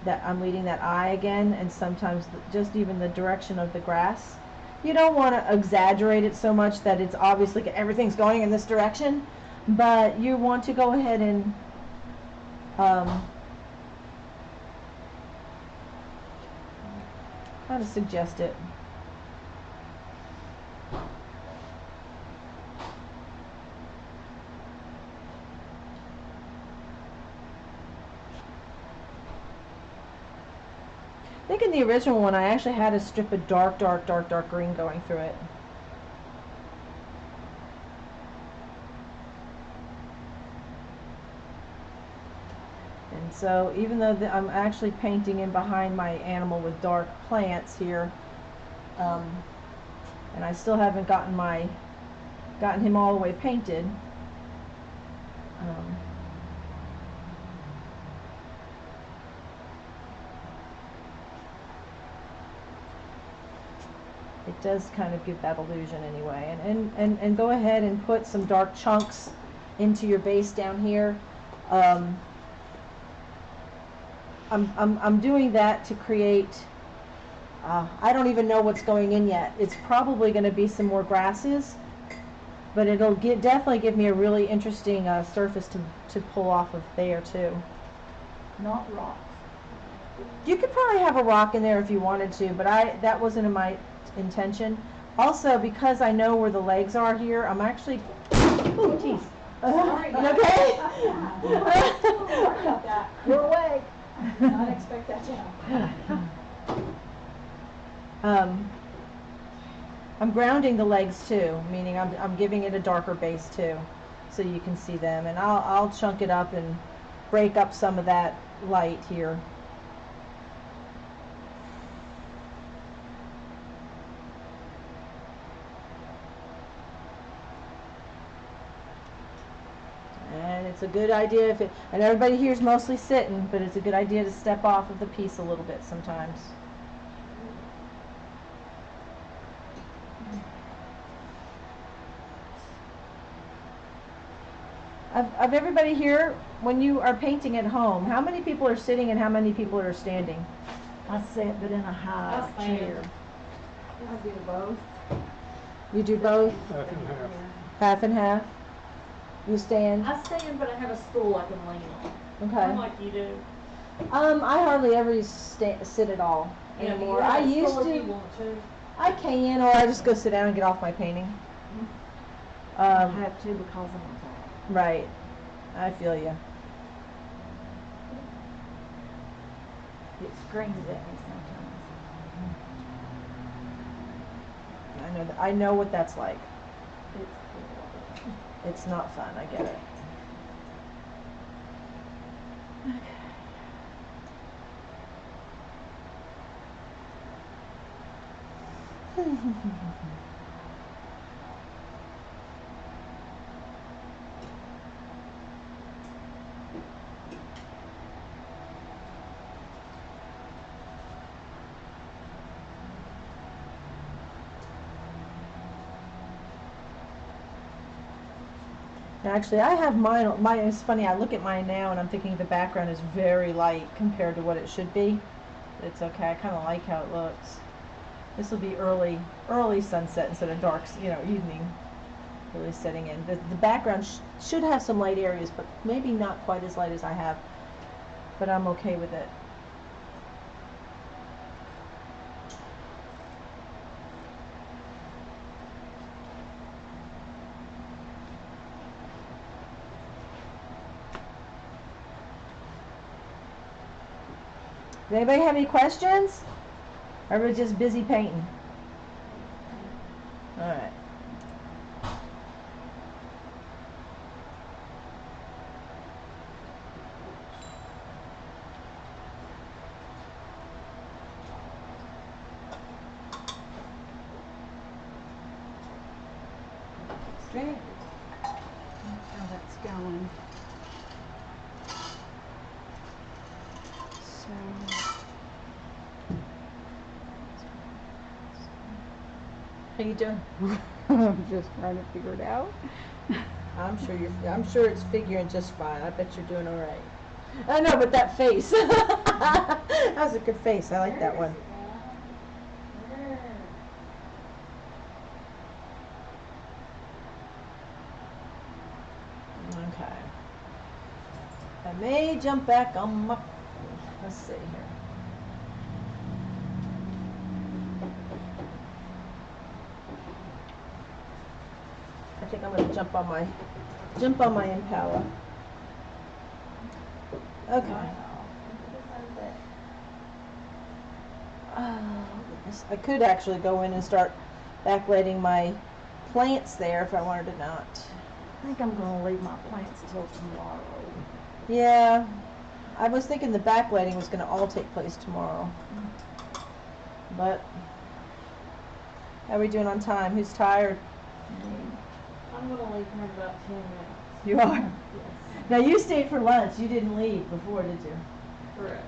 that I'm leading that eye again, and sometimes just even the direction of the grass. You don't want to exaggerate it so much that it's obviously everything's going in this direction, but you want to go ahead and how to suggest it. I think in the original one I actually had a strip of dark green going through it. And so even though I'm actually painting in behind my animal with dark plants here, and I still haven't gotten him all the way painted, it does kind of give that illusion anyway. And go ahead and put some dark chunks into your base down here. I'm doing that to create, I don't even know what's going in yet. It's probably going to be some more grasses, but it'll definitely give me a really interesting surface to pull off of there too. Not rocks. You could probably have a rock in there if you wanted to, but that wasn't in my intention. Also, because I know where the legs are here, I'm actually, oh jeez. You okay? Sorry about that. You're awake. Not expect that to happen. I'm grounding the legs too, meaning I'm giving it a darker base too, so you can see them, and I'll chunk it up and break up some of that light here. And it's a good idea and everybody here is mostly sitting, but it's a good idea to step off of the piece a little bit sometimes. Of everybody here, when you are painting at home, how many people are sitting and how many people are standing? I sit, but in a high I stand. chair. I do both. You do both? Half and half. Half and half? You stand? I stand, but I have a stool I can lean on. Okay. I'm like you do. I hardly ever sit at all You know, anymore. you have I a used stool if you to. want to. I can, or I just go sit down and get off my painting. I have to because of my back. Right. I feel you. It screams at me sometimes. I know what that's like. It's horrible. It's not fun. I get it. Actually, I have mine. It's funny. I look at mine now, and I'm thinking the background is very light compared to what it should be. It's okay. I kind of like how it looks. This will be early sunset instead of dark, evening. Really setting in. The background should have some light areas, but maybe not quite as light as I have. But I'm okay with it. Does anybody have any questions? Or are we just busy painting? All right. Great. That's how that's going. So. How you doing? I'm just trying to figure it out. I'm sure it's figuring just fine. I bet you're doing all right. I know, but that face. That was a good face. I like that one. Okay. I may jump back on my, let's see here. I think I'm gonna jump on my Impala. Okay. Oh, goodness. I could actually go in and start backlighting my plants there if I wanted to not. I think I'm gonna leave my plants till tomorrow. Yeah, I was thinking the backlighting was gonna all take place tomorrow. But, how are we doing on time? Who's tired? I'm gonna leave here in about 10 minutes. You are? Yes. Now you stayed for lunch, you didn't leave before, did you? Correct.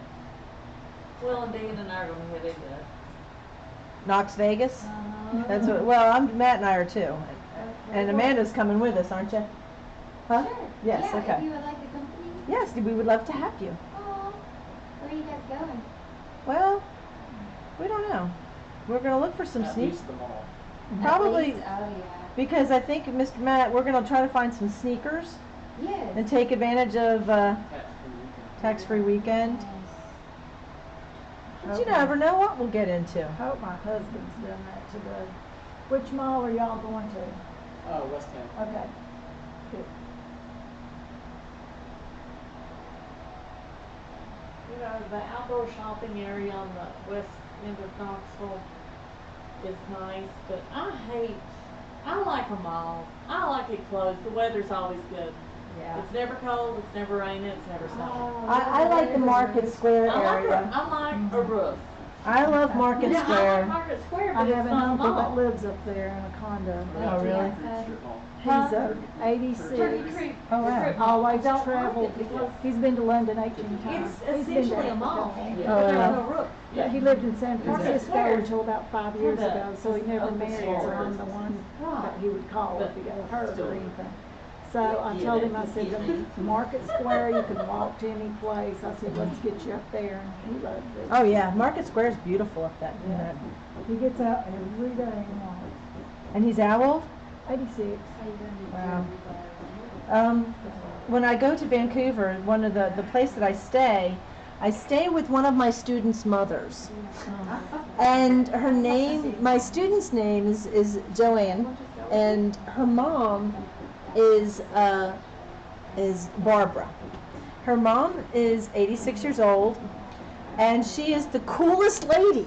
Well, and Dan and I are gonna head into Knox Vegas? That's what, well, Matt and I are too. And Amanda's coming with us, aren't you? Huh? Sure. Yes, Yeah, okay. if you would like to accompany me. Yes, we would love to have you. Aw, where are you guys going? Well, we don't know. We're gonna look for some At sneaks. least the mall. Probably, At least, oh yeah. because I think, Mr. Matt, we're gonna try to find some sneakers Yes. and take advantage of Tax-free weekend. tax-free weekend. But you never know what we'll get into. I hope my husband's done that today. Which mall are y'all going to? West End. Okay. Good. You know, the outdoor shopping area on the west end of Knoxville is nice, but I like them all. I like it closed. The weather's always good. Yeah. It's never cold, it's never raining, it's never snowing. I like the Market Square area. I like a roof. I love Market Yeah, I like Square. Market Square, I but it's have an not a uncle that mall. lives up there in a condo. Oh, really? Strip mall. He's 86. Oh, wow. Always Don't traveled. like it because He's been to London 18 times. it's He's been to essentially a Africa. mall, Yeah. but there's yeah. no roof. Yeah, he lived in San Market Francisco Square. until about 5 years the- ago, so he never open married, floor. so I'm the one that he would call if he got hurt Still. or anything. So I told him, I said, the Market Square, you can walk to any place. I said, let's get you up there, and he loves it. Oh, yeah, Market Square is beautiful up that, Yeah. He gets out every day and walks. And he's how old? 86. Wow. When I go to Vancouver, one of the place that I stay with one of my students' mothers. And her name, my student's name is Joanne, and her mom is Barbara. Her mom is 86 years old, and she is the coolest lady.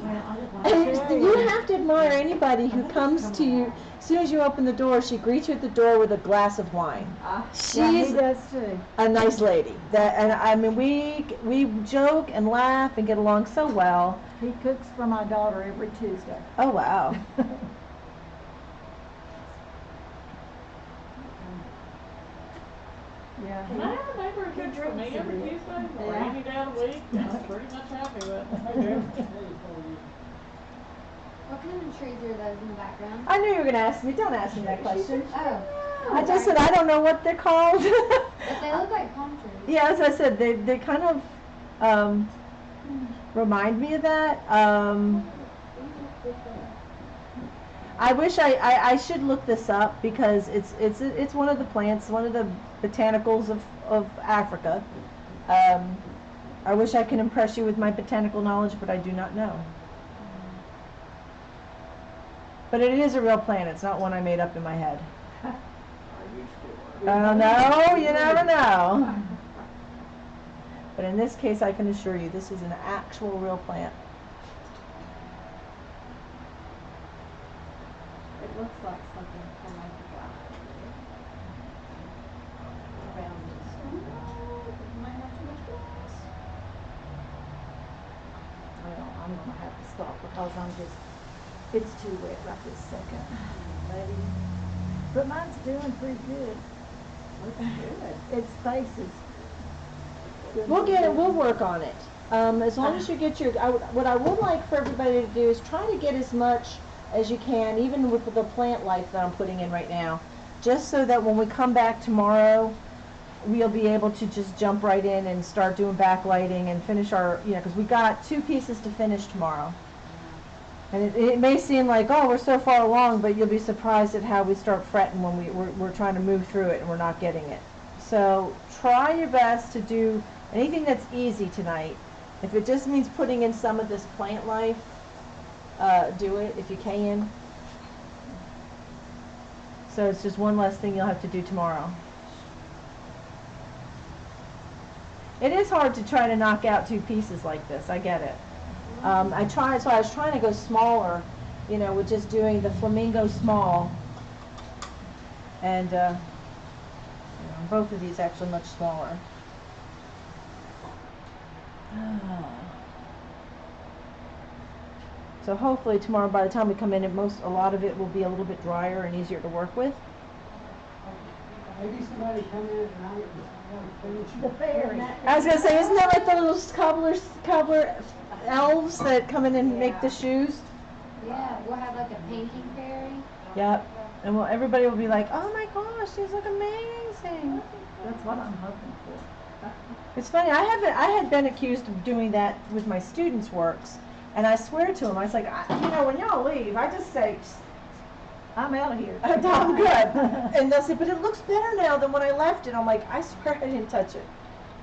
And you have to admire anybody who comes to you. As soon as you open the door, she greets you at the door with a glass of wine. Yeah, he She's does too. a nice lady. And I mean, we joke and laugh and get along so well. He cooks for my daughter every Tuesday. Oh, wow. Yeah. Can I have a neighbor who cooks for me every Tuesday or any day of the week? I'm pretty much happy with it. What kind of trees are those in the background? I knew you were going to ask me. Don't ask me that question. Oh, I just said I don't know what they're called. but they look like palm trees. Yeah, as I said, they kind of remind me of that. I wish I should look this up because it's one of the plants, one of the botanicals of Africa. I wish I could impress you with my botanical knowledge, but I do not know. But it is a real plant. It's not one I made up in my head. Oh no, you never know. But in this case, I can assure you, this is an actual real plant. It looks like something from like a guy. Around this. Might have too much grass. Well, I'm gonna have to stop because it's too wet right this second. Maybe. But mine's doing pretty good. Its face is. doing We'll pretty get it. good. We'll work on it. As long as you get your. What I would like for everybody to do is try to get as much as you can, even with the plant life that I'm putting in right now, just so that when we come back tomorrow, we'll be able to just jump right in and start doing backlighting and finish our. Because we got 2 pieces to finish tomorrow. And it may seem like, oh, we're so far along, but you'll be surprised at how we start fretting when we're trying to move through it and we're not getting it. So try your best to do anything that's easy tonight. If it just means putting in some of this plant life, do it if you can. So it's just one less thing you'll have to do tomorrow. It is hard to try to knock out 2 pieces like this, I get it. I was trying to go smaller, you know, with just doing the flamingo small. And, you know, both of these actually much smaller. So hopefully tomorrow, by the time we come in, a lot of it will be a little bit drier and easier to work with. Maybe somebody come in tonight and finish The fairy. I was gonna say, isn't that like the little cobbler elves that come in and make the shoes? Yeah, we'll have like a painting fairy. Yep. And everybody will be like, oh my gosh, these look amazing. That's what I'm hoping for. It's funny, I had been accused of doing that with my students' works, and I swear to them, I was like, you know, when y'all leave, I just say, I'm out of here. I'm good. And they'll say, but it looks better now than when I left it. I'm like, I swear I didn't touch it.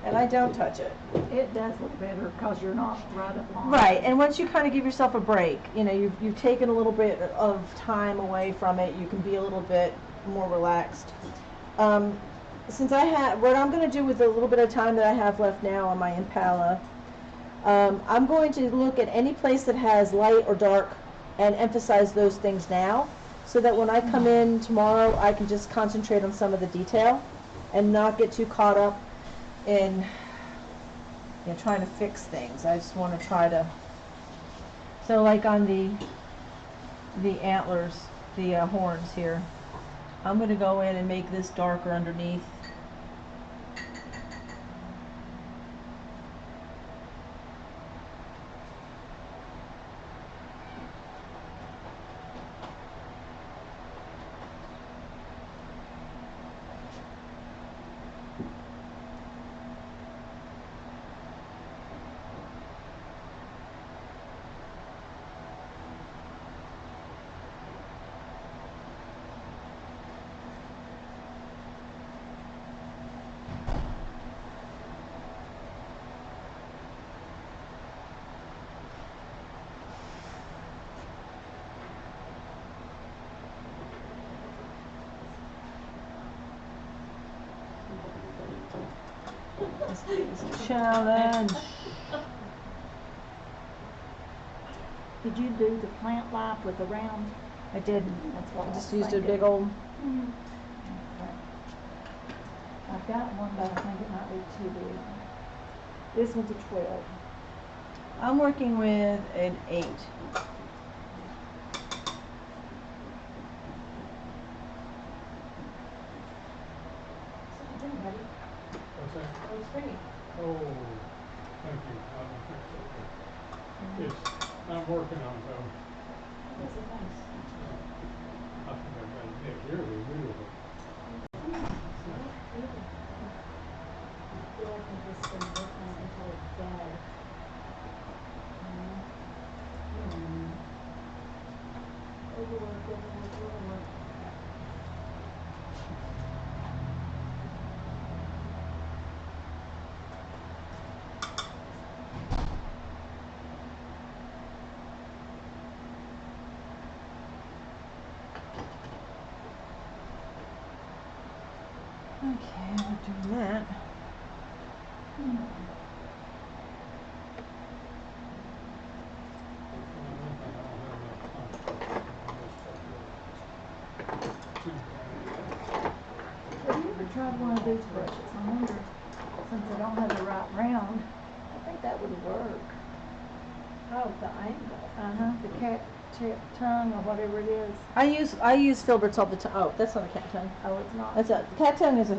And I don't touch it. It does look better because you're not right up on. Right, and once you kind of give yourself a break, you know, you've taken a little bit of time away from it, you can be a little bit more relaxed. Since what I'm going to do with the little bit of time that I have left now on my Impala, I'm going to look at any place that has light or dark and emphasize those things now, so that when I come in tomorrow, I can just concentrate on some of the detail and not get too caught up in, you know, trying to fix things. I just want to try to, so like on the antlers, the horns here, I'm going to go in and make this darker underneath. Challenge. Did you do the plant life with the round? I did. That's what I I just was used a thinking. big old. Okay. I've got one, but I think it might be too big. This one's a 12. I'm working with an 8. What's that? It's pretty. Oh, thank you. I don't think so. I'm working on it though. This is nice. I think I've got it next year, we will. I feel like I've just been working until it's dead. Overwork. Okay, we're doing that. Have you ever tried one of these brushes? I wonder, since I don't have the right round, I think that would work. Oh, the angle. The cat tongue or whatever it is. I use filberts all the time. Oh, that's not a cat tongue. Oh, it's not? That's a cat tongue is a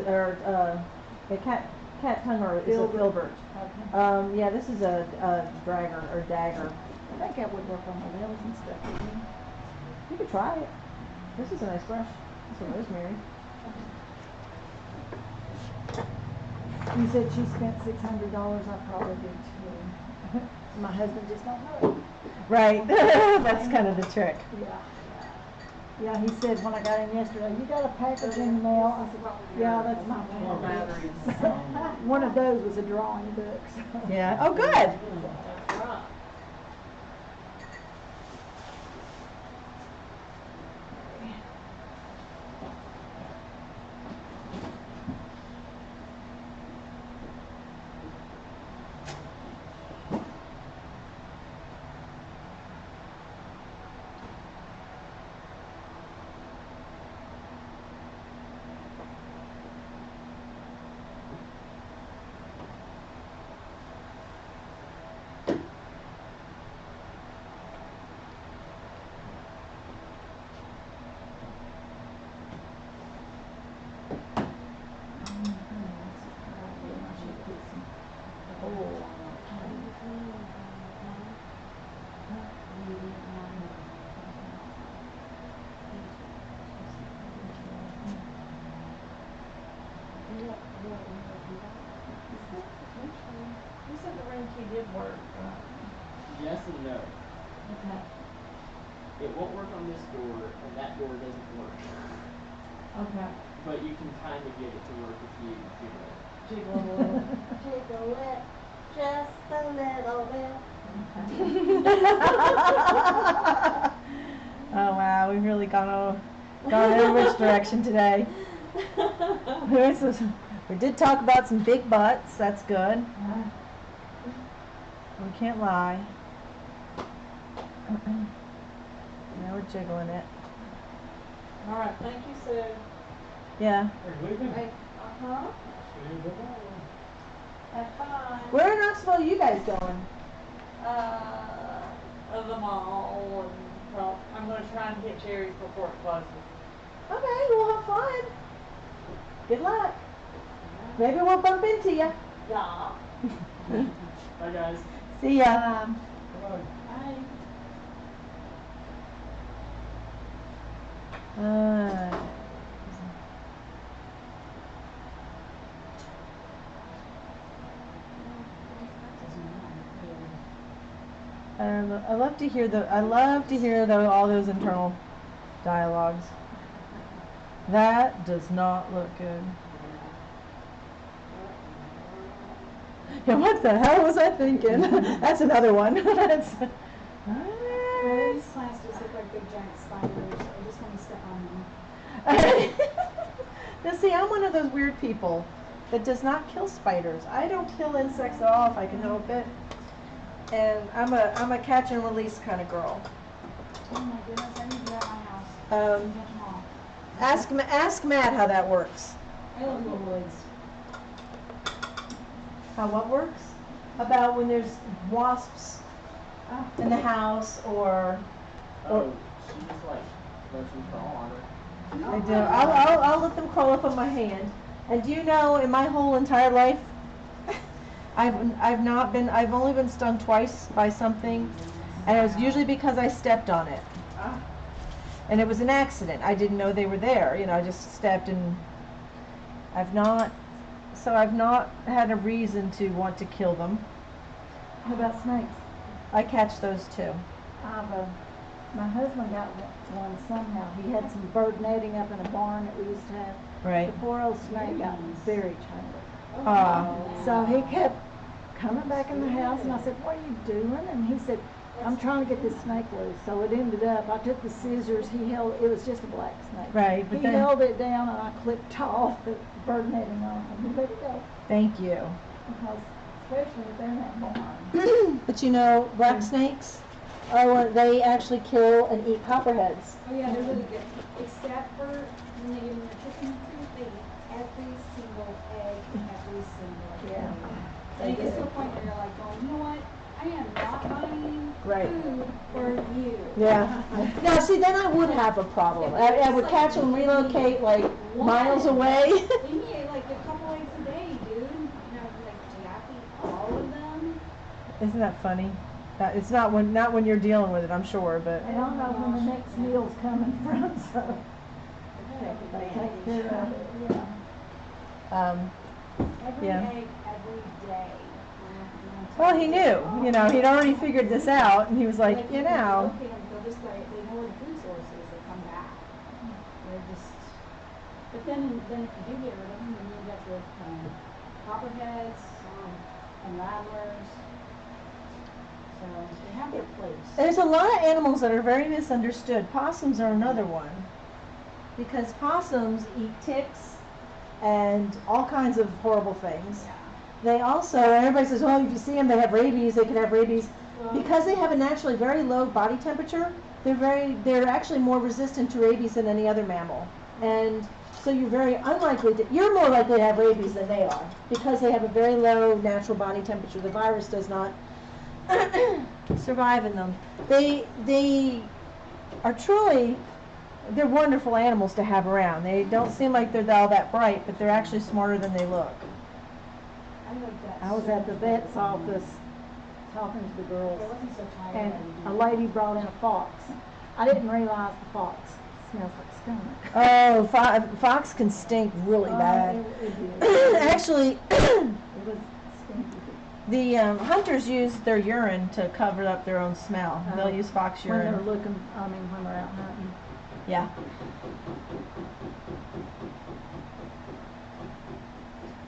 cat tongue or is a filbert. Okay. Yeah, this is a dragger or dagger. I think that would work on the nails and stuff, wouldn't it? You could try it. This is a nice brush. This is rosemary. You said she spent $600. I probably did too. My husband just don't know. Right. That's kind of the trick. Yeah. Yeah, he said when I got in yesterday, you got a package in the mail? I said, yeah, that's my More battery. batteries. One of those was a drawing book. So. Yeah. Oh, good. That's right. You said the ring key did work. Yes and no. Okay. It won't work on this door, and that door doesn't work. Okay. But you can kind of get it to work if you jiggle it. Jiggle a little. Jiggle it just a little bit. Oh wow, we've really gone in a rich direction today. We did talk about some big butts. That's good. We can't lie. Now we're jiggling it. All right. Thank you, Sue. Yeah. Are you leaving? Uh-huh. See you tomorrow. Have fun. Where in Knoxville are you guys going? Of the mall, and well, I'm going to try and hit Jerry's before it closes. Okay, we'll have fun. Good luck. Maybe we'll bump into you. Yeah. Bye, guys. See ya. Bye. Bye. I love to hear all those internal dialogues. That does not look good. Yeah, what the hell was I thinking? That's another one. That's, These plants just look like big giant spiders. I just want to step on them. now see, I'm one of those weird people that does not kill spiders. I don't kill insects at all if I can help it. And I'm a catch and release kind of girl. Oh my goodness, I need to get out of my house. Catch them all. Ask Matt how that works. I live in the woods. How what works? About when there's wasps in the house or Oh, she just like lets them crawl on her. I do. I'll let them crawl up on my hand. And do you know, in my whole entire life, I've only been stung twice by something, and it was usually because I stepped on it. And it was an accident. I didn't know they were there. You know, I just stepped, and I've not had a reason to want to kill them. How about snakes? I catch those too. My husband got one somehow. He had some bird netting up in a barn that we used to have. Right. The poor old snake got very tangled. Ah. So he kept coming back in the house, and I said, "What are you doing?" And he said, "I'm trying to get this snake loose." So it ended up, I took the scissors, it was just a black snake. Right, but He then- held it down, and I clipped off the bird netting off, and he let it go. Thank you. Because, especially if they're in that barn. But you know, black snakes, they actually kill and eat copperheads. Oh yeah, they're really good. Except for when they get in their chicken coop, they eat every single egg and every single Yeah. And it gets to a point where you're like, going, you know what? I am not buying Right. food for you. Yeah. Now, see, then I would have a problem. I would catch them, relocate like miles away. They need like a couple eggs a day, dude. You know, like, do you have to eat all of them? Isn't that funny? It's not when you're dealing with it, I'm sure, but. And I don't know when the next meal's coming from, so they take care of it, yeah. Every Yeah. egg, every day. Well, he knew. You know, he'd already figured this out, and he was like, you know. Okay, go this way. They know where the food source is. They come back. They're just, But then if you do get rid of them, then you got the, copperheads, and rattlers. So they have their place. There's a lot of animals that are very misunderstood. Possums are another one. Because possums eat ticks and all kinds of horrible things. Yeah. They also, everybody says, well, if you see them, they have rabies, they could have rabies. Well, Because they have a naturally very low body temperature, they're actually more resistant to rabies than any other mammal. And so you're more likely to have rabies than they are, because they have a very low natural body temperature. The virus does not survive in them. They are truly, they're wonderful animals to have around. They don't seem like they're all that bright, but they're actually smarter than they look. I was at the vet's office talking to the girls, It wasn't so tired. and a lady brought in a fox. I didn't realize the fox smells like skunk. Oh, fox can stink really bad. It did. Actually, It was stinky. the hunters use their urine to cover up their own smell. They'll use fox When they're urine. when they're out hunting. Yeah.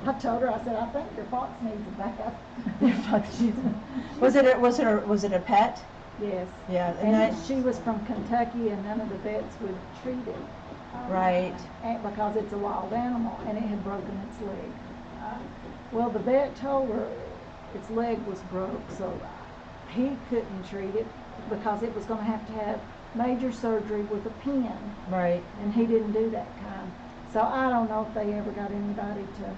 I told her, I said, I think your fox needs a bath. Was it a pet? Yes. Yeah. And she was from Kentucky, and none of the vets would treat it. Right. Because it's a wild animal, and it had broken its leg. Well, the vet told her its leg was broke, so he couldn't treat it because it was going to have major surgery with a pin, Right. and he didn't do that kind. So I don't know if they ever got anybody to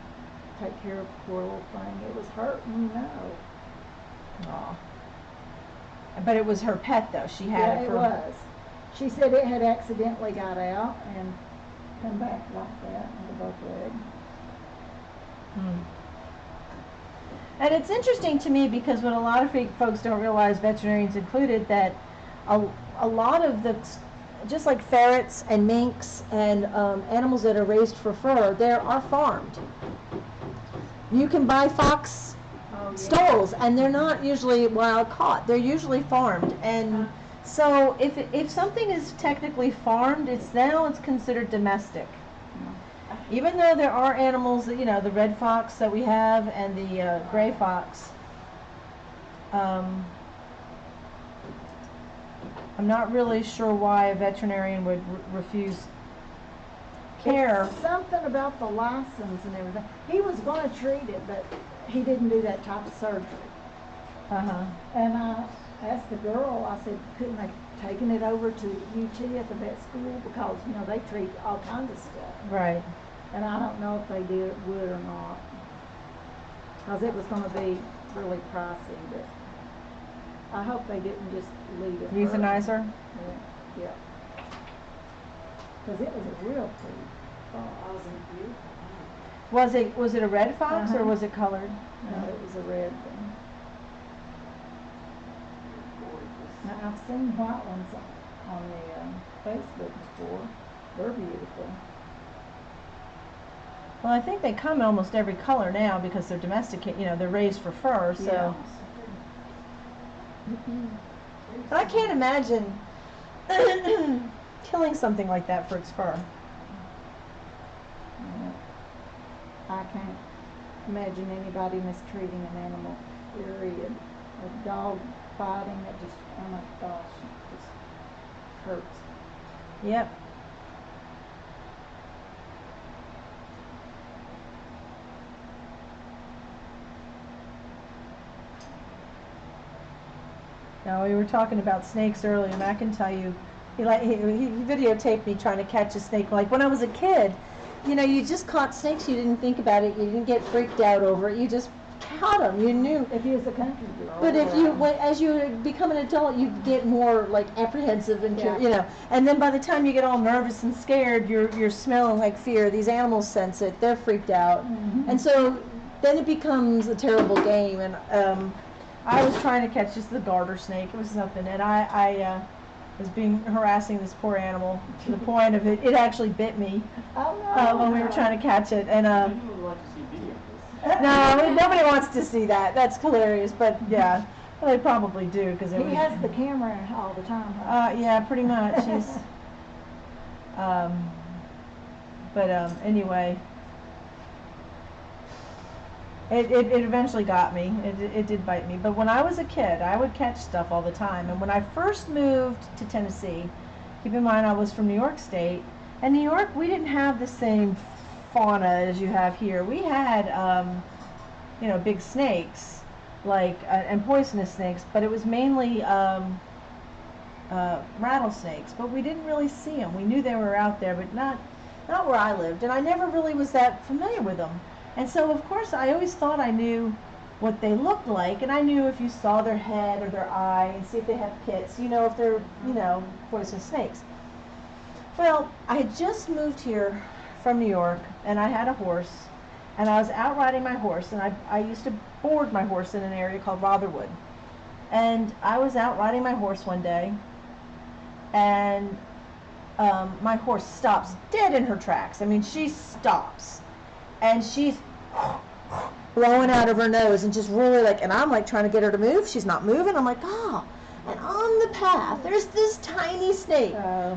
take care of the poor little thing. It was hurting, Aw. But it was her pet, though. She had Yeah, it it for. was. She said it had accidentally got out and come back like that on the both legs. Hmm. And it's interesting to me because what a lot of folks don't realize, veterinarians included, that a lot of just like ferrets and minks and animals that are raised for fur, they are farmed. You can buy fox stalls, and they're not usually wild caught. They're usually farmed. And so if something is technically farmed, it's considered domestic. Even though there are animals, the red fox that we have and the gray fox, I'm not really sure why a veterinarian would refuse care. It's something about the license and everything. He was going to treat it, but he didn't do that type of surgery. Uh-huh. And I asked the girl, I said, couldn't they taken it over to UT at the vet school? Because, they treat all kinds of stuff. Right. And I don't know if they would or not. Because it was going to be really pricey, but I hope they didn't just leave it. Euthanize her? Yeah. Because it was a real pretty fox. Was it a red fox or Uh-huh. was it colored? No, it was a red one. Now, I've seen white ones on the Facebook before. They're beautiful. Well, I think they come in almost every color now because they're domesticated, they're raised for fur, so. But I can't imagine killing something like that for its fur. Yeah. I can't imagine anybody mistreating an animal, period. A dog fighting, it just, oh my gosh, it just hurts. Yep. Now, we were talking about snakes earlier, and I can tell you, he videotaped me trying to catch a snake. Like when I was a kid, you just caught snakes. You didn't think about it. You didn't get freaked out over it. You just caught them. You knew. If he was a country girl. But as you become an adult, you get more like apprehensive and and then by the time you get all nervous and scared, you're smelling like fear. These animals sense it. They're freaked out, and so then it becomes a terrible game. And I was trying to catch just the garter snake. It was something, and I was harassing this poor animal to the point of it actually bit me when we were trying to catch it. And People would like to see video of this. no, nobody wants to see that. That's hilarious, but yeah, well, they probably do because He has the camera all the time. Huh? yeah, pretty much. He's But anyway, it eventually got me. It did bite me. But when I was a kid, I would catch stuff all the time. And when I first moved to Tennessee, keep in mind I was from New York State. And New York, we didn't have the same fauna as you have here. We had, big snakes, like, and poisonous snakes, but it was mainly rattlesnakes. But we didn't really see them. We knew they were out there, but not where I lived. And I never really was that familiar with them. And so, of course, I always thought I knew what they looked like, and I knew if you saw their head or their eye and see if they have pits, if they're, poisonous snakes. Well, I had just moved here from New York, and I had a horse, and I was out riding my horse, and I used to board my horse in an area called Rotherwood. And I was out riding my horse one day, and my horse stops dead in her tracks. I mean, she stops, and she's blowing out of her nose and just really and I'm like trying to get her to move. She's not moving. I'm like, oh. And on the path, there's this tiny snake.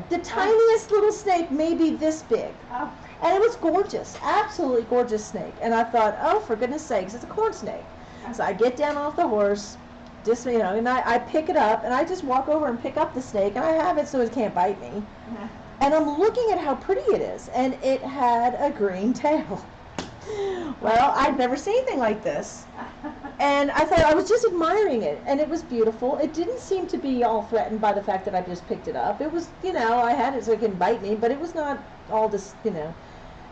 The tiniest little snake, maybe this big. And it was gorgeous, absolutely gorgeous snake. And I thought, oh, for goodness sakes, it's a corn snake. So I get down off the horse, just, and I pick it up, and I just walk over and pick up the snake, and I have it so it can't bite me. And I'm looking at how pretty it is, and it had a green tail. Well, I'd never seen anything like this. And I thought I was just admiring it, and it was beautiful. It didn't seem to be all threatened by the fact that I just picked it up. It was, I had it so it couldn't bite me, but it was not all just, And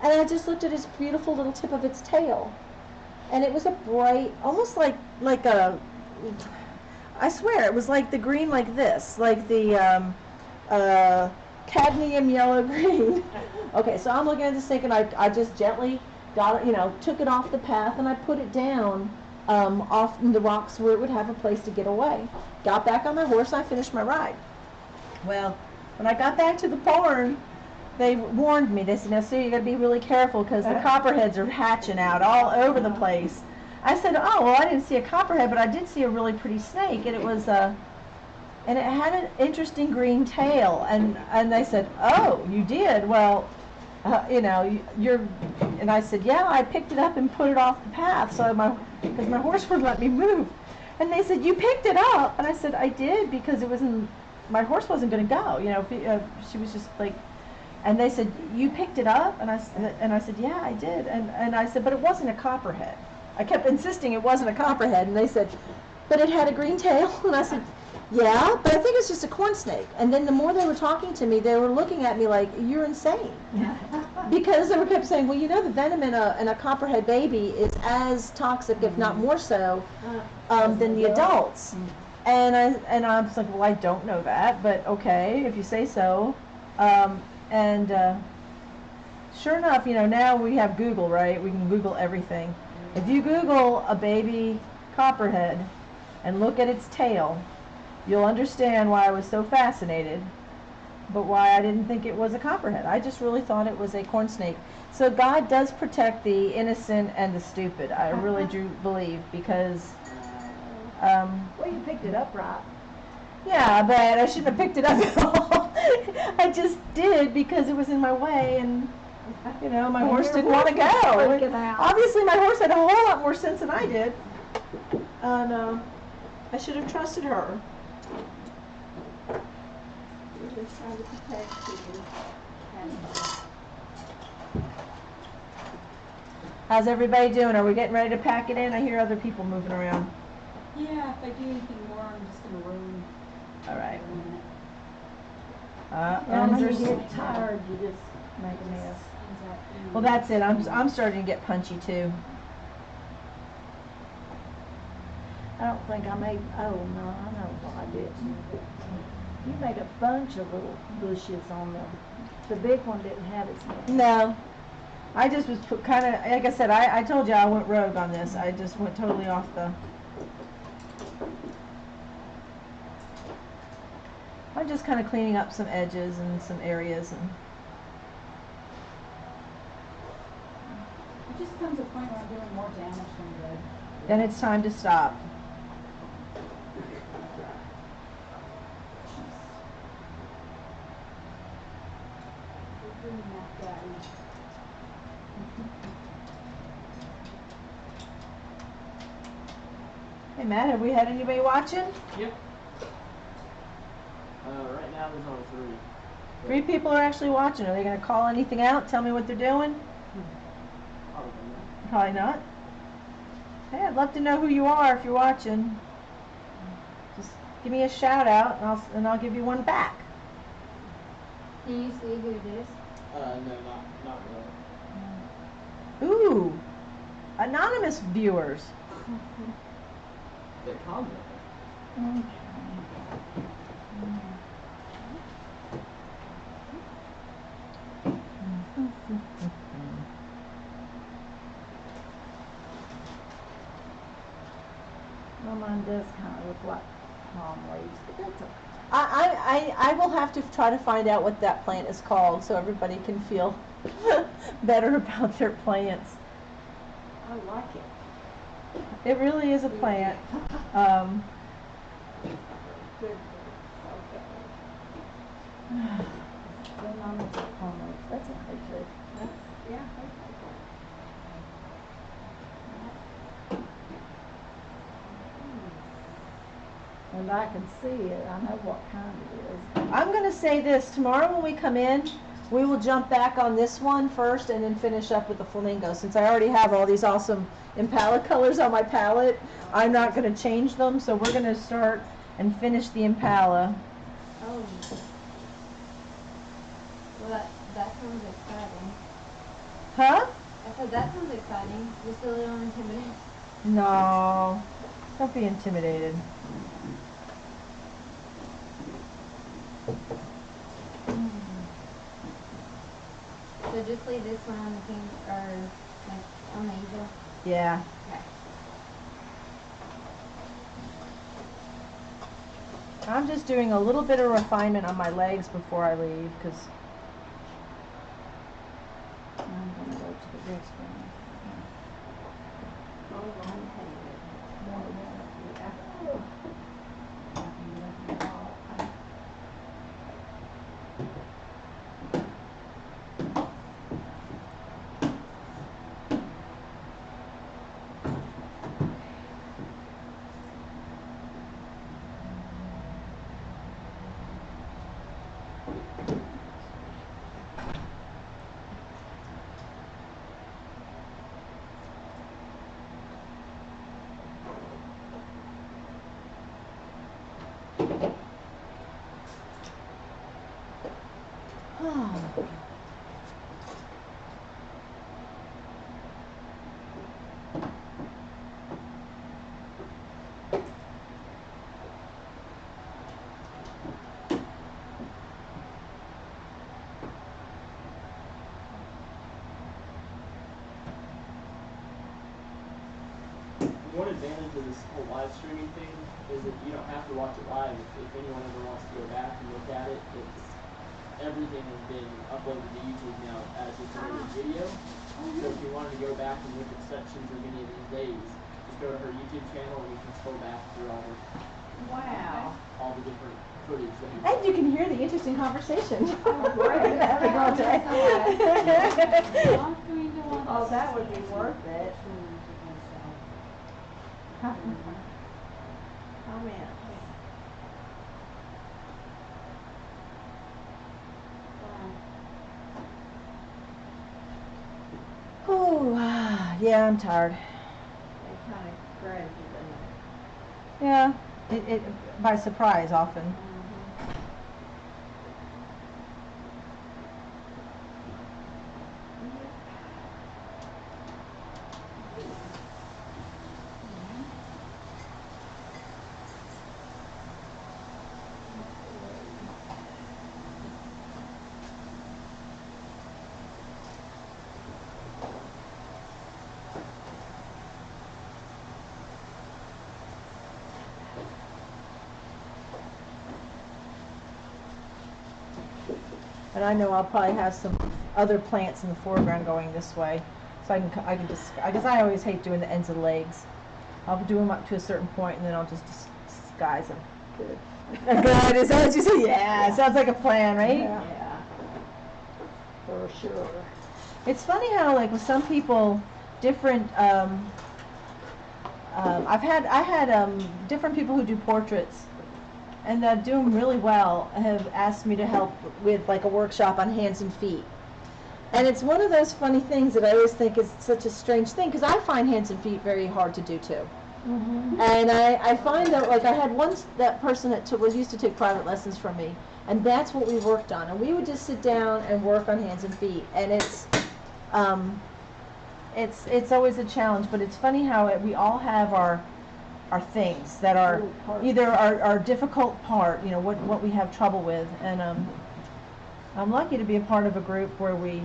I just looked at its beautiful little tip of its tail. And it was a bright, almost like a, I swear, it was like the green like this, like the cadmium yellow green. Okay, so I'm looking at the snake, and I just gently got it, took it off the path, and I put it down off in the rocks where it would have a place to get away. Got back on my horse, and I finished my ride. Well, when I got back to the barn, they warned me. They said, now, Sue, you got to be really careful because the copperheads are hatching out all over the place. I said, oh, well, I didn't see a copperhead, but I did see a really pretty snake, and it was and it had an interesting green tail. And they said, oh, you did? Well, you're, and I said, yeah, I picked it up and put it off the path, because my horse wouldn't let me move. And they said, you picked it up? And I said, I did, because my horse wasn't going to go, she was just like, and they said, you picked it up? And I said, yeah, I did. And I said, but it wasn't a copperhead. I kept insisting it wasn't a copperhead, and they said, but it had a green tail? And I said, yeah, but I think it's just a corn snake. And then the more they were talking to me, they were looking at me like, you're insane. Because they kept saying, well, the venom in a copperhead baby is as toxic, if not more so, than the adults. And I was like, well, I don't know that, but okay, if you say so. Sure enough, now we have Google, right? We can Google everything. If you Google a baby copperhead and look at its tail, you'll understand why I was so fascinated, but why I didn't think it was a copperhead. I just really thought it was a corn snake. So God does protect the innocent and the stupid. I really do believe, because Well, you picked it up right. yeah, but I shouldn't have picked it up at all. I just did because it was in my way, and my horse didn't want to go. Obviously, my horse had a whole lot more sense than I did, and I should have trusted her. We're just trying to protect you. How's everybody doing? Are we getting ready to pack it in? I hear other people moving around. Yeah, if I do anything more, I'm just gonna room All right. for a minute. When you get tired, you just make a mess. Exactly. Well, that's it. I'm starting to get punchy too. I don't think I made, oh no, I know what I did. You made a bunch of little bushes on the big one didn't have its name. No, I just was kind of, like I said, I told you I went rogue on this. I just went totally off the. I'm just kind of cleaning up some edges and some areas, and It just comes a point where I'm doing more damage than good. then it's time to stop. We're bringing that daddy. Hey Matt, have we had anybody watching? Yep. Right now there's only 3. 3 people are actually watching. Are they going to call anything out? Tell me what they're doing? Probably not. Probably not. Hey, I'd love to know who you are if you're watching. Just give me a shout out and I'll give you one back. Can you see who it is? No, not really. Ooh, anonymous viewers. They comment. Well, mine does kind of look like palm leaves, but that's okay. I will have to try to find out what that plant is called so everybody can feel better about their plants. I like it. It really is a plant. Good. Okay. Then I'm gonna take palm leaves. That's okay too. That's, yeah, and I can see it. I know what kind it is. I'm going to say this. Tomorrow when we come in, we will jump back on this one first and then finish up with the flamingo. Since I already have all these awesome Impala colors on my palette, I'm not going to change them. So we're going to start and finish the Impala. Oh. Well, that sounds exciting. Huh? I said that sounds exciting. Just a little intimidating. No. Don't be intimidated. So just leave this one on the pink, or like on the angel? Yeah. Okay. I'm just doing a little bit of refinement on my legs before I leave, because I'm gonna go to the restroom. Oh, I'm painted. More than that, yeah. One advantage of this whole live streaming thing is that you don't have to watch it live. If anyone ever wants to go back and look at it, everything has been uploaded to YouTube now as just a video. So if you wanted to go back and look at sections of any of these days, just go to her YouTube channel and you can scroll back through Wow. all the different footage that you and you can hear the interesting conversation. Great. Having all day. Oh, that would be worth it. Come in. Oh, yeah, I'm tired. They kind of grabbed you, Yeah, it by surprise often. And I know I'll probably have some other plants in the foreground going this way, so I can just, because I always hate doing the ends of the legs. I'll do them up to a certain point and then I'll just disguise them. Good. Good, is that what you said? Yeah, sounds like a plan, right? Yeah. For sure. It's funny how, like, with some people, different I had different people who do portraits and that do them really well have asked me to help with like a workshop on hands and feet. And it's one of those funny things that I always think is such a strange thing because I find hands and feet very hard to do too. And I find that like I had that person that was used to take private lessons from me, and that's what we worked on. And we would just sit down and work on hands and feet, and it's always a challenge. But it's funny how we all have our things that are either our difficult part, you know, what we have trouble with, and I'm lucky to be a part of a group where we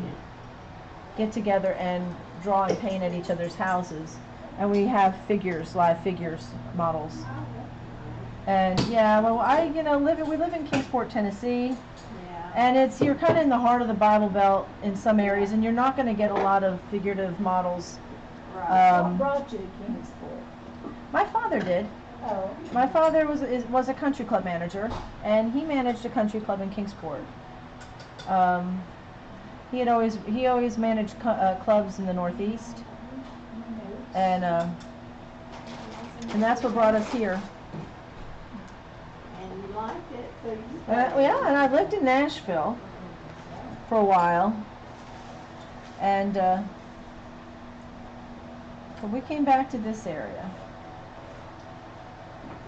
get together and draw and paint at each other's houses. And we have live figures, models. And yeah, well, we live in Kingsport, Tennessee. Yeah. And you're kind of in the heart of the Bible Belt in some areas, and you're not going to get a lot of figurative models. Right. What brought you to Kingsport? My father did. Oh. My father was a country club manager, and he managed a country club in Kingsport. He always managed clubs in the Northeast. And that's what brought us here. And you liked it, so you Yeah, and I lived in Nashville for a while, and but we came back to this area.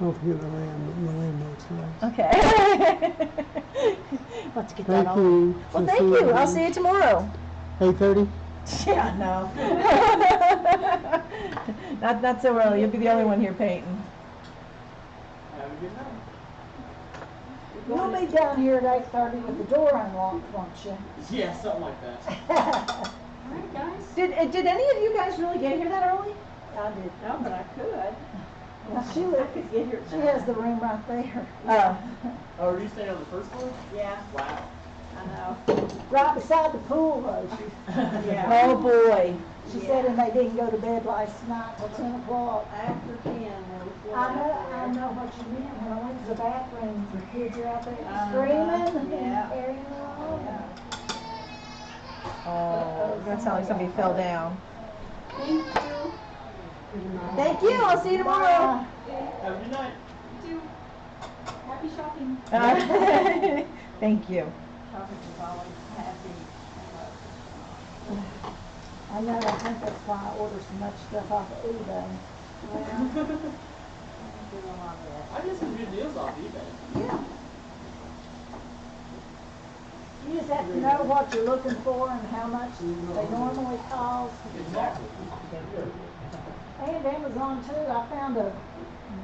Don't forget the landmarks, right? Okay. Let's get that Thank on. you. Well, thank you. I'll see you tomorrow. 8:30? Yeah, no. not so early. You'll be the only one here painting. Have a good night. You'll be down here at 8:30 with the door unlocked, won't you? Yeah, something like that. Alright, guys. Did any of you guys really get here that early? I did. No, but I could. Now, she could get here. She has the room right there. Oh, are you staying on the first floor? Yeah, Wow. I know. Right beside the pool, though. Yeah. Oh boy. She said, and they didn't go to bed last night till 10 o'clock. After 10, there was I know what you mean. When I went to the bathroom, the kids are out there Uh-huh. screaming and Yeah. carrying on. Yeah. Oh, that sounds like somebody fell down. Thank you. Thank you. I'll see you tomorrow. Have a good night. You too. Happy shopping. Thank you. Shopping is always happy. I know, I think that's why I order so much stuff off of eBay. I get some good deals off eBay. Yeah. You just have to know what you're looking for and how much they normally cost. Exactly. And Amazon too. I found a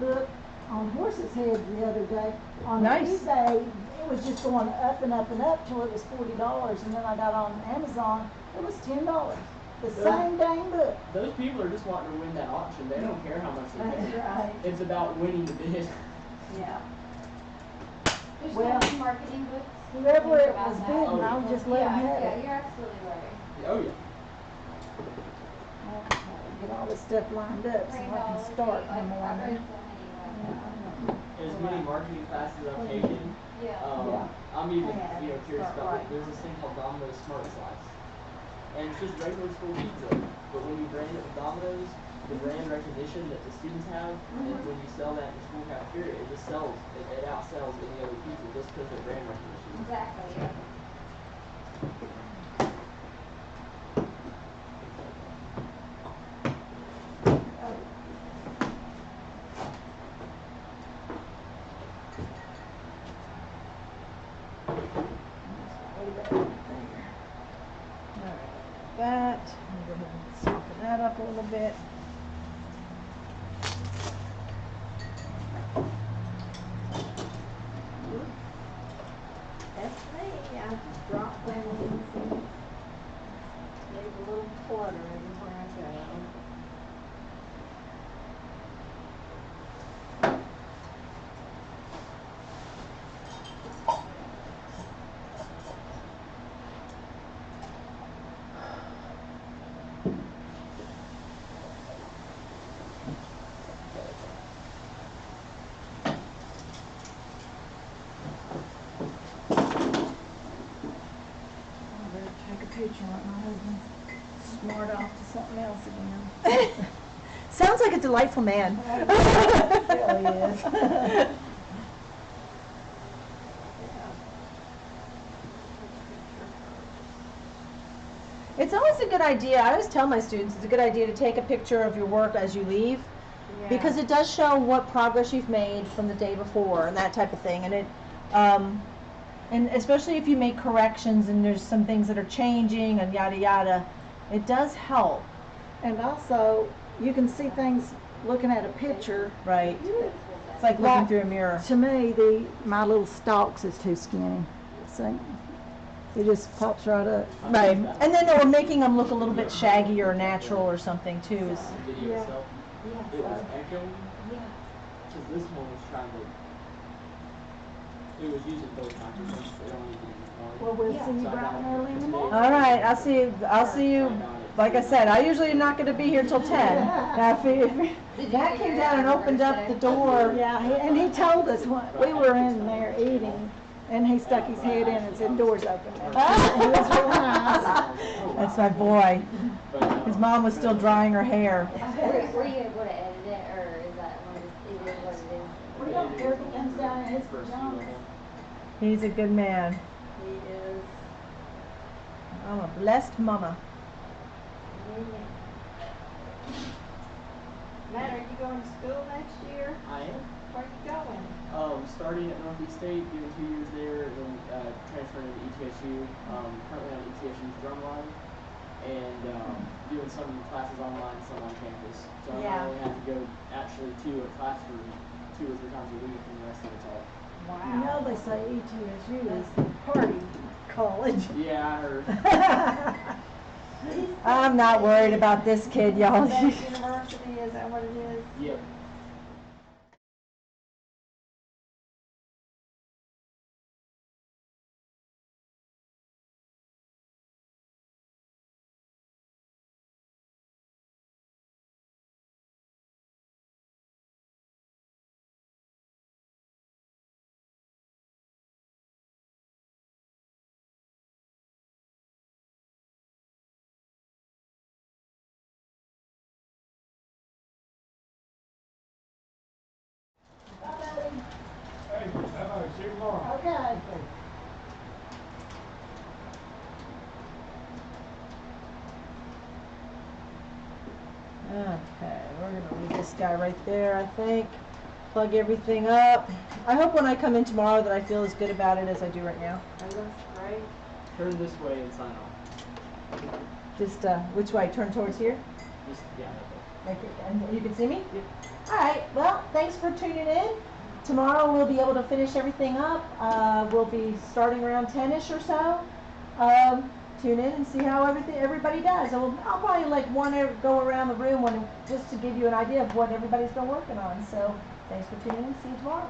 book on horses' heads the other day. On Nice. eBay, it was just going up and up and up till it was $40, and then I got on Amazon, it was $10. The same dang book. Those people are just wanting to win that auction. They don't care how much they That's pay. right. It's about winning the bid. Yeah. There's Well, so many marketing books. Whoever it about was that. bidding, I would just let Yeah, them have yeah, it. you're absolutely right. Oh yeah. Okay, get all this stuff lined up so I can start in the morning. As many marketing classes I've taken, Yeah. I'm even Yeah. curious Start about right. it. There's this thing called Domino's Smart Slice, and it's just regular school pizza. But when you brand it with Domino's, the brand recognition that the students have, and when you sell that in the school cafeteria, it just sells. It outsells any other pizza just because of brand recognition. Exactly, yeah. That. I'm going to go ahead and soften that up a little bit. That's me. I just drop things and leave a little clutter everywhere I go. I better take a picture and let my husband smart off to something else again. Sounds like a delightful man. Really is. It's always a good idea. I always tell my students it's a good idea to take a picture of your work as you leave, because it does show what progress you've made from the day before and that type of thing. And and especially if you make corrections and there's some things that are changing and yada yada, it does help. And also, you can see things looking at a picture. Right. It's like looking Like, through a mirror. To me, my little stalks is too skinny. See? It just pops right up. Right. And then we're making them look a little bit shaggy or natural or something too. Is The video Yeah. itself, it was echoing, because this one was trying to, it was using both microphones, so it only needed one. Well, we'll see you So I bright got and it early in the today. morning. all right. I'll see you. Like I said, I usually am not going to be here till 10. Now, if that came down and opened up the door. Yeah, and he told us when we were in there eating, and he stuck his head in and said, doors open. He was real nice. That's my boy. His mom was still drying her hair. Were you able to edit it, or is that one just, it is what it is? We don't care if he comes down in his pajamas. He's a good man. He is. I'm a blessed mama. Matt, are you going to school next year? I am. Where are you going? Starting at Northeast State, doing 2 years there, then transferring to ETSU. Currently on ETSU's drumline, and doing some classes online, some on campus. So I only have to go actually to a class for 2 or 3 times a week, and the rest of it's all. You know they say ETSU is the party college. Yeah, I heard. I'm not worried about this kid, y'all. Is that university? Is that what it is? Yep. Hey, see you tomorrow. Okay. Okay, we're gonna leave this guy right there, I think. Plug everything up. I hope when I come in tomorrow that I feel as good about it as I do right now. It looks great. Turn this way and sign off. Just, which way? Turn towards here? Just, yeah, Right here. And you can see me? All right, well, thanks for tuning in. Tomorrow we'll be able to finish everything up. We'll be starting around 10-ish or so. Tune in and see how everybody does. I'll probably want to go around the room just to give you an idea of what everybody's been working on. So thanks for tuning in. See you tomorrow.